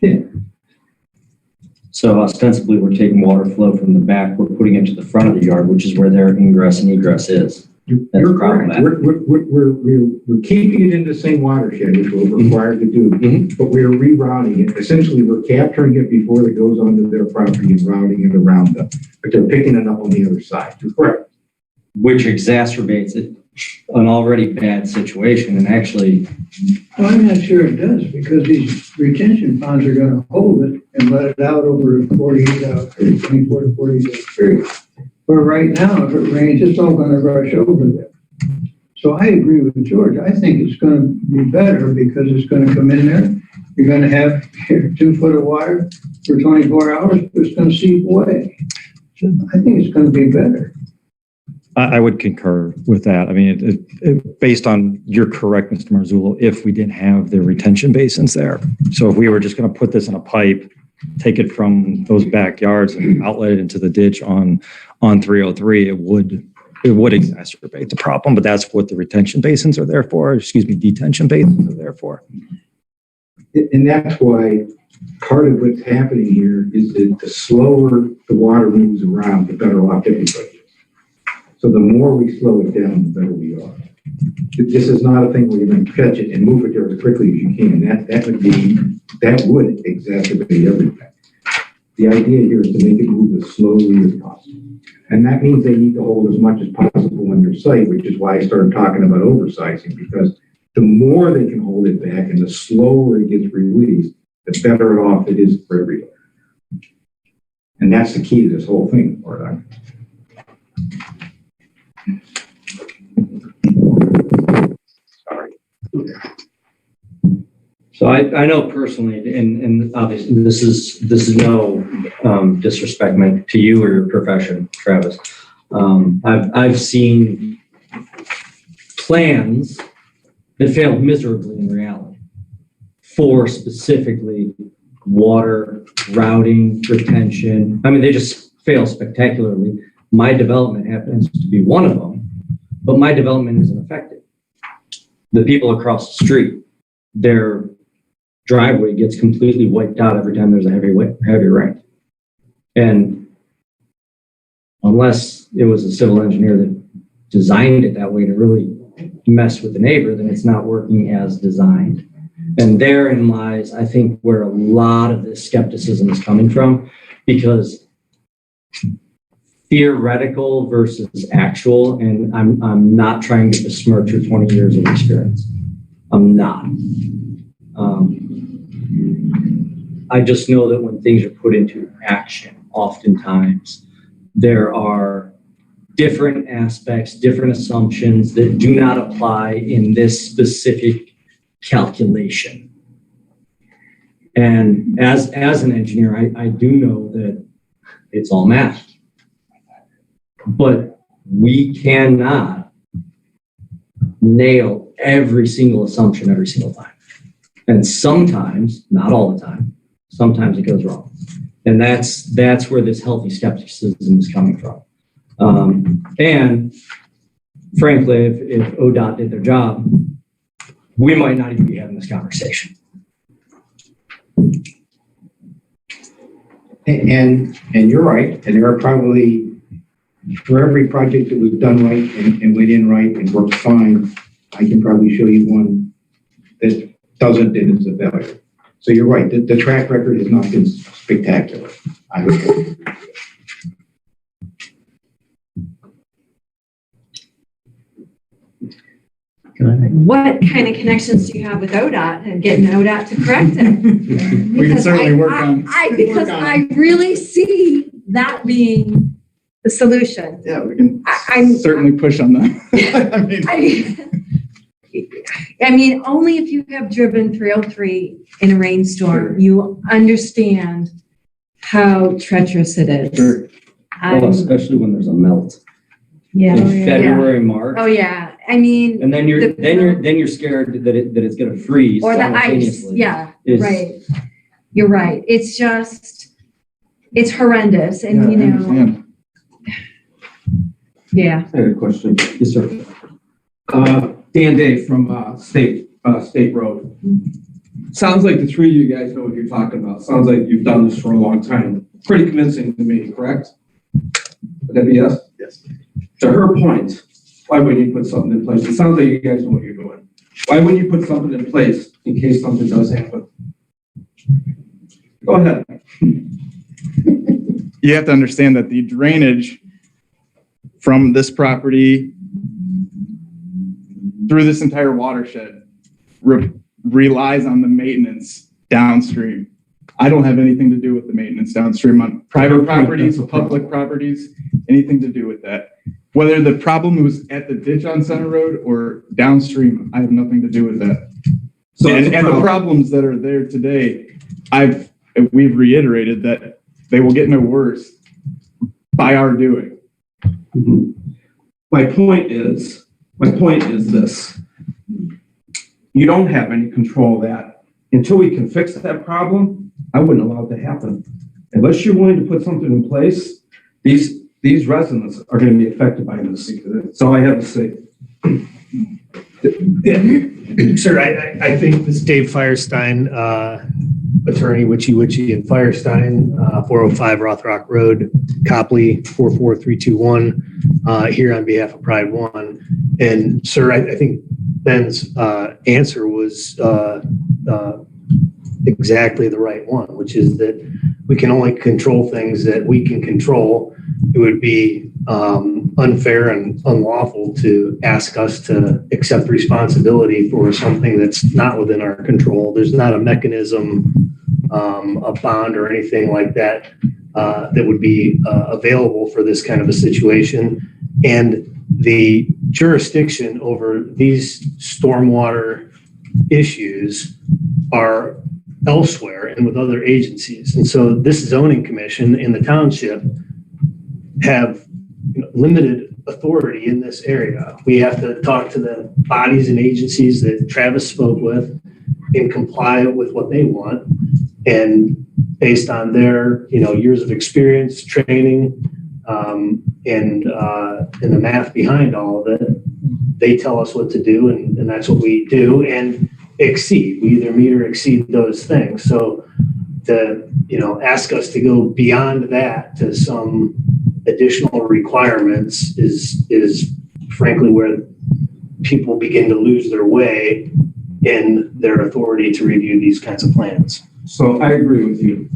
Speaker 16: Yeah.
Speaker 2: So ostensibly, we're taking water flow from the back, we're putting it to the front of the yard, which is where their ingress and egress is.
Speaker 16: You're correct. We're keeping it in the same watershed, which we're required to do, but we're rerouting it. Essentially, we're capturing it before it goes onto their property and routing it around them, but they're picking it up on the other side. You're correct.
Speaker 2: Which exacerbates an already bad situation, and actually...
Speaker 8: Well, I'm not sure it does, because these retention ponds are going to hold it and let it out over a 48 hours, 24 to 48 period. But right now, if it rains, it's all going to rush over there. So I agree with George. I think it's going to be better because it's going to come in there. You're going to have 2 foot of water for 24 hours, but it's going to seep away. I think it's going to be better.
Speaker 15: I would concur with that. I mean, based on, you're correct, Mr. Marzullo, if we didn't have the retention basins there. So if we were just going to put this in a pipe, take it from those backyards and outlet it into the ditch on 303, it would exacerbate the problem, but that's what the retention basins are there for. Detention basins are there for.
Speaker 16: And that's why part of what's happening here is that the slower the water moves around, the better off everybody is. So the more we slow it down, the better we are. This is not a thing where you're going to catch it and move it there as quickly as you can. That would exacerbate everything. The idea here is to make it move as slowly as possible. And that means they need to hold as much as possible on their site, which is why I started talking about oversizing, because the more they can hold it back and the slower it gets released, the better off it is for everybody. And that's the key to this whole thing, Murdoch. Sorry.
Speaker 2: So I know personally, and obviously this is no disrespect meant to you or your profession, Travis. I've seen plans that failed miserably in reality for specifically water, routing, retention. I mean, they just fail spectacularly. My development happens to be one of them, but my development isn't affected. The people across the street, their driveway gets completely wiped out every time there's a heavy rain. And unless it was a civil engineer that designed it that way to really mess with the neighbor, then it's not working as designed. And therein lies, I think, where a lot of this skepticism is coming from, because theoretical versus actual, and I'm not trying to besmirch your 20 years of experience. I'm not. I just know that when things are put into action, oftentimes there are different aspects, different assumptions that do not apply in this specific calculation. And as an engineer, I do know that it's all math. But we cannot nail every single assumption every single time. And sometimes, not all the time, sometimes it goes wrong. And that's where this healthy skepticism is coming from. And frankly, if ODOT did their job, we might not even be having this conversation.
Speaker 16: And you're right. And there are probably, for every project that was done right and went in right and worked fine, I can probably show you one that doesn't and is a failure. So you're right. The track record has not been spectacular. I would say.
Speaker 6: What kind of connections do you have with ODOT and getting ODOT to correct it?
Speaker 14: We can certainly work on.
Speaker 6: Because I really see that being the solution.
Speaker 14: Yeah, we can
Speaker 6: I'm
Speaker 14: certainly push on that.
Speaker 6: I mean, only if you have driven 303 in a rainstorm, you understand how treacherous it is.
Speaker 2: Sure. Well, especially when there's a melt.
Speaker 6: Yeah.
Speaker 2: In February, March.
Speaker 6: Oh yeah. I mean,
Speaker 2: and then you're scared that it's going to freeze
Speaker 6: or the ice. Yeah. Right. You're right. It's it's horrendous, and
Speaker 14: yeah,
Speaker 6: you know. Yeah.
Speaker 18: I had a question.
Speaker 2: Yes, sir.
Speaker 18: Dan Day from State Road. Sounds like the three of you guys know what you're talking about. Sounds like you've done this for a long time. Pretty convincing to me, correct? Would that be yes?
Speaker 14: Yes.
Speaker 18: To her point, why wouldn't you put something in place? It sounds like you guys know what you're doing. Why wouldn't you put something in place in case something does happen? Go ahead.
Speaker 14: You have to understand that the drainage from this property through this entire watershed relies on the maintenance downstream. I don't have anything to do with the maintenance downstream on private properties, public properties, anything to do with that. Whether the problem was at the ditch on Center Road or downstream, I have nothing to do with that. So and the problems that are there today, we've reiterated that they will get no worse by our doing.
Speaker 18: Mm-hmm. My point is this. You don't have any control of that. Until we can fix that problem, I wouldn't allow it to happen. Unless you're willing to put something in place, these residents are going to be affected by this. That's all I have to say.
Speaker 4: Sir, I think this is Dave Firestein, attorney Witchy and Firestein, 405 Rothrock Road, Copley 44321, here on behalf of Pride One. And sir, I think Ben's answer was exactly the right one, which is that we can only control things that we can control.
Speaker 7: it would be unfair and unlawful to ask us to accept responsibility for something that's not within our control. There's not a mechanism, a bond or anything like that that would be available for this kind of a situation. And the jurisdiction over these stormwater issues are elsewhere and with other agencies. And so this zoning commission and the township have limited authority in this area. We have to talk to the bodies and agencies that Travis spoke with and comply with what they want. And based on their, years of experience, training, and the math behind all of it, they tell us what to do, and that's what we do and exceed. We either meet or exceed those things. So to, ask us to go beyond that to some additional requirements is frankly where people begin to lose their way in their authority to review these kinds of plans.
Speaker 18: So I agree with you,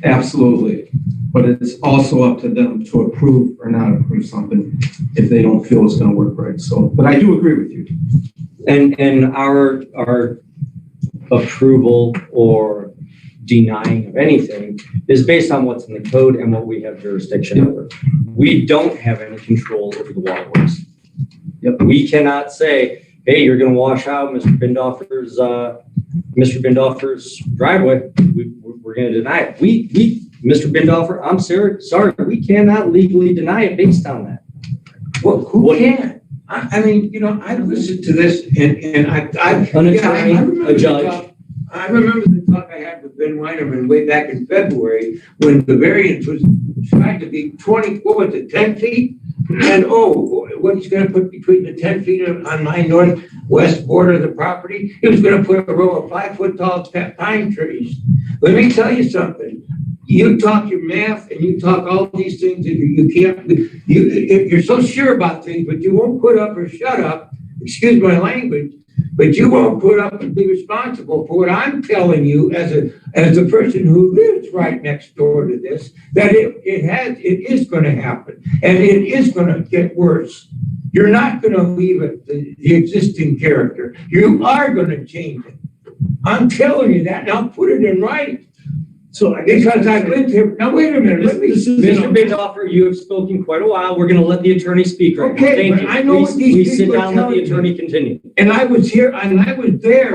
Speaker 18: absolutely. But it's also up to them to approve or not approve something if they don't feel it's going to work right. So, but I do agree with you.
Speaker 2: And our approval or denying of anything is based on what's in the code and what we have jurisdiction over. We don't have any control over the waterworks. Yep. We cannot say, hey, you're going to wash out Mr. Bindoffer's driveway. We're going to deny it. Mr. Bindoffer, I'm sorry, we cannot legally deny it based on that.
Speaker 12: Well, who can? I mean, I've listened to this and I've
Speaker 2: an attorney, a judge.
Speaker 12: I remember the talk I had with Ben Weinerman way back in February when the variance was trying to be 10 feet? And what he's going to put between the 10 feet on my northwest border of the property, he was going to put a row of 5-foot tall pine trees. Let me tell you something. You talk your math and you talk all these things and you can't, you're so sure about things, but you won't put up or shut up, excuse my language, but you won't put up and be responsible for what I'm telling you as a person who lives right next door to this, that it is going to happen and it is going to get worse. You're not going to leave it the existing character. You are going to change it. I'm telling you that, and I'll put it in writing. So because I've lived here. Now wait a minute.
Speaker 2: Mr. Bindoffer, you have spoken quite a while. We're going to let the attorney speak right now. Thank you.
Speaker 12: I know what these
Speaker 2: please sit down and let the attorney continue.
Speaker 12: And I was here and I was there.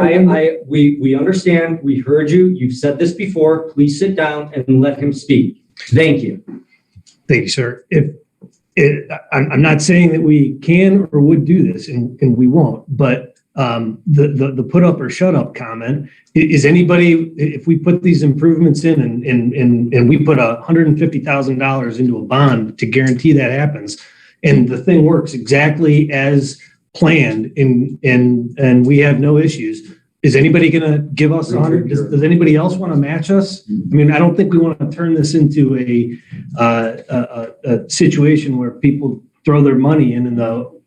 Speaker 2: We understand. We heard you. You've said this before. Please sit down and let him speak. Thank you.
Speaker 7: Thank you, sir. I'm not saying that we can or would do this, and we won't, but the put up or shut up comment, is anybody, if we put these improvements in and we put $150,000 into a bond to guarantee that happens, and the thing works exactly as planned and we have no issues, is anybody going to give us 100? Does anybody else want to match us? I mean, I don't think we want to turn this into a situation where people throw their money in and the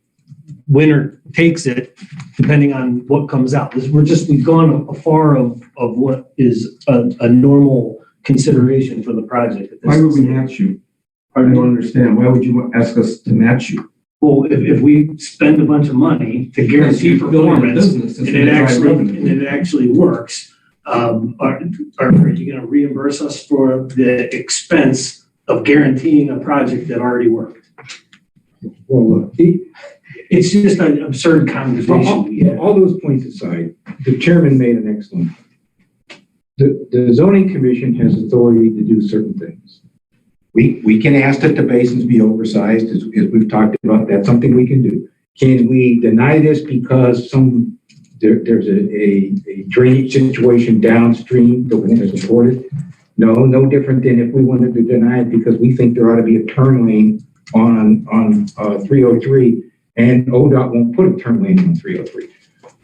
Speaker 7: winner takes it, depending on what comes out. We've gone afar of what is a normal consideration for the project.
Speaker 18: Why would we match you? I don't understand. Why would you ask us to match you?
Speaker 7: Well, if we spend a bunch of money to guarantee performance and it actually works, are you going to reimburse us for the expense of guaranteeing a project that already worked?
Speaker 16: Well, look,
Speaker 7: it's just an absurd conversation.
Speaker 16: All those points aside, the chairman made an excellent point. The zoning commission has authority to do certain things. We can ask that the basins be oversized, as we've talked about. That's something we can do. Can we deny this because there's a drainage situation downstream that we're going to support it? No different than if we wanted to deny it because we think there ought to be a turn lane on 303, and ODOT won't put a turn lane on 303.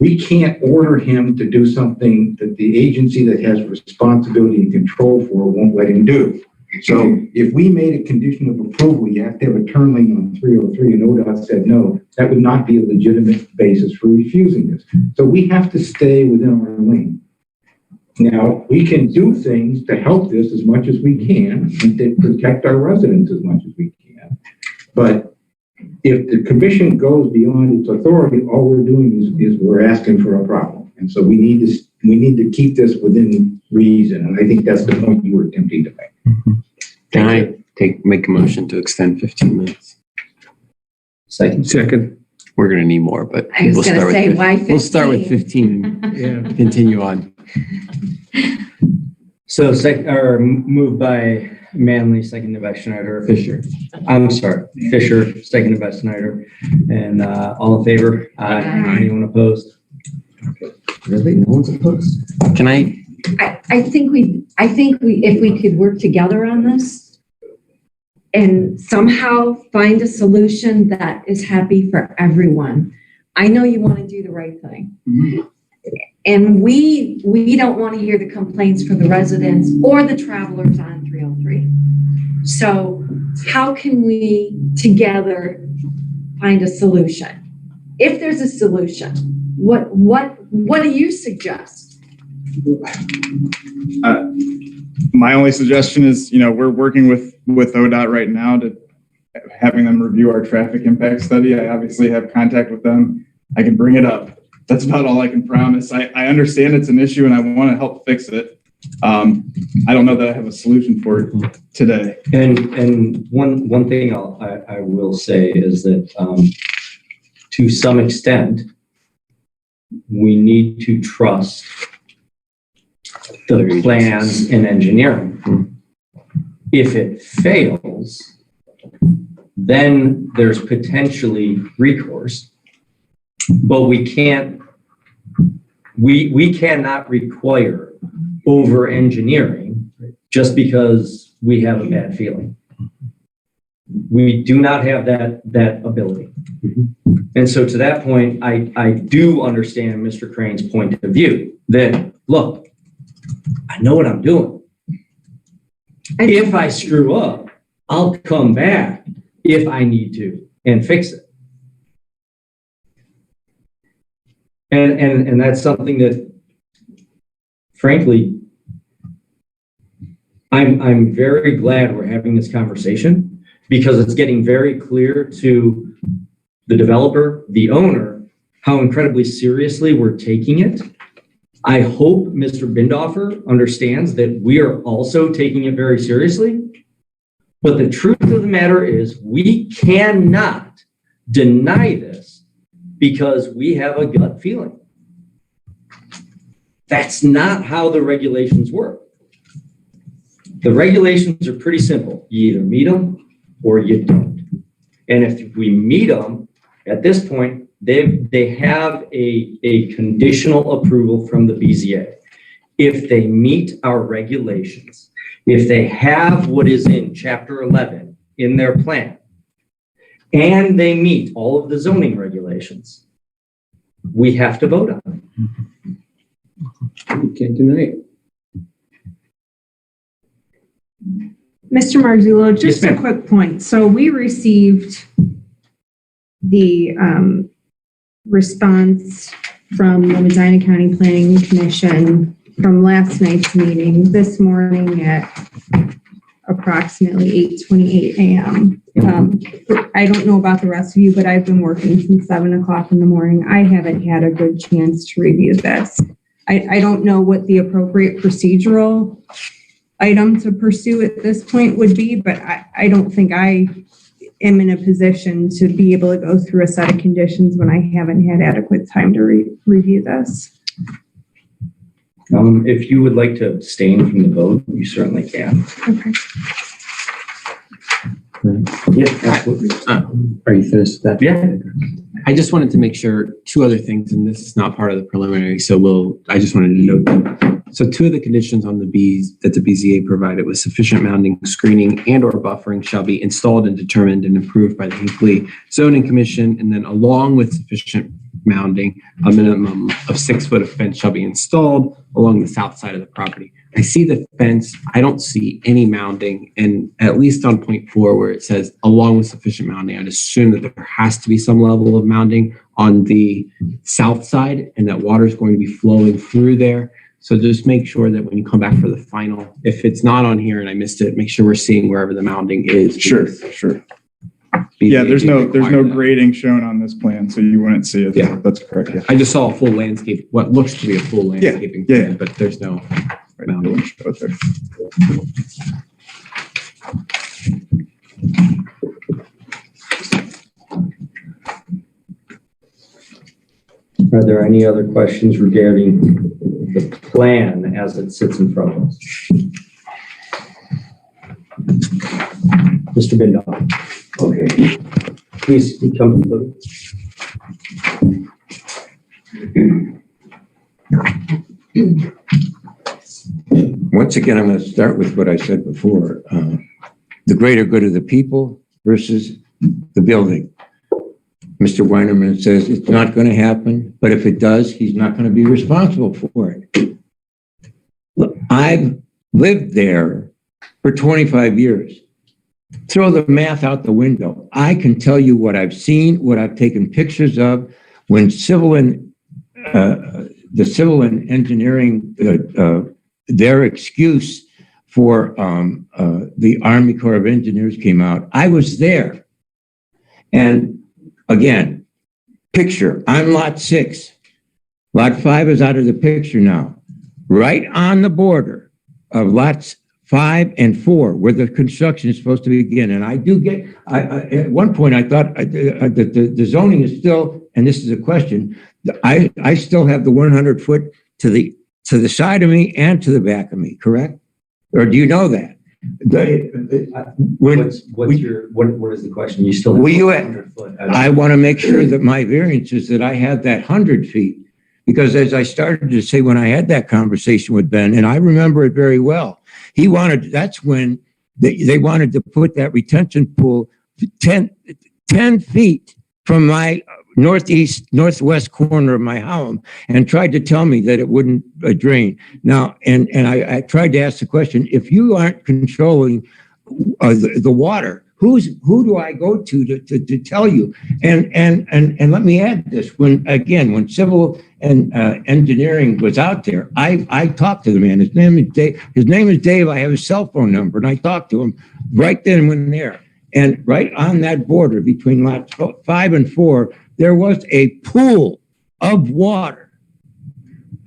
Speaker 16: We can't order him to do something that the agency that has responsibility and control for won't let him do. So if we made a condition of approval, you have to have a turn lane on 303, and ODOT said no, that would not be a legitimate basis for refusing this. So we have to stay within our lane. Now, we can do things to help this as much as we can and to protect our residents as much as we can. But if the commission goes beyond its authority, all we're doing is we're asking for a problem. And so we need to keep this within reason. And I think that's the point you were attempting to make.
Speaker 3: Can I make a motion to extend 15 minutes?
Speaker 5: Second.
Speaker 3: We're going to need more, but
Speaker 6: I was going to say, why 15?
Speaker 3: We'll start with 15.
Speaker 5: Yeah.
Speaker 3: Continue on.
Speaker 2: So moved by Manley, seconded by Fisher. I'm sorry, Fisher, seconded by Snyder. And all in favor? Aye. Anyone opposed? Okay. Really? No one's opposed?
Speaker 3: Can I?
Speaker 6: I think if we could work together on this and somehow find a solution that is happy for everyone. I know you want to do the right thing. Mm-hmm. And we don't want to hear the complaints for the residents or the travelers on 303. So how can we together find a solution? If there's a solution, what do you suggest?
Speaker 14: My only suggestion is, we're working with ODOT right now to having them review our traffic impact study. I obviously have contact with them. I can bring it up. That's about all I can promise. I understand it's an issue and I want to help fix it. I don't know that I have a solution for it today.
Speaker 2: And one thing I will say is that to some extent, we need to trust the plans and engineering. If it fails, then there's potentially recourse, but we cannot require over engineering just because we have a bad feeling. We do not have that ability. And so to that point, I do understand Mr. Crane's point of view that, look, I know what I'm doing. If I screw up, I'll come back if I need to and fix it. And that's something that, frankly, I'm very glad we're having this conversation because it's getting very clear to the developer, the owner, how incredibly seriously we're taking it. I hope Mr. Bindoffer understands that we are also taking it very seriously. But the truth of the matter is we cannot deny this because we have a gut feeling. That's not how the regulations work. The regulations are pretty simple. You either meet them or you don't. And if we meet them, at this point, they have a conditional approval from the BZA. If they meet our regulations, if they have what is in Chapter 11 in their plan, and they meet all of the zoning regulations, we have to vote on it.
Speaker 5: You can't deny it.
Speaker 1: Mr. Marzullo, just a quick point. So we received the response from the Medina County Planning Commission from last night's meeting this morning at approximately 8:28 a.m. I don't know about the rest of you, but I've been working since 7 o'clock in the morning. I haven't had a good chance to review this. I don't know what the appropriate procedural item to pursue at this point would be, but I don't think I am in a position to be able to go through a set of conditions when I haven't had adequate time to review this.
Speaker 2: If you would like to abstain from the vote, you certainly can.
Speaker 1: Okay.
Speaker 2: Yeah, absolutely.
Speaker 3: Are you finished with that?
Speaker 2: Yeah.
Speaker 3: I just wanted to make sure two other things, and this is not part of the preliminary, so I just wanted to note them. So two of the conditions on the that the BZA provided was sufficient mounding, screening, and or buffering shall be installed and determined and approved by the Hinckley Zoning Commission. And then along with sufficient mounding, a minimum of 6 foot of fence shall be installed along the south side of the property. I see the fence. I don't see any mounding. And at least on point 4 where it says along with sufficient mounding, I'd assume that there has to be some level of mounding on the south side and that water is going to be flowing through there. So just make sure that when you come back for the final, if it's not on here and I missed it, make sure we're seeing wherever the mounding is.
Speaker 14: Sure. Yeah, there's no grading shown on this plan, so you wouldn't see it.
Speaker 3: Yeah.
Speaker 14: That's correct. Yeah.
Speaker 3: I just saw a full landscape, what looks to be a full landscaping plan, but there's no boundary.
Speaker 2: Are there any other questions regarding the plan as it sits in front of us? Mr. Bindall. Okay. Please come to the
Speaker 12: Once again, I'm going to start with what I said before. The greater good of the people versus the building. Mr. Weinerman says it's not going to happen, but if it does, he's not going to be responsible for it. Look, I've lived there for 25 years. Throw the math out the window. I can tell you what I've seen, what I've taken pictures of when the civil and engineering, their excuse for the Army Corps of Engineers came out. I was there. And again, picture, I'm lot 6. Lot 5 is out of the picture now. Right on the border of lots 5 and 4, where the construction is supposed to begin. And I do get, at one point I thought that the zoning is still, and this is a question, I still have the 100 foot to the side of me and to the back of me, correct? Or do you know that?
Speaker 2: What is the question? You still have 100 foot.
Speaker 12: I want to make sure that my variance is that I have that 100 feet. Because as I started to say when I had that conversation with Ben, and I remember it very well, that's when they wanted to put that retention pool 10 feet from my northwest corner of my home and tried to tell me that it wouldn't drain. Now, and I tried to ask the question, if you aren't controlling the water, who do I go to tell you? And let me add this, when civil and engineering was out there, I talked to the man. His name is Dave. I have his cell phone number, and I talked to him right then and there. And right on that border between lots 5 and 4, there was a pool of water.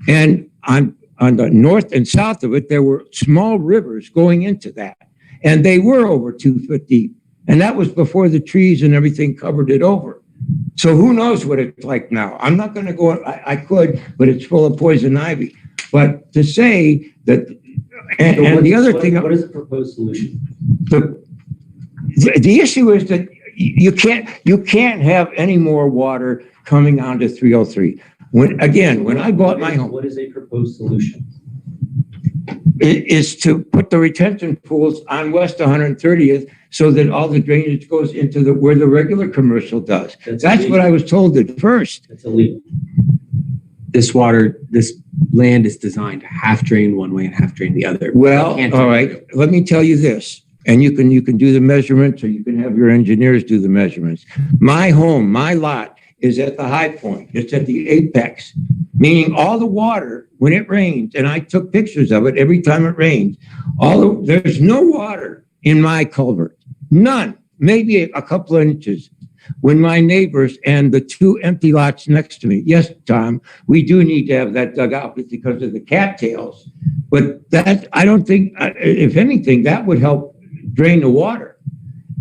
Speaker 12: And on the north and south of it, there were small rivers going into that. And they were over 2 foot deep. And that was before the trees and everything covered it over. So who knows what it's like now? I'm not going to go, I could, but it's full of poison ivy. But to say that, the other thing.
Speaker 2: What is the proposed solution?
Speaker 12: The issue is that you can't have any more water coming onto 303. When I bought my home.
Speaker 2: What is a proposed solution?
Speaker 12: It is to put the retention pools on West 130th so that all the drainage goes into where the regular commercial does. That's what I was told at first.
Speaker 2: That's illegal.
Speaker 3: This land is designed to half drain one way and half drain the other.
Speaker 12: Well, all right, let me tell you this. And you can do the measurements, or you can have your engineers do the measurements. My home, my lot is at the high point. It's at the apex, meaning all the water, when it rains, and I took pictures of it every time it rains, there's no water in my culvert. None, maybe a couple of inches. When my neighbors and the 2 empty lots next to me, yes, Tom, we do need to have that dug out because of the cattails. But that, I don't think, if anything, that would help drain the water.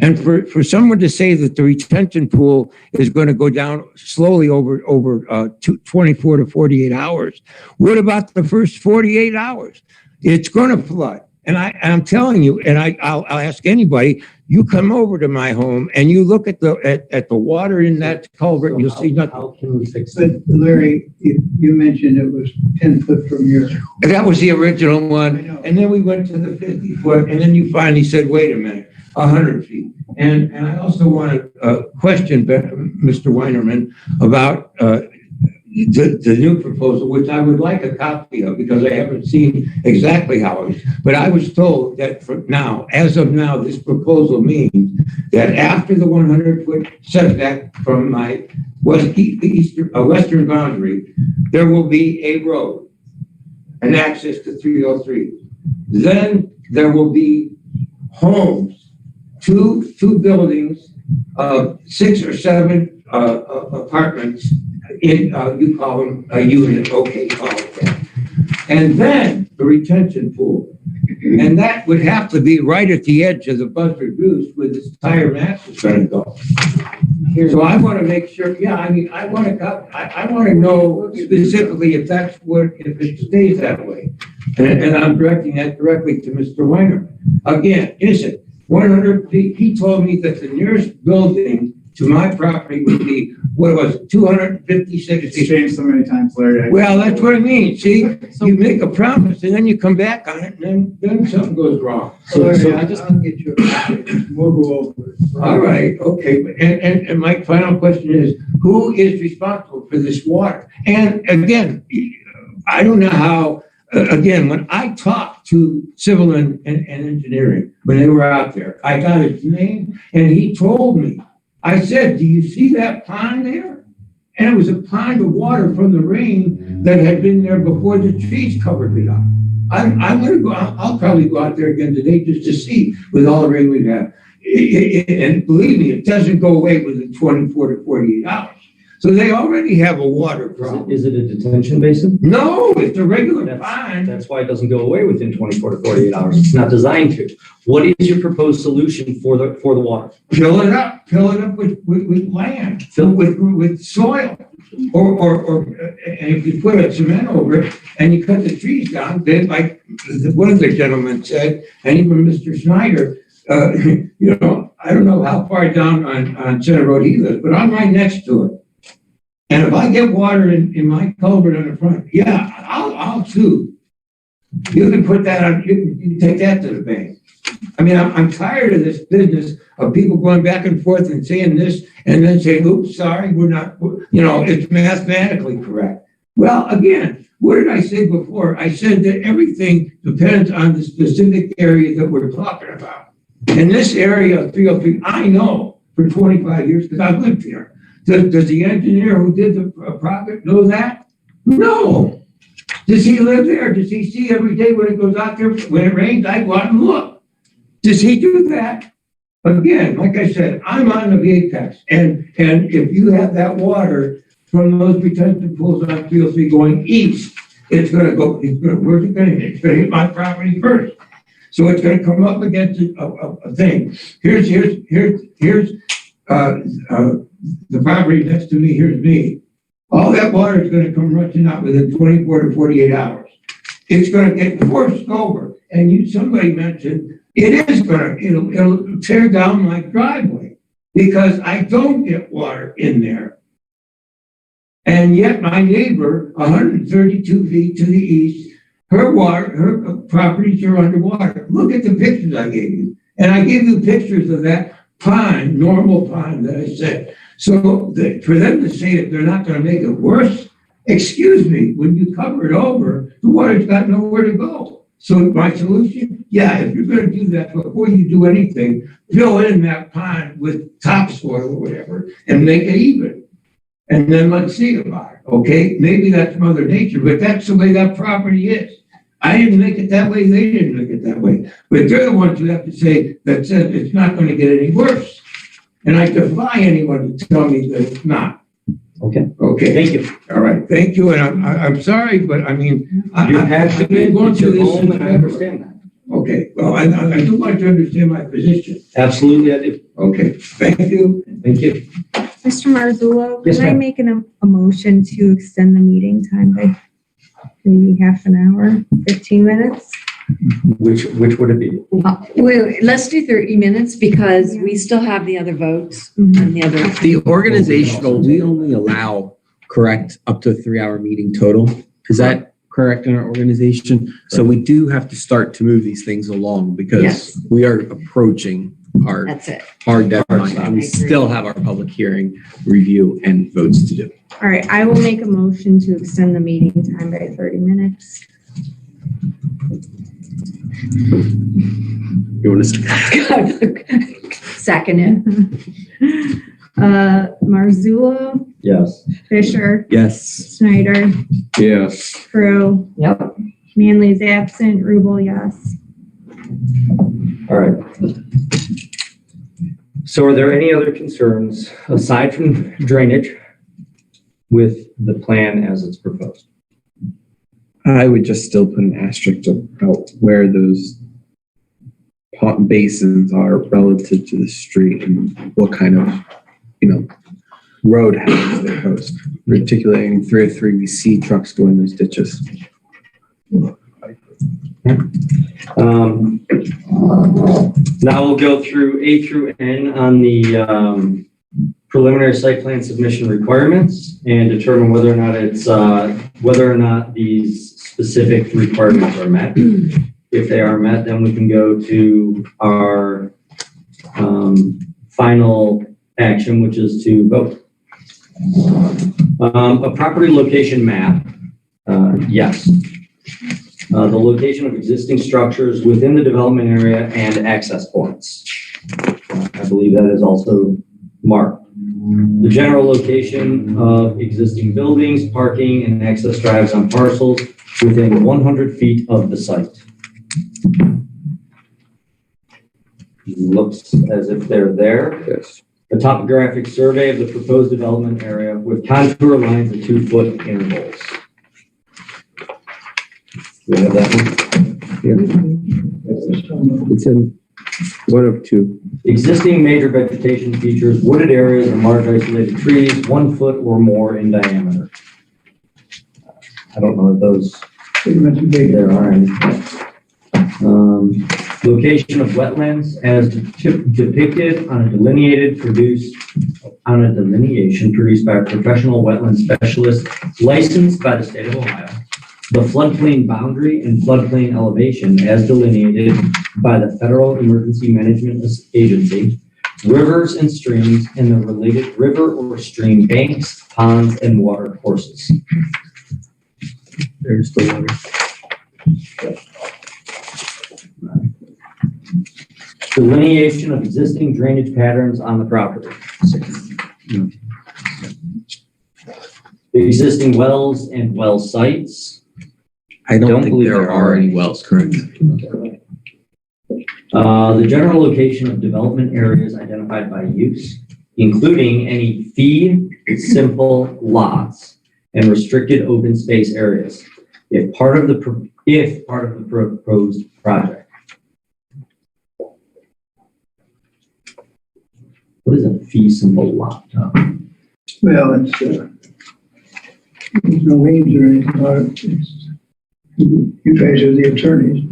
Speaker 12: And for someone to say that the retention pool is going to go down slowly over 24 to 48 hours, what about the first 48 hours? It's going to flood. And I'm telling you, and I'll ask anybody, you come over to my home and you look at the water in that culvert, you'll see nothing.
Speaker 2: How can we fix
Speaker 8: But
Speaker 2: it?
Speaker 8: Larry, you mentioned it was 10 foot from your.
Speaker 12: That was the original one. And then we went to the 50 foot, and then you finally said, wait a minute, 100 feet. And I also want to question Mr. Weinerman about the new proposal, which I would like a copy of because I haven't seen exactly how it is. But I was told that as of now, this proposal means that after the 100 foot setback from my western boundary, there will be a road, an access to 303. Then there will be homes, two buildings 6 or 7 apartments in, you call them a unit, okay, call it that. And then the retention pool. And that would have to be right at the edge of the Buzzard Goose where this tire mass is gonna go. So I want to make sure, yeah, I mean, I want to know specifically if that's what, if it stays that way. And I'm directing that directly to Mr. Weiner. Again, is it 100 feet? He told me that the nearest building to my property would be, what was it, 256
Speaker 14: It's
Speaker 12: feet?
Speaker 14: changed so many times, Larry.
Speaker 12: Well, that's what I mean. See, you make a promise and then you come back on it and then something goes wrong.
Speaker 8: So I'll get you, we'll go over it.
Speaker 12: All right, okay, and my final question is, who is responsible for this water? And again, I don't know how, again, when I talked to civil and engineering, when they were out there, I got his name and he told me, I said, do you see that pond there? And it was a pond of water from the rain that had been there before the trees covered it up. I'm gonna go, I'll probably go out there again today just to see with all the rain we've had. And believe me, it doesn't go away within 24 to 48 hours. So they already have a water problem.
Speaker 2: Is it a detention basin?
Speaker 12: No, it's a regular pond.
Speaker 2: That's why it doesn't go away within 24 to 48 hours. It's not designed to. What is your proposed solution for the water?
Speaker 12: Fill it up with land, fill with soil. Or and if you put a cement over it and you cut the trees down, then like one of the gentlemen said, and even Mr. Snyder, you know, I don't know how far down on Center Road he lives, but I'm right next to it. And if I get water in my culvert on the front, yeah, I'll sue. You can put that on, you can take that to the bank. I mean, I'm tired of this business of people going back and forth and saying this and then saying, oops, sorry, we're not, you know, it's mathematically correct. Well, again, what did I say before? I said that everything depends on the specific area that we're talking about. In this area of 303, I know for 25 years because I've lived here. Does the engineer who did the project know that? No. Does he live there? Does he see every day when it goes out there, when it rains, I go out and look? Does he do that? Again, like I said, I'm on the apex. And if you have that water from those retention pools on 303 going east, it's going to go, where's it going to hit? It's going to hit my property first. So it's going to come up against a thing. Here's the property next to me, here's me. All that water is going to come rushing out within 24 to 48 hours. It's going to get forced over. And somebody mentioned, it'll tear down my driveway because I don't get water in there. And yet my neighbor, 132 feet to the east, her properties are underwater. Look at the pictures I gave you. And I gave you pictures of that pond, normal pond that I said. So for them to say that they're not going to make it worse, excuse me, when you cover it over, the water's got nowhere to go. So my solution, yeah, if you're going to do that, before you do anything, fill in that pond with topsoil or whatever and make it even. And then let's see about it, okay? Maybe that's Mother Nature, but that's the way that property is. I didn't make it that way, they didn't make it that way. But they're the ones who have to say that says it's not going to get any worse. And I defy anyone to tell me that it's not.
Speaker 2: Okay.
Speaker 12: Okay.
Speaker 2: Thank you.
Speaker 12: All right. Thank you. And I'm sorry, but I mean,
Speaker 2: You're passionate,
Speaker 12: I've going through this.
Speaker 2: and I understand that.
Speaker 12: Okay. Well, I do want to understand my position.
Speaker 2: Absolutely, I do.
Speaker 12: Okay. Thank you.
Speaker 2: Thank you.
Speaker 1: Mr. Marzullo,
Speaker 2: Yes,
Speaker 1: can I
Speaker 2: ma'am.
Speaker 1: make a motion to extend the meeting time by maybe half an hour, 15 minutes?
Speaker 2: Which would it be?
Speaker 6: Wait, let's do 30 minutes because we still have the other votes and the other.
Speaker 3: The organizational, we only allow, correct, up to a 3-hour meeting total. Is that correct in our organization? So we do have to start to move these things along because
Speaker 6: Yes.
Speaker 3: we are approaching our
Speaker 6: That's it.
Speaker 3: hard deadline and we still have our public hearing, review, and votes to do.
Speaker 1: All right, I will make a motion to extend the meeting time by 30 minutes.
Speaker 3: You want to
Speaker 6: Second it.
Speaker 1: Marzullo,
Speaker 2: Yes.
Speaker 1: Fisher,
Speaker 3: Yes.
Speaker 1: Snyder,
Speaker 3: Yes.
Speaker 1: Crew,
Speaker 6: Yep.
Speaker 1: Manley's absent, Rubel, yes.
Speaker 2: All right. So are there any other concerns aside from drainage with the plan as it's proposed?
Speaker 3: I would just still put an asterisk about where those basins are relative to the street and what kind of, road hazards they pose. Particularly in 303, we see trucks go in those ditches.
Speaker 2: Now we'll go through A through N on the preliminary site plan submission requirements and determine whether or not these specific requirements are met. If they are met, then we can go to our final action, which is to vote. A property location map, yes. The location of existing structures within the development area and access points. I believe that is also marked. The general location of existing buildings, parking, and access drives on parcels within 100 feet of the site. Looks as if they're there.
Speaker 3: Yes.
Speaker 2: A topographic survey of the proposed development area with contour lines at 2-foot intervals. Do we have that one?
Speaker 3: Yeah. It's in one of two.
Speaker 2: Existing major vegetation features, wooded areas and large isolated trees, 1 foot or more in diameter. I don't know if those there are any. Location of wetlands as depicted on a delineation produced by a professional wetland specialist licensed by the state of Ohio. The floodplain boundary and floodplain elevation as delineated by the Federal Emergency Management Agency, rivers and streams and the related river or stream banks, ponds, and water courses.
Speaker 3: There's the water.
Speaker 2: Delineation of existing drainage patterns on the property. Existing wells and well sites.
Speaker 3: I don't think there are any wells, correct?
Speaker 2: The general location of development areas identified by use, including any fee simple lots and restricted open space areas, if part of the proposed project. What is a fee simple lot?
Speaker 8: Well, it's, there's no liens or anything about it. You guys are the attorneys.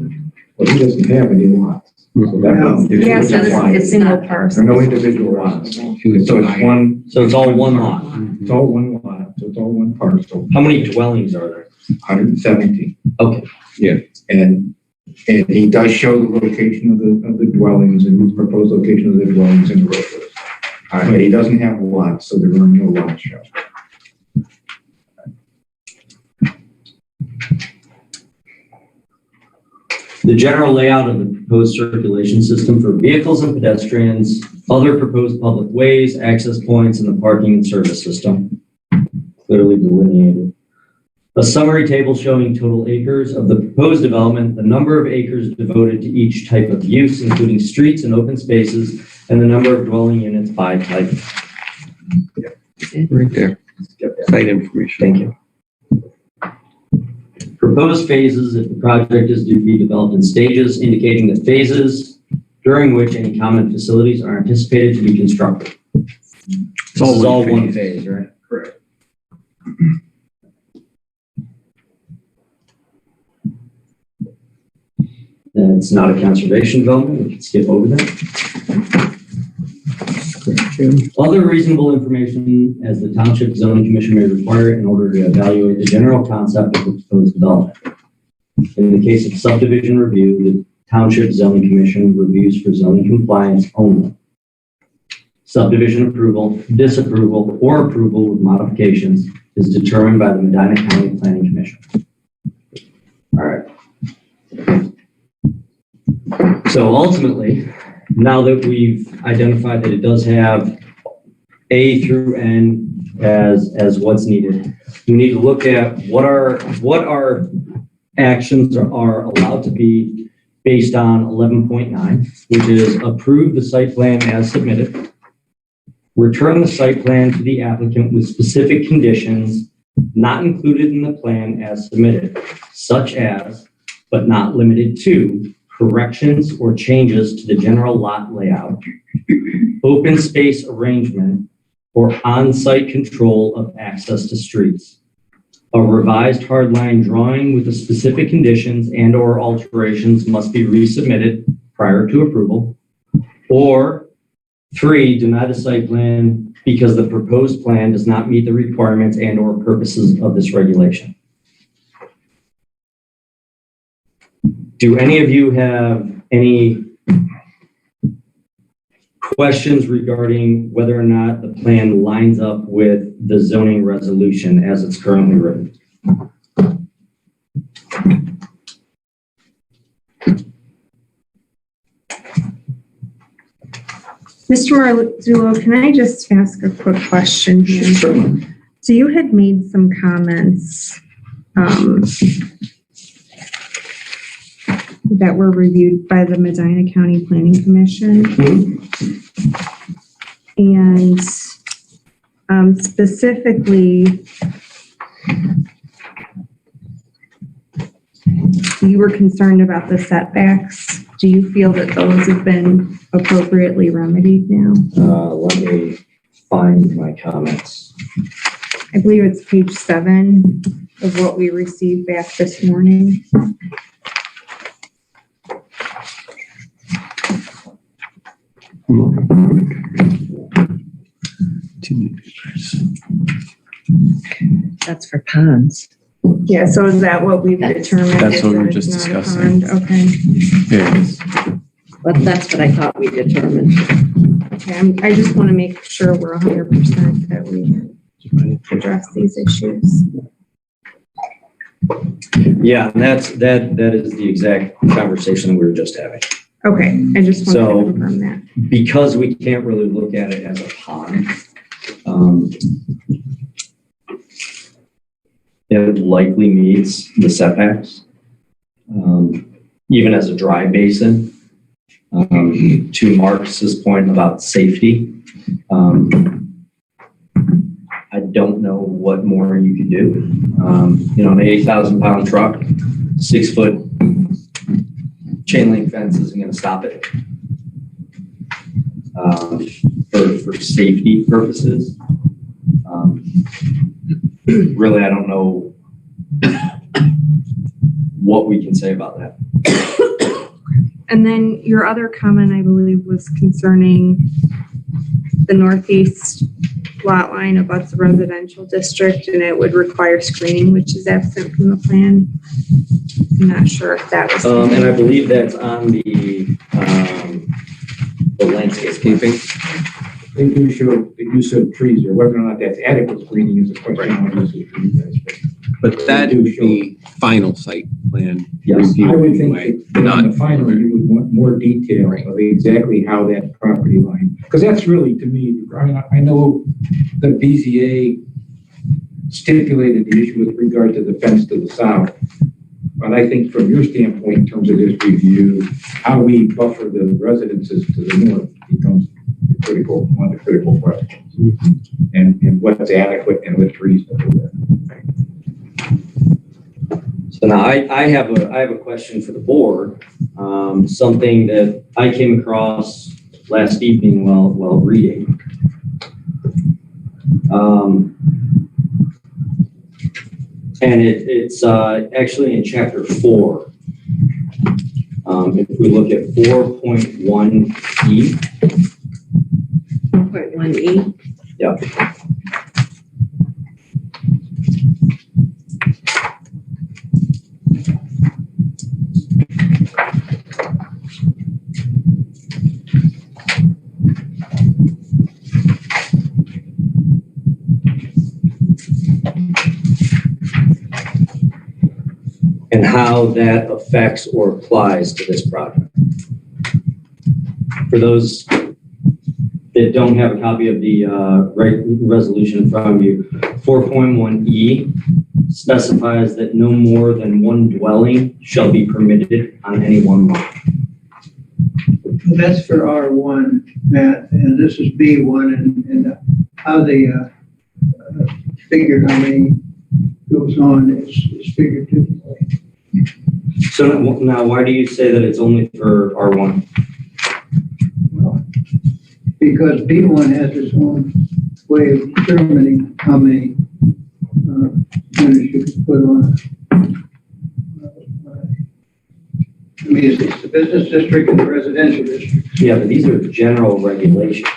Speaker 16: Well, he doesn't have any lots. So that means
Speaker 1: Yeah, so it's single parcel.
Speaker 16: there are no individual lots. So it's one.
Speaker 2: So it's all one lot.
Speaker 16: It's all one lot. So it's all one parcel.
Speaker 2: How many dwellings are there?
Speaker 16: 117.
Speaker 2: Okay.
Speaker 16: Yeah, and he does show the location of the dwellings and the proposed location of the dwellings in the road. But he doesn't have lots, so there are no lots shown.
Speaker 2: The general layout of the proposed circulation system for vehicles and pedestrians, other proposed public ways, access points, and the parking and service system, clearly delineated. A summary table showing total acres of the proposed development, the number of acres devoted to each type of use, including streets and open spaces, and the number of dwelling units by type.
Speaker 3: Right there. Site information.
Speaker 2: Thank you. Proposed phases if the project is to be developed in stages, indicating the phases during which any common facilities are anticipated to be constructed. It's all one phase, right?
Speaker 16: Correct.
Speaker 2: And it's not a conservation development, we can skip over that. Other reasonable information as the Township Zoning Commission may require in order to evaluate the general concept of the proposed development. In the case of subdivision review, the Township Zoning Commission reviews for zoning compliance only. Subdivision approval, disapproval, or approval with modifications is determined by the Medina County Planning Commission. All right. So ultimately, now that we've identified that it does have A through N as what's needed, we need to look at what our actions are allowed to be based on 11.9, which is approve the site plan as submitted. Return the site plan to the applicant with specific conditions not included in the plan as submitted, such as, but not limited to, corrections or changes to the general lot layout, open space arrangement, or on-site control of access to streets. A revised hardline drawing with the specific conditions and/or alterations must be resubmitted prior to approval. Or 3, deny the site plan because the proposed plan does not meet the requirements and/or purposes of this regulation. Do any of you have any questions regarding whether or not the plan lines up with the zoning resolution as it's currently written?
Speaker 1: Mr. Marzullo, can I just ask a quick question here?
Speaker 2: Sure.
Speaker 1: So you had made some comments that were reviewed by the Medina County Planning Commission. And specifically, you were concerned about the setbacks. Do you feel that those have been appropriately remedied now?
Speaker 2: Let me find my comments.
Speaker 1: I believe it's page 7 of what we received back this morning.
Speaker 6: That's for ponds.
Speaker 1: Yeah, so is that what we've determined?
Speaker 3: That's what we were
Speaker 1: Is
Speaker 3: just
Speaker 1: not a
Speaker 3: discussing.
Speaker 1: pond? Okay.
Speaker 3: There it is.
Speaker 6: But that's what I thought we determined.
Speaker 1: Okay, I just want to make sure we're 100% that we address these issues.
Speaker 2: Yeah, and that is the exact conversation we were just having.
Speaker 1: Okay, I just want
Speaker 2: So-
Speaker 1: to confirm that.
Speaker 2: Because we can't really look at it as a pond, it likely meets the setbacks, even as a dry basin. To Marcus's point about safety, I don't know what more you could do. An 80,000-pound truck, 6-foot chain link fence isn't going to stop it. For safety purposes. Really, I don't know what we can say about that.
Speaker 1: And then your other comment, I believe, was concerning the northeast lot line abuts the residential district, and it would require screening, which is absent from the plan. I'm not sure if that was.
Speaker 2: And I believe that's on the landscaping.
Speaker 16: They do show the use of trees, or whether or not that's adequate screening is a question.
Speaker 3: But that would be final site plan.
Speaker 2: Yes,
Speaker 3: review
Speaker 16: I would think
Speaker 3: anyway,
Speaker 16: that
Speaker 3: not
Speaker 16: on the final, you would want more detail of exactly how that property line, because that's really, to me, I know the BZA stipulated the issue with regard to the fence to the south. But I think from your standpoint, in terms of this review, how we buffer the residences to the north becomes one of the critical questions. And what's adequate and what's reasonable.
Speaker 2: So now I have a question for the board. Something that I came across last evening while reading. And it's actually in chapter 4. If we look at 4.1E.
Speaker 6: 4.1E.
Speaker 2: Yep. And how that affects or applies to this project. For those that don't have a copy of the resolution in front of you, 4.1E specifies that no more than one dwelling shall be permitted on any one lot.
Speaker 8: That's for R1, Matt, and this is B1, and how they figured how many goes on is figured differently.
Speaker 2: So now, why do you say that it's only for R1?
Speaker 8: Well, because B1 has its own way of determining how many units you can put on. I mean, it's the business district and the residential district.
Speaker 2: Yeah, but these are general regulations.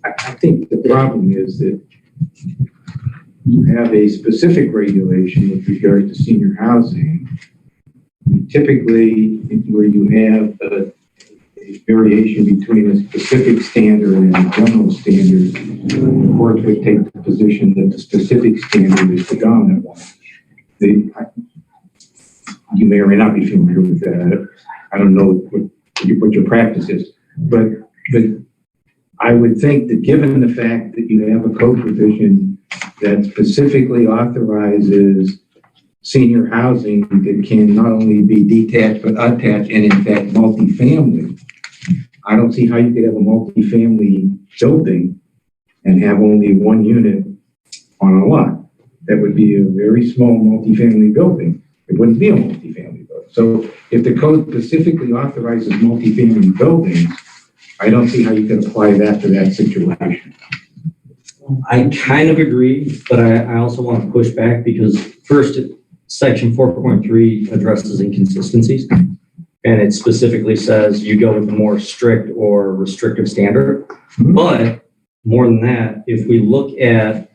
Speaker 16: I think the problem is that you have a specific regulation with regard to senior housing. Typically, where you have a variation between a specific standard and a general standard, the courts would take the position that the specific standard is the dominant one. You may or may not be familiar with that. I don't know what your practice is, but I would think that given the fact that you have a code provision that specifically authorizes senior housing that can not only be detached but attached and in fact multifamily, I don't see how you could have a multifamily building and have only one unit on a lot. That would be a very small multifamily building. It wouldn't be a multifamily building. So if the code specifically authorizes multifamily buildings, I don't see how you can apply that to that situation.
Speaker 2: I kind of agree, but I also want to push back because first, section 4.3 addresses inconsistencies, and it specifically says you go with the more strict or restrictive standard. But more than that, if we look at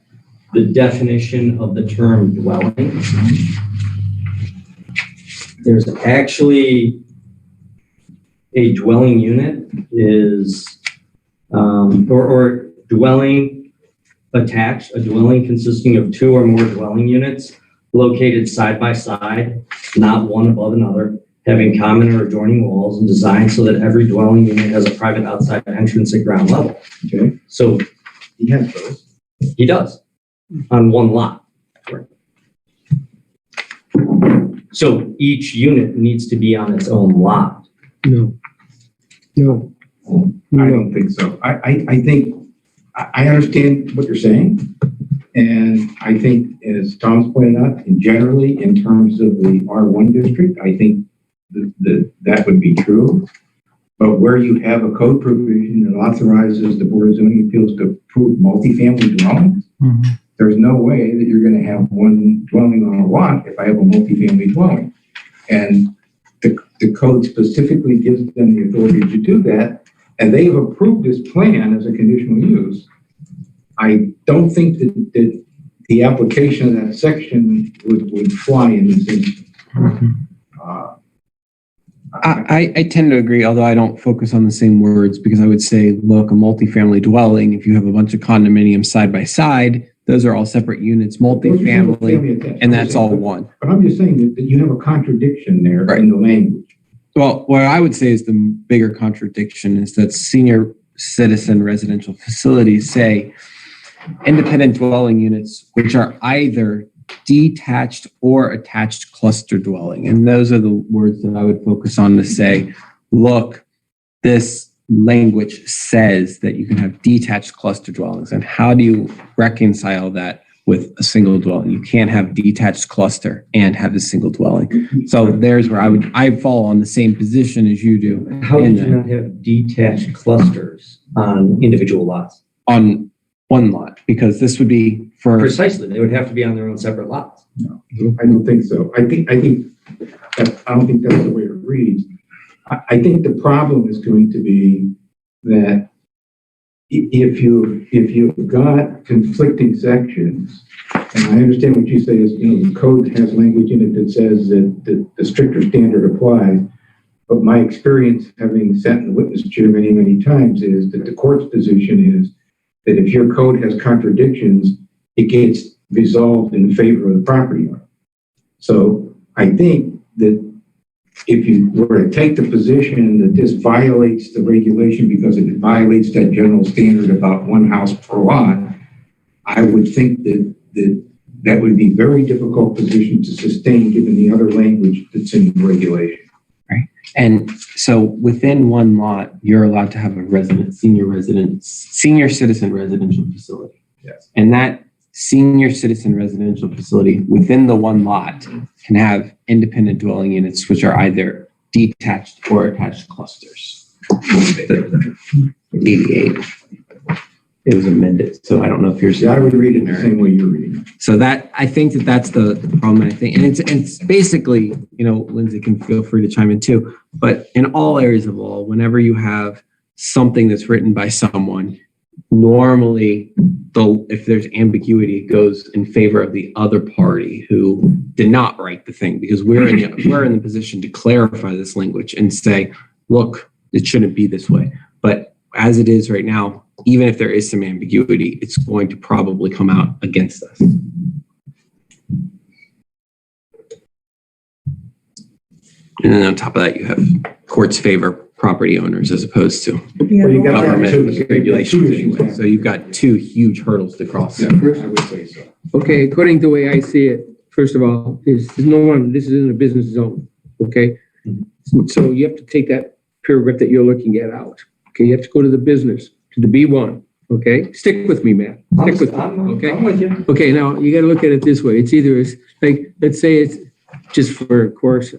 Speaker 2: the definition of the term dwelling, there's actually a dwelling unit is, or dwelling attached, a dwelling consisting of two or more dwelling units located side by side, not one above another, having common or adjoining walls and designed so that every dwelling unit has a private outside entrance at ground level.
Speaker 16: Okay.
Speaker 2: So
Speaker 16: he has those.
Speaker 2: He does on one lot. So each unit needs to be on its own lot.
Speaker 5: No.
Speaker 16: I don't think so. I think, I understand what you're saying. And I think, as Tom's pointed out, and generally in terms of the R1 district, I think that would be true. But where you have a code provision that authorizes the Board of Zoning Appeals to approve multifamily dwellings, there's no way that you're going to have one dwelling on a lot if I have a multifamily dwelling. And the code specifically gives them the authority to do that, and they've approved this plan as a conditional use. I don't think that the application of that section would fly in this instance.
Speaker 3: I tend to agree, although I don't focus on the same words, because I would say, look, a multifamily dwelling, if you have a bunch of condominiums side by side, those are all separate units, multifamily, and that's all one.
Speaker 16: But I'm just saying that you have a contradiction there in the language.
Speaker 3: Well, what I would say is the bigger contradiction is that senior citizen residential facilities say independent dwelling units, which are either detached or attached cluster dwelling. And those are the words that I would focus on to say, look, this language says that you can have detached cluster dwellings. And how do you reconcile that with a single dwelling? You can't have detached cluster and have a single dwelling. So there's where I fall on the same position as you do.
Speaker 2: How do you not have detached clusters on individual lots?
Speaker 3: On one lot, because this would be for...
Speaker 2: Precisely, they would have to be on their own separate lots.
Speaker 16: No, I don't think so. I don't think that's the way it reads. I think the problem is going to be that if you've got conflicting sections, and I understand what you say is, the code has language in it that says that the stricter standard applies, but my experience, having sat in the witness chair many, many times, is that the court's position is that if your code has contradictions, it gets resolved in favor of the property owner. So I think that if you were to take the position that this violates the regulation because it violates that general standard about one house per lot, I would think that that would be very difficult position to sustain given the other language that's in the regulation.
Speaker 3: And so within one lot, you're allowed to have a senior citizen residential facility.
Speaker 16: Yes.
Speaker 3: And that senior citizen residential facility within the one lot can have independent dwelling units, which are either detached or attached clusters. 88. It was amended, so I don't know if yours.
Speaker 16: Yeah, I would read it the same way you're reading it.
Speaker 3: So that, I think that's the problem, I think. And it's basically, Lindsay can feel free to chime in too, but in all areas of law, whenever you have something that's written by someone, normally if there's ambiguity, it goes in favor of the other party who did not write the thing, because we're in the position to clarify this language and say, look, it shouldn't be this way. But as it is right now, even if there is some ambiguity, it's going to probably come out against us. And then on top of that, you have courts favor property owners as opposed to government regulations anyway. So you've got two huge hurdles to cross.
Speaker 16: Yeah, I would say so.
Speaker 5: Okay, according to the way I see it, first of all, this is in a business zone, okay? So you have to take that paragraph that you're looking at out. Okay, you have to go to the business, to the B1, okay? Stick with me, Matt. Stick with me, okay?
Speaker 2: I'm with you.
Speaker 5: Okay, now you got to look at it this way. It's either, like, let's say it's just for, of course,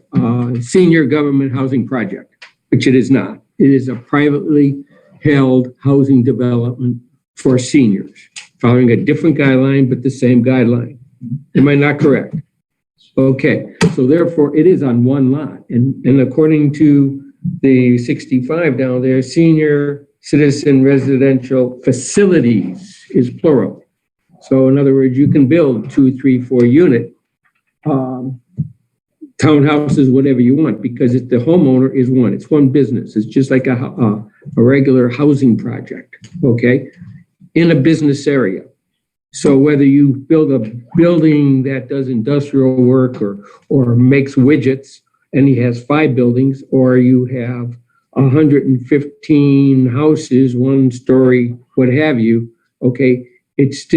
Speaker 5: senior government housing project, which it is not. It is a privately held housing development for seniors, following a different guideline, but the same guideline. Am I not correct? Okay, so therefore it is on one lot. And according to the 65 down there, senior citizen residential facilities is plural. So in other words, you can build 2, 3, 4 unit townhouses, whatever you want, because the homeowner is one. It's one business. It's just like a regular housing project, okay, in a business area. So whether you build a building that does industrial work or makes widgets, and he has 5 buildings, or you have 115 houses, 1 story, what have you, okay, it's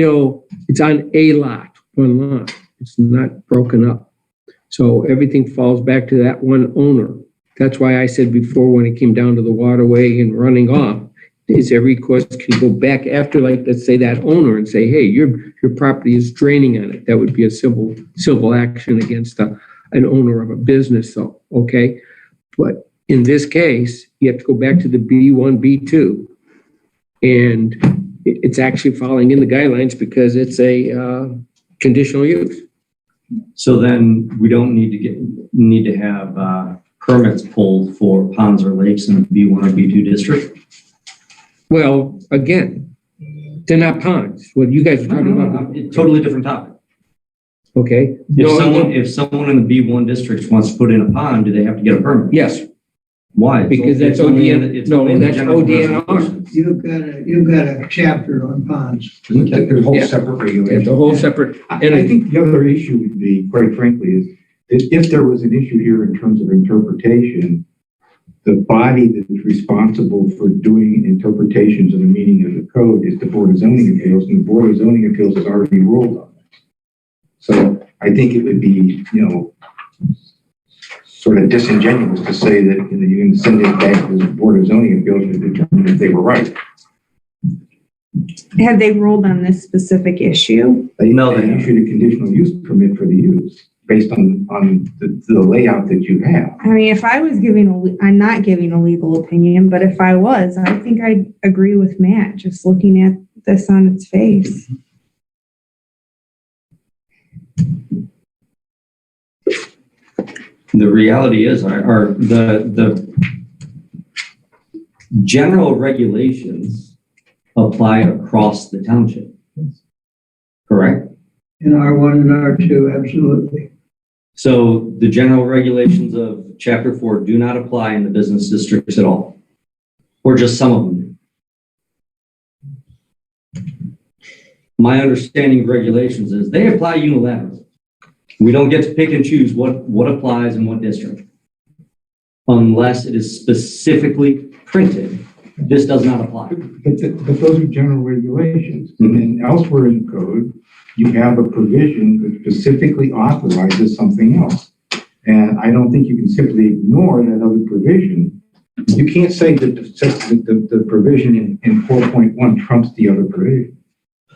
Speaker 5: on a lot, one lot. It's not broken up. So everything falls back to that one owner. That's why I said before, when it came down to the waterway and running off, is every course can go back after, like, let's say that owner and say, hey, your property is draining on it. That would be a civil action against an owner of a business, so, okay? But in this case, you have to go back to the B1, B2, and it's actually falling in the guidelines because it's a conditional use.
Speaker 2: So then we don't need to have permits pulled for ponds or lakes in the B1 or B2 district?
Speaker 5: Well, again, they're not ponds. What you guys are talking about.
Speaker 2: Totally different topic.
Speaker 5: Okay.
Speaker 2: If someone in the B1 district wants to put in a pond, do they have to get a permit?
Speaker 5: Yes.
Speaker 2: Why?
Speaker 5: Because that's ODN. No, that's ODNR.
Speaker 8: You've got a chapter on ponds.
Speaker 16: There's a whole separate regulation.
Speaker 5: It's a whole separate.
Speaker 16: I think the other issue would be, quite frankly, is that if there was an issue here in terms of interpretation, the body that is responsible for doing interpretations of the meaning of the code is the Board of Zoning Appeals, and the Board of Zoning Appeals has already ruled on this. So I think it would be, sort of disingenuous to say that you're going to send it back to the Board of Zoning Appeals to determine if they were right.
Speaker 1: Have they ruled on this specific issue?
Speaker 16: They issued a conditional use permit for the use based on the layout that you have.
Speaker 1: I mean, if I was I'm not giving a legal opinion, but if I was, I think I'd agree with Matt, just looking at this on its face.
Speaker 2: The reality is the general regulations apply across the township. Correct?
Speaker 8: In R1 and R2, absolutely.
Speaker 2: So the general regulations of Chapter 4 do not apply in the business districts at all, or just some of them do. My understanding of regulations is they apply unilaterally. We don't get to pick and choose what applies in what district, unless it is specifically printed this does not apply.
Speaker 16: But those are general regulations. And then elsewhere in the code, you have a provision that specifically authorizes something else. And I don't think you can simply ignore that other provision. You can't say that the provision in 4.1 trumps the other provision.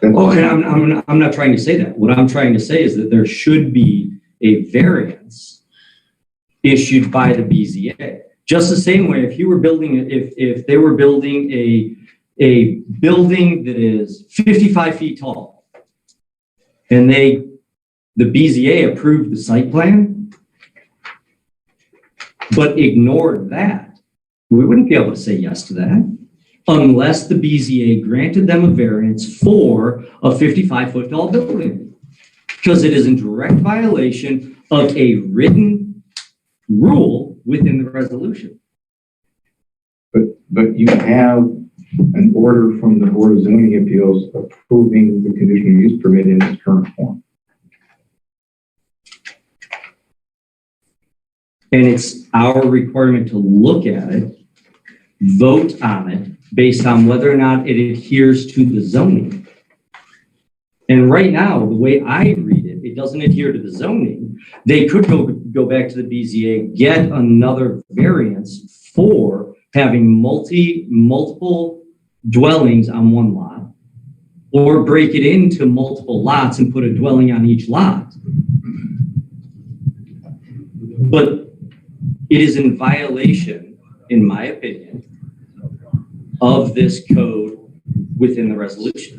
Speaker 2: Oh, and I'm not trying to say that. What I'm trying to say is that there should be a variance issued by the BZA. Just the same way, if you were building, if they were building a building that is 55 feet tall, and the BZA approved the site plan, but ignored that, we wouldn't be able to say yes to that unless the BZA granted them a variance for a 55-foot tall building, because it is in direct violation of a written rule within the resolution.
Speaker 16: But you have an order from the Board of Zoning Appeals approving the conditional use permit in its current form.
Speaker 2: And it's our requirement to look at it, vote on it, based on whether or not it adheres to the zoning. And right now, the way I read it, it doesn't adhere to the zoning. They could go back to the BZA, get another variance for having multiple dwellings on one lot, or break it into multiple lots and put a dwelling on each lot. But it is in violation, in my opinion, of this code within the resolution.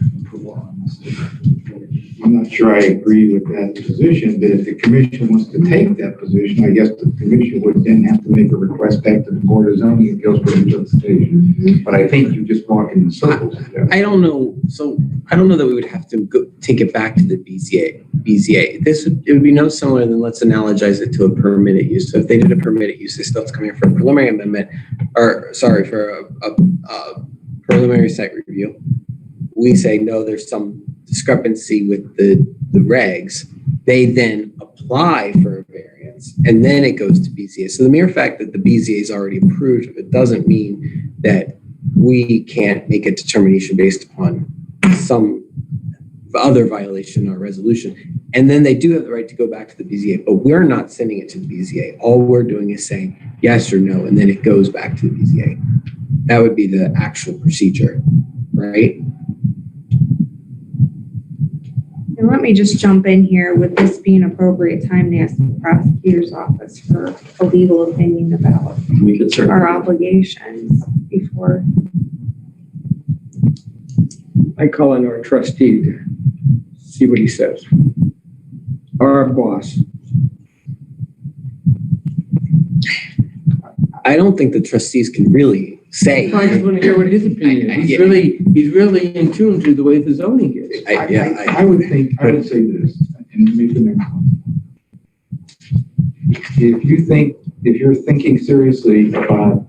Speaker 16: I'm not sure I agree with that position, but if the commission wants to take that position, I guess the commission would then have to make a request back to the Board of Zoning Appeals for interpretation. But I think you just walk in circles.
Speaker 3: I don't know. So I don't know that we would have to go take it back to the BZA. It would be no similar than, let's analogize it to a permitted use. So if they did a permitted use, they still have to come here for a preliminary amendment, or sorry, for a preliminary site review. We say, no, there's some discrepancy with the regs. They then apply for a variance, and then it goes to BZA. So the mere fact that the BZA is already approved of it doesn't mean that we can't make a determination based upon some other violation or resolution. And then they do have the right to go back to the BZA, but we're not sending it to the BZA. All we're doing is saying yes or no, and then it goes back to the BZA. That would be the actual procedure, right?
Speaker 1: And let me just jump in here. Would this be an appropriate time to ask the prosecutor's office for a legal opinion about our obligations before?
Speaker 5: I call on our trustee to see what he says. Our boss.
Speaker 3: I don't think the trustees can really say.
Speaker 5: I just want to hear what his opinion is. He's really in tune to the way the zoning is.
Speaker 16: I would say this, and make the next one. If you're thinking seriously about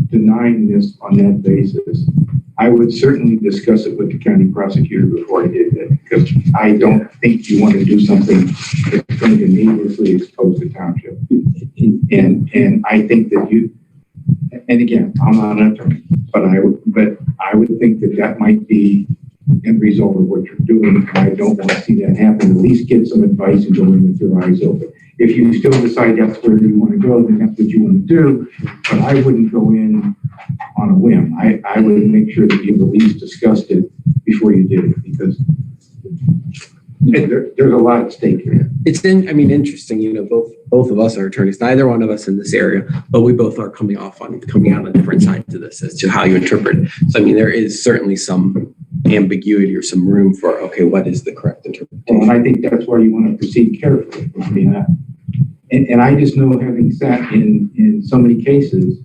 Speaker 16: denying this on that basis, I would certainly discuss it with the county prosecutor before I did that, because I don't think you want to do something that's going to needlessly expose the township. And I think that and again, I'm not an attorney, but I would think that might be the end result of what you're doing. I don't want to see that happen. At least get some advice and go in with your eyes open. If you still decide that's where you want to go, then that's what you want to do. But I wouldn't go in on a whim. I would make sure that you at least discussed it before you did it, because there's a lot at stake here.
Speaker 3: It's interesting, both of us are attorneys, neither one of us in this area, but we both are coming out on different sides of this as to how you interpret it. So, there is certainly some ambiguity or some room for, okay, what is the correct interpretation?
Speaker 16: And I think that's why you want to proceed carefully. And I just know, having sat in so many cases,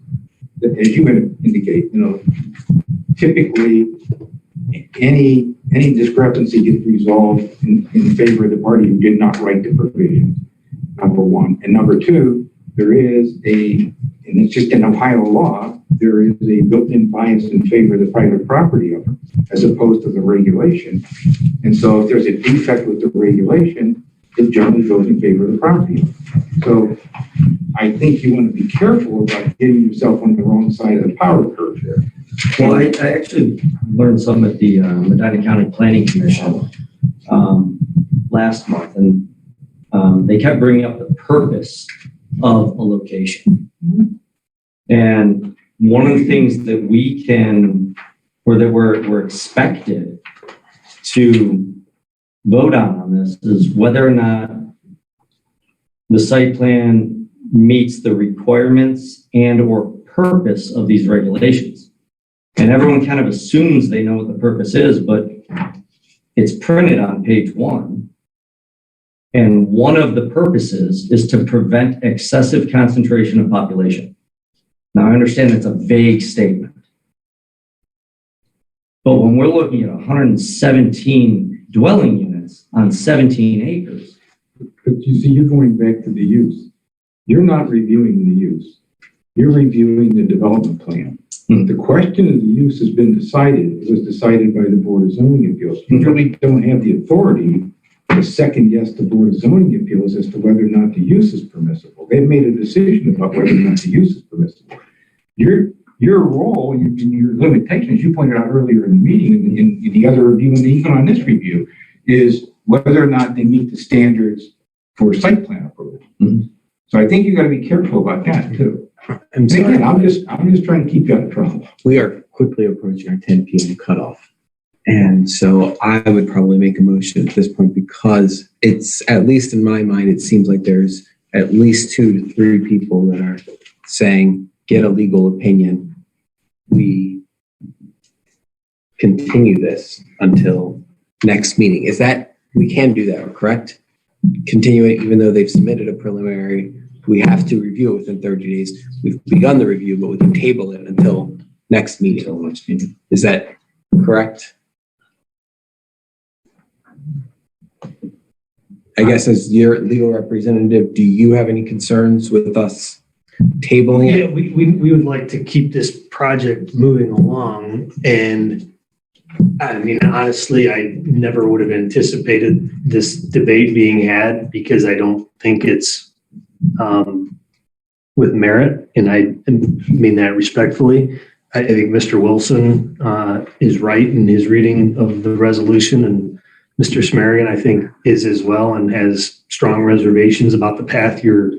Speaker 16: that, as you indicate, typically any discrepancy gets resolved in favor of the party who did not write the provisions, number one. And number two, there is and it's just in Ohio law, there is a built-in bias in favor of the private property owner as opposed to the regulation. And so if there's a defect with the regulation, it generally goes in favor of the property owner. So I think you want to be careful about getting yourself on the wrong side of the power curve there.
Speaker 2: Well, I actually learned some at the Medina County Planning Commission last month, and they kept bringing up the purpose of a location. And one of the things that we can, or that we're expected to vote on this is whether or not the site plan meets the requirements and or purpose of these regulations. And everyone kind of assumes they know what the purpose is, but it's printed on page 1. And one of the purposes is to prevent excessive concentration of population. Now, I understand that's a vague statement. But when we're looking at 117 dwelling units on 17 acres.
Speaker 16: But you see, you're going back to the use. You're not reviewing the use. You're reviewing the development plan. The question of the use has been decided. It was decided by the Board of Zoning Appeals. You really don't have the authority to second guess the Board of Zoning Appeals as to whether or not the use is permissible. They've made a decision about whether or not the use is permissible. Your role and your limitations, you pointed out earlier in the meeting, in the other review, and even on this review, is whether or not they meet the standards for site plan approval. So I think you got to be careful about that too. I'm just trying to keep you out of trouble.
Speaker 3: We are quickly approaching our 10 p.m. cutoff. And so I would probably make a motion at this point because it's, at least in my mind, it seems like there's at least 2 to 3 people that are saying, get a legal opinion. We continue this until next meeting. Is that, we can do that, correct? Continue it even though they've submitted a preliminary. We have to review it within 30 days. We've begun the review, but we can table it until next meeting. Is that correct? I guess as your legal representative, do you have any concerns with us tabling it?
Speaker 19: Yeah, we would like to keep this project moving along. And I mean, honestly, I never would have anticipated this debate being had because I don't think it's with merit. And I mean that respectfully. I think Mr. Wilson is right in his reading of the resolution, and Mr. Smarigan, I think, is as well and has strong reservations about the path you're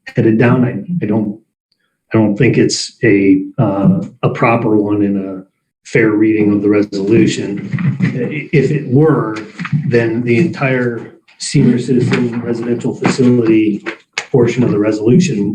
Speaker 19: headed down. I don't think it's a proper one in a fair reading of the resolution. If it were, then the entire senior citizen residential facility portion of the resolution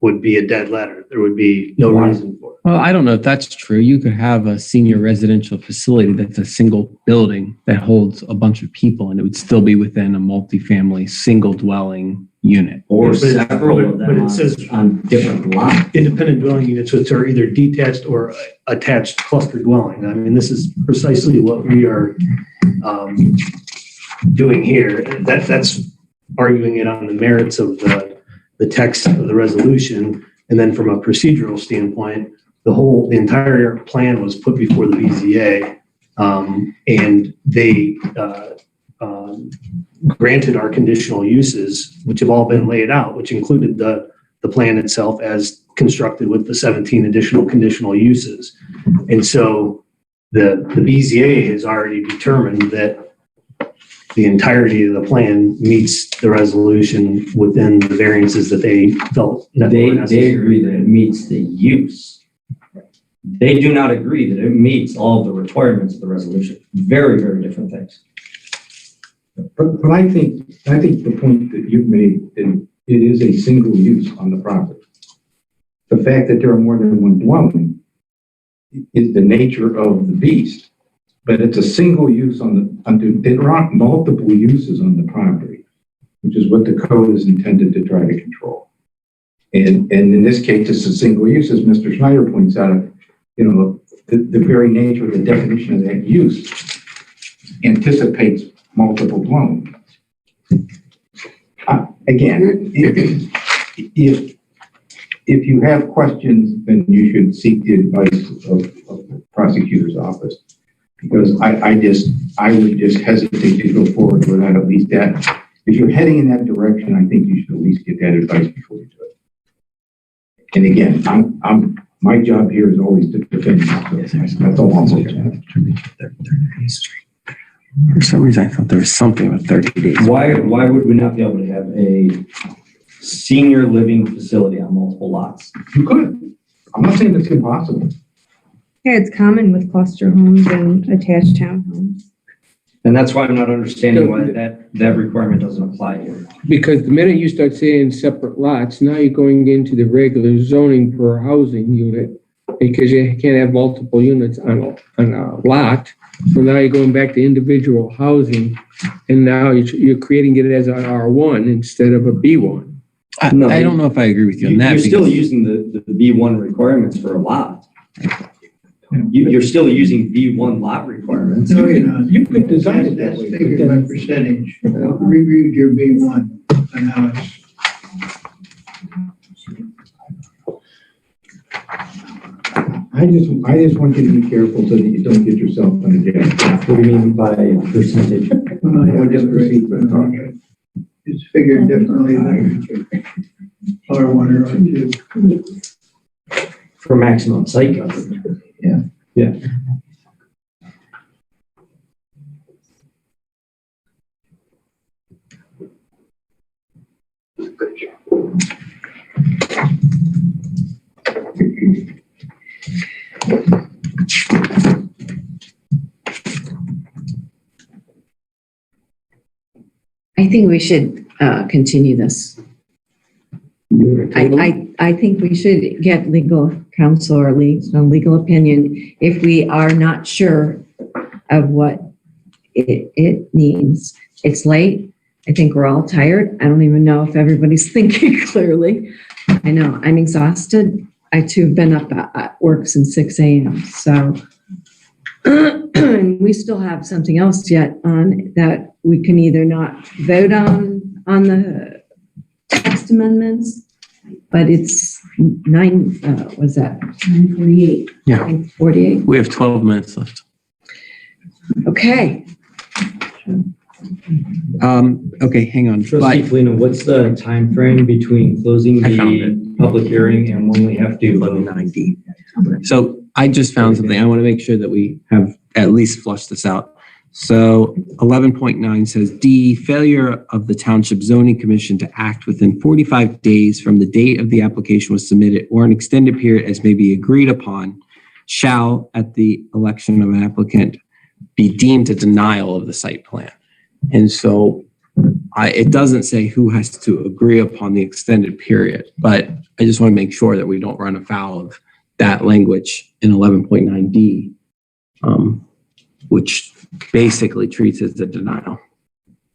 Speaker 19: would be a dead letter. There would be no reason for it.
Speaker 3: Well, I don't know if that's true. You could have a senior residential facility that's a single building that holds a bunch of people, and it would still be within a multifamily single dwelling unit.
Speaker 2: Or several of them on different lots.
Speaker 19: Independent dwelling units, which are either detached or attached cluster dwelling. I mean, this is precisely what we are doing here. That's arguing it on the merits of the text of the resolution. And then from a procedural standpoint, the entire plan was put before the BZA, and they granted our conditional uses, which have all been laid out, which included the plan itself as constructed with the 17 additional conditional uses. And so the BZA has already determined that the entirety of the plan meets the resolution within the variances that they felt.
Speaker 2: They agree that it meets the use. They do not agree that it meets all of the requirements of the resolution. Very, very different things.
Speaker 16: But I think the point that you've made, that it is a single use on the property. The fact that there are more than one dwelling is the nature of the beast, but it's a single use there aren't multiple uses on the property, which is what the code is intended to try to control. And in this case, it's a single use, as Mr. Schneider points out, the very nature of the definition of that use anticipates multiple dwellings. Again, if you have questions, then you should seek the advice of the prosecutor's office, because I would just hesitate to go forward without at least that. If you're heading in that direction, I think you should at least get that advice before you do it. And again, My job here is always to defend myself. That's all I'm saying.
Speaker 3: For some reason, I thought there was something with 30 days.
Speaker 2: Why would we not be able to have a senior living facility on multiple lots?
Speaker 16: You could. I'm not saying it's impossible.
Speaker 1: Yeah, it's common with cluster homes and attached townhomes.
Speaker 2: And that's why I'm not understanding why that requirement doesn't apply here.
Speaker 5: Because the minute you start saying separate lots, now you're going into the regular zoning per housing unit, because you can't have multiple units on a lot. So now you're going back to individual housing, and now you're creating it as an R1 instead of a B1.
Speaker 3: I don't know if I agree with you on that.
Speaker 2: You're still using the B1 requirements for a lot. You're still using B1 lot requirements.
Speaker 8: No, you're not.
Speaker 16: You could design it that
Speaker 8: That's
Speaker 16: way.
Speaker 8: figured by percentage. Reread your B1 and how it's.
Speaker 16: I just want you to be careful so that you don't get yourself in a jam.
Speaker 2: What do you mean by percentage?
Speaker 8: It's figured differently than R1 or R2.
Speaker 2: For maximum site coverage.
Speaker 16: Yeah.
Speaker 2: Yeah.
Speaker 6: I think we should continue this. I think we should get legal counsel or legal opinion if we are not sure of what it means. It's late. I think we're all tired. I don't even know if everybody's thinking clearly. I know I'm exhausted. I too have been up at work since 6 a.m. So we still have something else yet on that we can either not vote on the text amendments, but it's 9:48.
Speaker 3: Yeah.
Speaker 6: 9:48.
Speaker 3: We have 12 minutes left.
Speaker 6: Okay.
Speaker 3: Okay, hang on.
Speaker 2: Trustee Felina, what's the time frame between closing the public hearing and when we have to?
Speaker 3: 11:90. So I just found something. I want to make sure that we have at least flushed this out. So 11.9 says D, failure of the Township Zoning Commission to act within 45 days from the date of the application was submitted or an extended period as may be agreed upon shall at the election of an applicant be deemed a denial of the site plan. And so it doesn't say who has to agree upon the extended period, but I just want to make sure that we don't run afoul of that language in 11.9D, which basically treats it as a denial.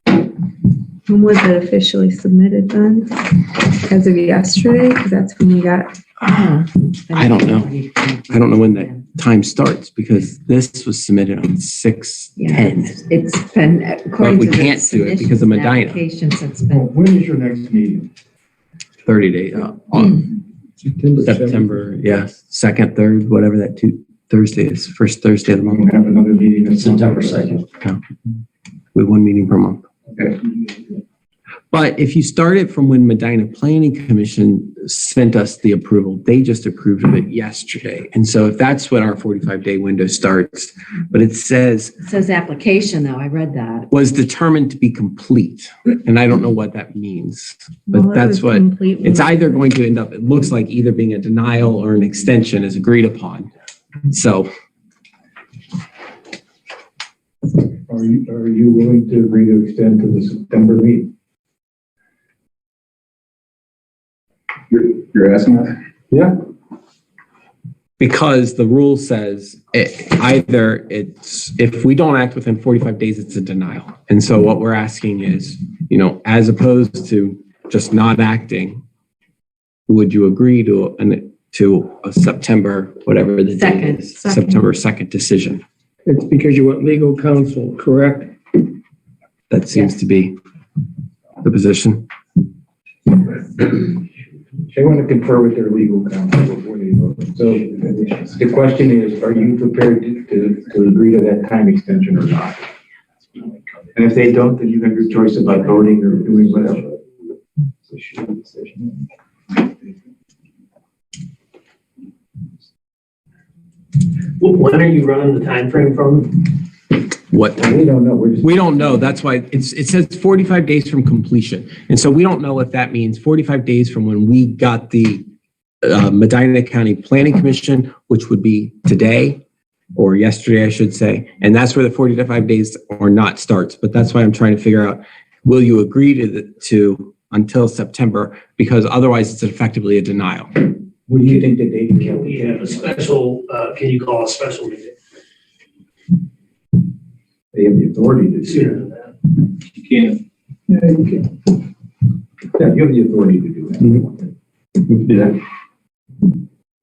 Speaker 1: When was it officially submitted then? As of yesterday? Because that's when we got.
Speaker 3: I don't know. I don't know when that time starts because this was submitted on 6/10.
Speaker 6: It's been, according
Speaker 3: But we
Speaker 6: to the
Speaker 3: can't do it because of
Speaker 6: submissions and
Speaker 3: Medina.
Speaker 6: applications, it's been.
Speaker 16: When is your next meeting?
Speaker 3: 30 days on September, yeah, 2nd, 3rd, whatever that Thursday is, first Thursday of the month.
Speaker 16: We'll have another meeting in
Speaker 2: September 2nd.
Speaker 3: Yeah. We have one meeting per month.
Speaker 16: Okay.
Speaker 3: But if you start it from when Medina Planning Commission sent us the approval, they just approved of it yesterday. And so if that's when our 45-day window starts, but it says
Speaker 6: It says application though, I read that.
Speaker 3: was determined to be complete. And I don't know what that means, but
Speaker 1: Well, it
Speaker 3: that's
Speaker 1: was
Speaker 3: what,
Speaker 1: complete when-
Speaker 3: it's either going to end up, it looks like either being a denial or an extension as agreed upon. So
Speaker 16: Are you willing to agree to extend to the September meeting?
Speaker 14: You're asking that?
Speaker 16: Yeah.
Speaker 3: because the rule says either it's, if we don't act within 45 days, it's a denial. And so what we're asking is, as opposed to just not acting, would you agree to a September, whatever the date is, September 2nd decision?
Speaker 5: It's because you want legal counsel, correct?
Speaker 3: That seems to be the position.
Speaker 16: They want to confer with their legal counsel before they vote. So the question is, are you prepared to agree to that time extension or not? And if they don't, then you have your choice about voting or doing whatever.
Speaker 19: When are you running the time frame from?
Speaker 3: What?
Speaker 16: We don't know.
Speaker 3: We don't know. That's why it says 45 days from completion. And so we don't know if that means 45 days from when we got the Medina County Planning Commission, which would be today or yesterday, I should say. And that's where the 45 days or not starts. But that's why I'm trying to figure out, will you agree to until September? Because otherwise it's effectively a denial.
Speaker 16: What do you think the date?
Speaker 19: Can we have a special, can you call a special meeting?
Speaker 16: They have the authority to do
Speaker 19: Sooner than that.
Speaker 5: You can.
Speaker 8: Yeah, you can.
Speaker 16: that. You have the authority to do that.
Speaker 2: Do that.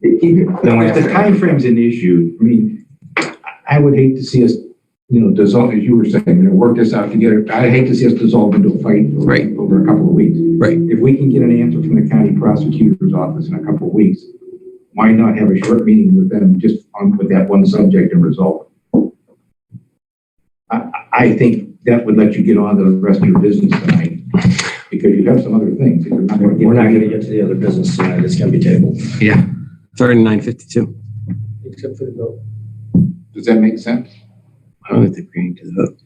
Speaker 16: If the timeframe's an issue, I mean, I would hate to see us, dissolve, as you were saying, work this out together. I'd hate to see us dissolve into a fight over a couple of weeks.
Speaker 3: Right.
Speaker 16: If we can get an answer from the county prosecutor's office in a couple of weeks, why not have a short meeting with them just with that one subject and resolve it? I think that would let you get on to the rest of your business tonight, because you have some other things. We're not going
Speaker 2: to get to the other business tonight. It's going to be tabled.
Speaker 3: Yeah. Starting 9:52.
Speaker 5: Except for the vote.
Speaker 16: Does that make sense?
Speaker 3: I don't think we're going to the
Speaker 2: vote.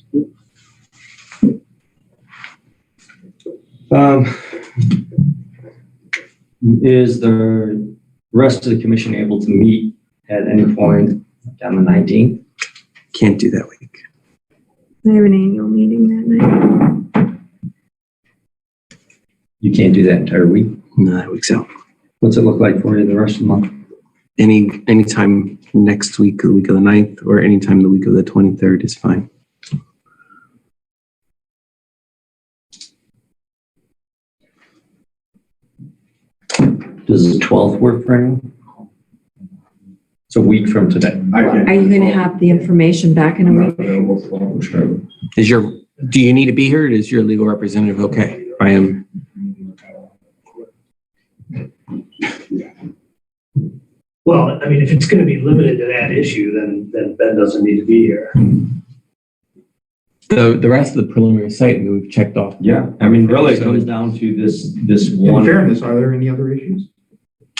Speaker 2: Is the rest of the commission able to meet at any point on the 19th?
Speaker 3: Can't do that week.
Speaker 1: I have an annual meeting that night.
Speaker 2: You can't do that entire week?
Speaker 3: No, that week's out.
Speaker 2: What's it look like for you the rest of the month?
Speaker 3: Anytime next week, the week of the 9th, or anytime the week of the 23rd is fine.
Speaker 2: Does the 12th work for anyone? It's a week from today.
Speaker 6: Are you going to have the information back in a week?
Speaker 3: Do you need to be here? Or is your legal representative okay? I am.
Speaker 19: Well, I mean, if it's going to be limited to that issue, then Ben doesn't need to be here.
Speaker 3: The rest of the preliminary site we've checked off.
Speaker 2: Yeah, I mean, really it comes down to this one.
Speaker 16: In fairness, are there any other issues?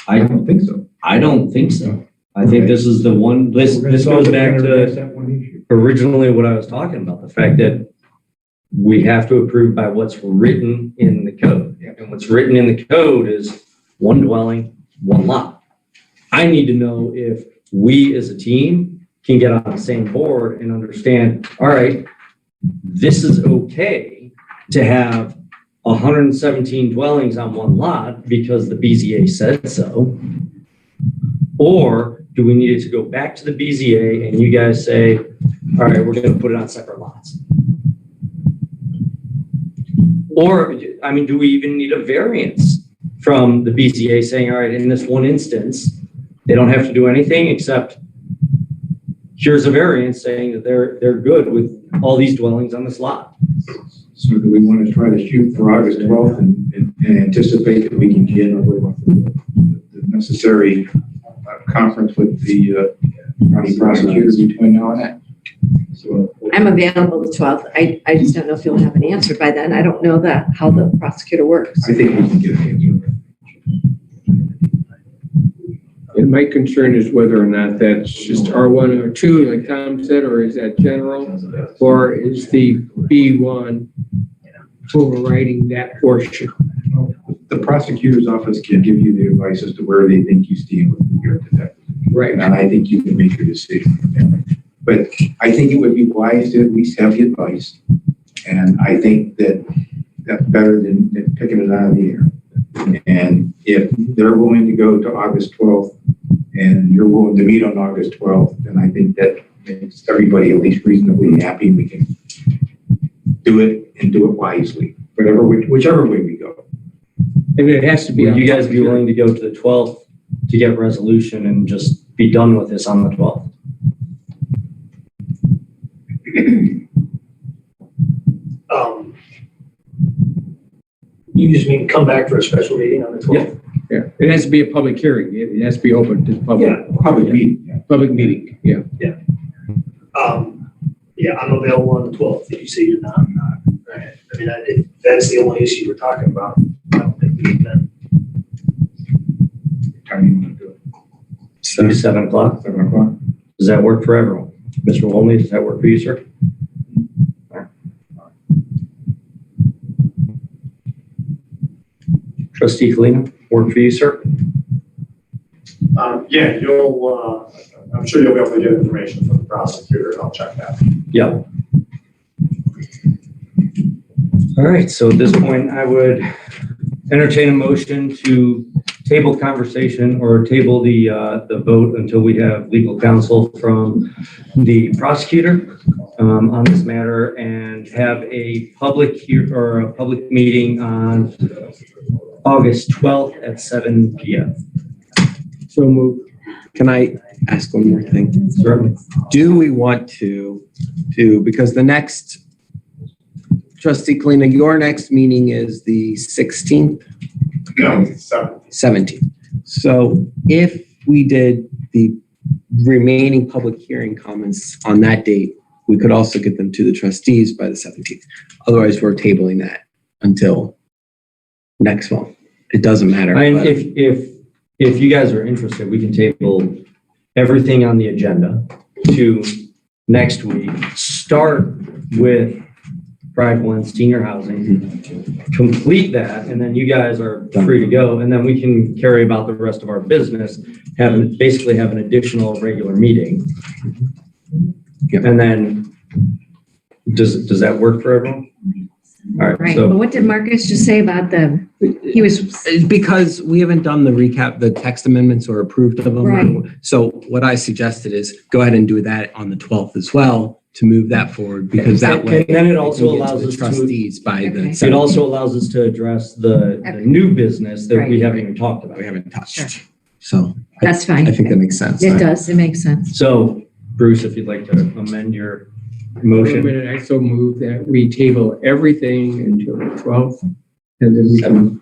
Speaker 2: I
Speaker 16: don't think so.
Speaker 2: I don't think so. I think this is the one, this goes back to originally what I was talking about, the fact that we have to approve by what's written in the code. And what's written in the code is one dwelling, one lot. I need to know if we as a team can get on the same board and understand, all right, this is okay to have 117 dwellings on one lot because the BZA said so. Or do we need it to go back to the BZA and you guys say, all right, we're going to put it on separate lots? Or, I mean, do we even need a variance from the BZA saying, all right, in this one instance, they don't have to do anything except here's a variance saying that they're good with all these dwellings on this lot.
Speaker 16: So do we want to try to shoot for August 12th and anticipate that we can get the necessary conference with the county prosecutors between now and then? So,
Speaker 6: I'm available the 12th. I just don't know if you'll have an answer by then. I don't know how the prosecutor works.
Speaker 16: I think we can get an answer.
Speaker 5: And my concern is whether or not that's just R1 or 2, like Tom said, or is that general? Or is the B1 overriding that portion?
Speaker 16: The prosecutor's office can give you the advice as to where they think you stand with regard to that.
Speaker 5: Right.
Speaker 16: And I think you can make your decision from there. But I think it would be wise to at least have the advice. And I think that's better than picking it out of the air. And if they're willing to go to August 12th and you're willing to meet on August 12th, then I think that makes everybody at least reasonably happy. We can do it and do it wisely, whichever way we go.
Speaker 5: And it has to be.
Speaker 2: Would you guys be willing to go to the 12th to get resolution and just be done with this on the 12th?
Speaker 19: You just mean come back for a special meeting on the 12th?
Speaker 5: Yeah, it has to be a public hearing. It has to be open to the public.
Speaker 19: Yeah.
Speaker 16: Public meeting.
Speaker 5: Public meeting, yeah.
Speaker 19: Yeah. Yeah, I'm available on the 12th. If you say you're not, I'm not. Right. I mean, if that's the only issue we're talking about, I don't think we can then.
Speaker 16: What time do you want to do it?
Speaker 2: 7 o'clock.
Speaker 16: 7 o'clock?
Speaker 2: Does that work for everyone? Mr. Wolney, does that work for you, sir? Trustee Kalina, work for you, sir?
Speaker 9: Yeah, I'm sure you'll be able to get information from the prosecutor, and I'll check that.
Speaker 2: Yep. All right, so at this point, I would entertain a motion to table conversation or table the vote until we have legal counsel from the prosecutor on this matter and have a public meeting on August 12th at 7 p.m.
Speaker 3: So move. Can I ask one more thing?
Speaker 2: Certainly.
Speaker 3: Do we want to because the next, Trustee Kalina, your next meeting is the 16th?
Speaker 9: No, it's 7th.
Speaker 3: 17th. So if we did the remaining public hearing comments on that date, we could also get them to the trustees by the 17th. Otherwise, we're tabling that until next month. It doesn't matter.
Speaker 2: I mean, if you guys are interested, we can table everything on the agenda to next week. Start with Pride 1 senior housing, complete that, and then you guys are free to go. And then we can carry about the rest of our business, basically have an additional regular meeting. And then, does that work for everyone? All right.
Speaker 6: Right,
Speaker 2: So,
Speaker 6: but what did Marcus just say about
Speaker 3: because we haven't done the text amendments or approved of them.
Speaker 6: Right.
Speaker 3: So what I suggested is go ahead and do that on the 12th as well to move that forward, because that way.
Speaker 2: And then it also
Speaker 3: we can get to
Speaker 2: allows
Speaker 3: the
Speaker 2: us
Speaker 3: trustees by the.
Speaker 6: Okay.
Speaker 2: it
Speaker 3: 17th.
Speaker 2: also allows us to address the new business that we
Speaker 6: Right.
Speaker 2: haven't even talked about.
Speaker 3: We haven't touched.
Speaker 6: Sure.
Speaker 3: So
Speaker 6: That's fine.
Speaker 3: I think that makes sense.
Speaker 6: It does, it makes sense.
Speaker 2: So, Bruce, if you'd like to amend your motion.
Speaker 5: I so move that we table everything until the 12th, and then we can,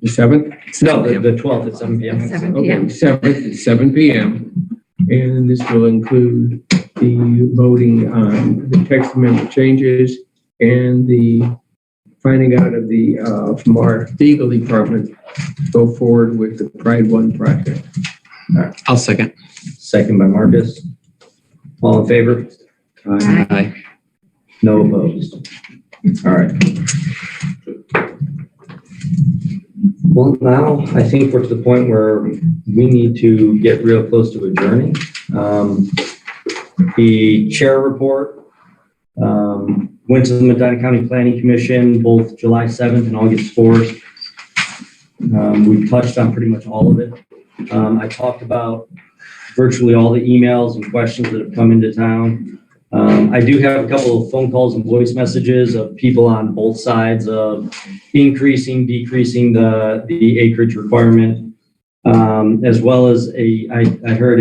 Speaker 5: the 7th?
Speaker 2: No, the 12th at 7 p.m.
Speaker 6: 7
Speaker 5: Okay,
Speaker 6: p.m.
Speaker 5: 7th at 7 p.m. And this will include the voting on the text amendment changes and the finding out of the, from our legal department, go forward with the Pride 1 project.
Speaker 3: I'll second.
Speaker 2: Second by Marcus. All in favor?
Speaker 3: Aye.
Speaker 2: No opposed. All right. Well, now I think we're to the point where we need to get real close to adjourning. The chair report went to the Medina County Planning Commission both July 7th and August 4th. We've touched on pretty much all of it. I talked about virtually all the emails and questions that have come into town. I do have a couple of phone calls and voice messages of people on both sides of increasing, decreasing the acreage requirement, as well as I heard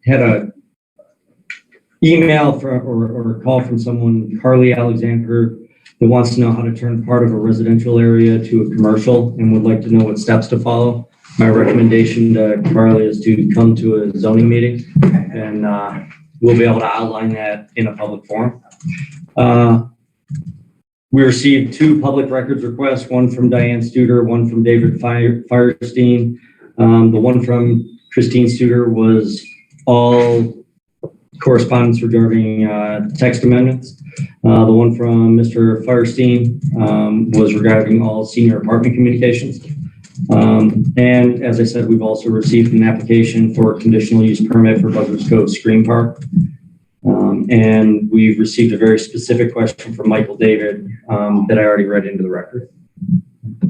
Speaker 2: had a email from or a call from someone, Carly Alexander, that wants to know how to turn part of a residential area to a commercial and would like to know what steps to follow. My recommendation to Carly is to come to a zoning meeting, and we'll be able to outline that in a public forum. We received 2 public records requests, one from Diane Studer, one from David Firestein. The one from Christine Studer was all correspondence regarding text amendments. The one from Mr. Firestein was regarding all senior apartment communications. And as I said, we've also received an application for a conditional use permit for Buzzards Cove Screen Park. And we've received a very specific question from Michael David that I already read into the record.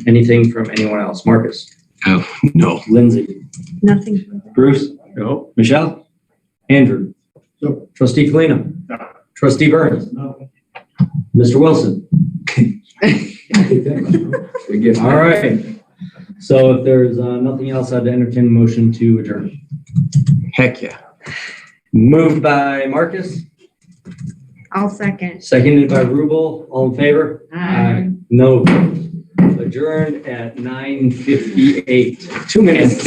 Speaker 2: Anything from anyone else? Marcus?
Speaker 3: Oh, no.
Speaker 2: Lindsay?
Speaker 1: Nothing.
Speaker 2: Bruce? No. Michelle? Andrew?
Speaker 9: No.
Speaker 2: Trustee Kalina?
Speaker 9: No.
Speaker 2: Trustee Burns?
Speaker 9: No.
Speaker 2: Mr. Wilson? All right. So if there's nothing else, I'd entertain a motion to adjourn.
Speaker 3: Heck yeah.
Speaker 2: Moved by Marcus,
Speaker 1: I'll second.
Speaker 2: seconded by Rubel. All in favor?
Speaker 1: Aye.
Speaker 2: No. Adjourned at 9:58. 2 minutes.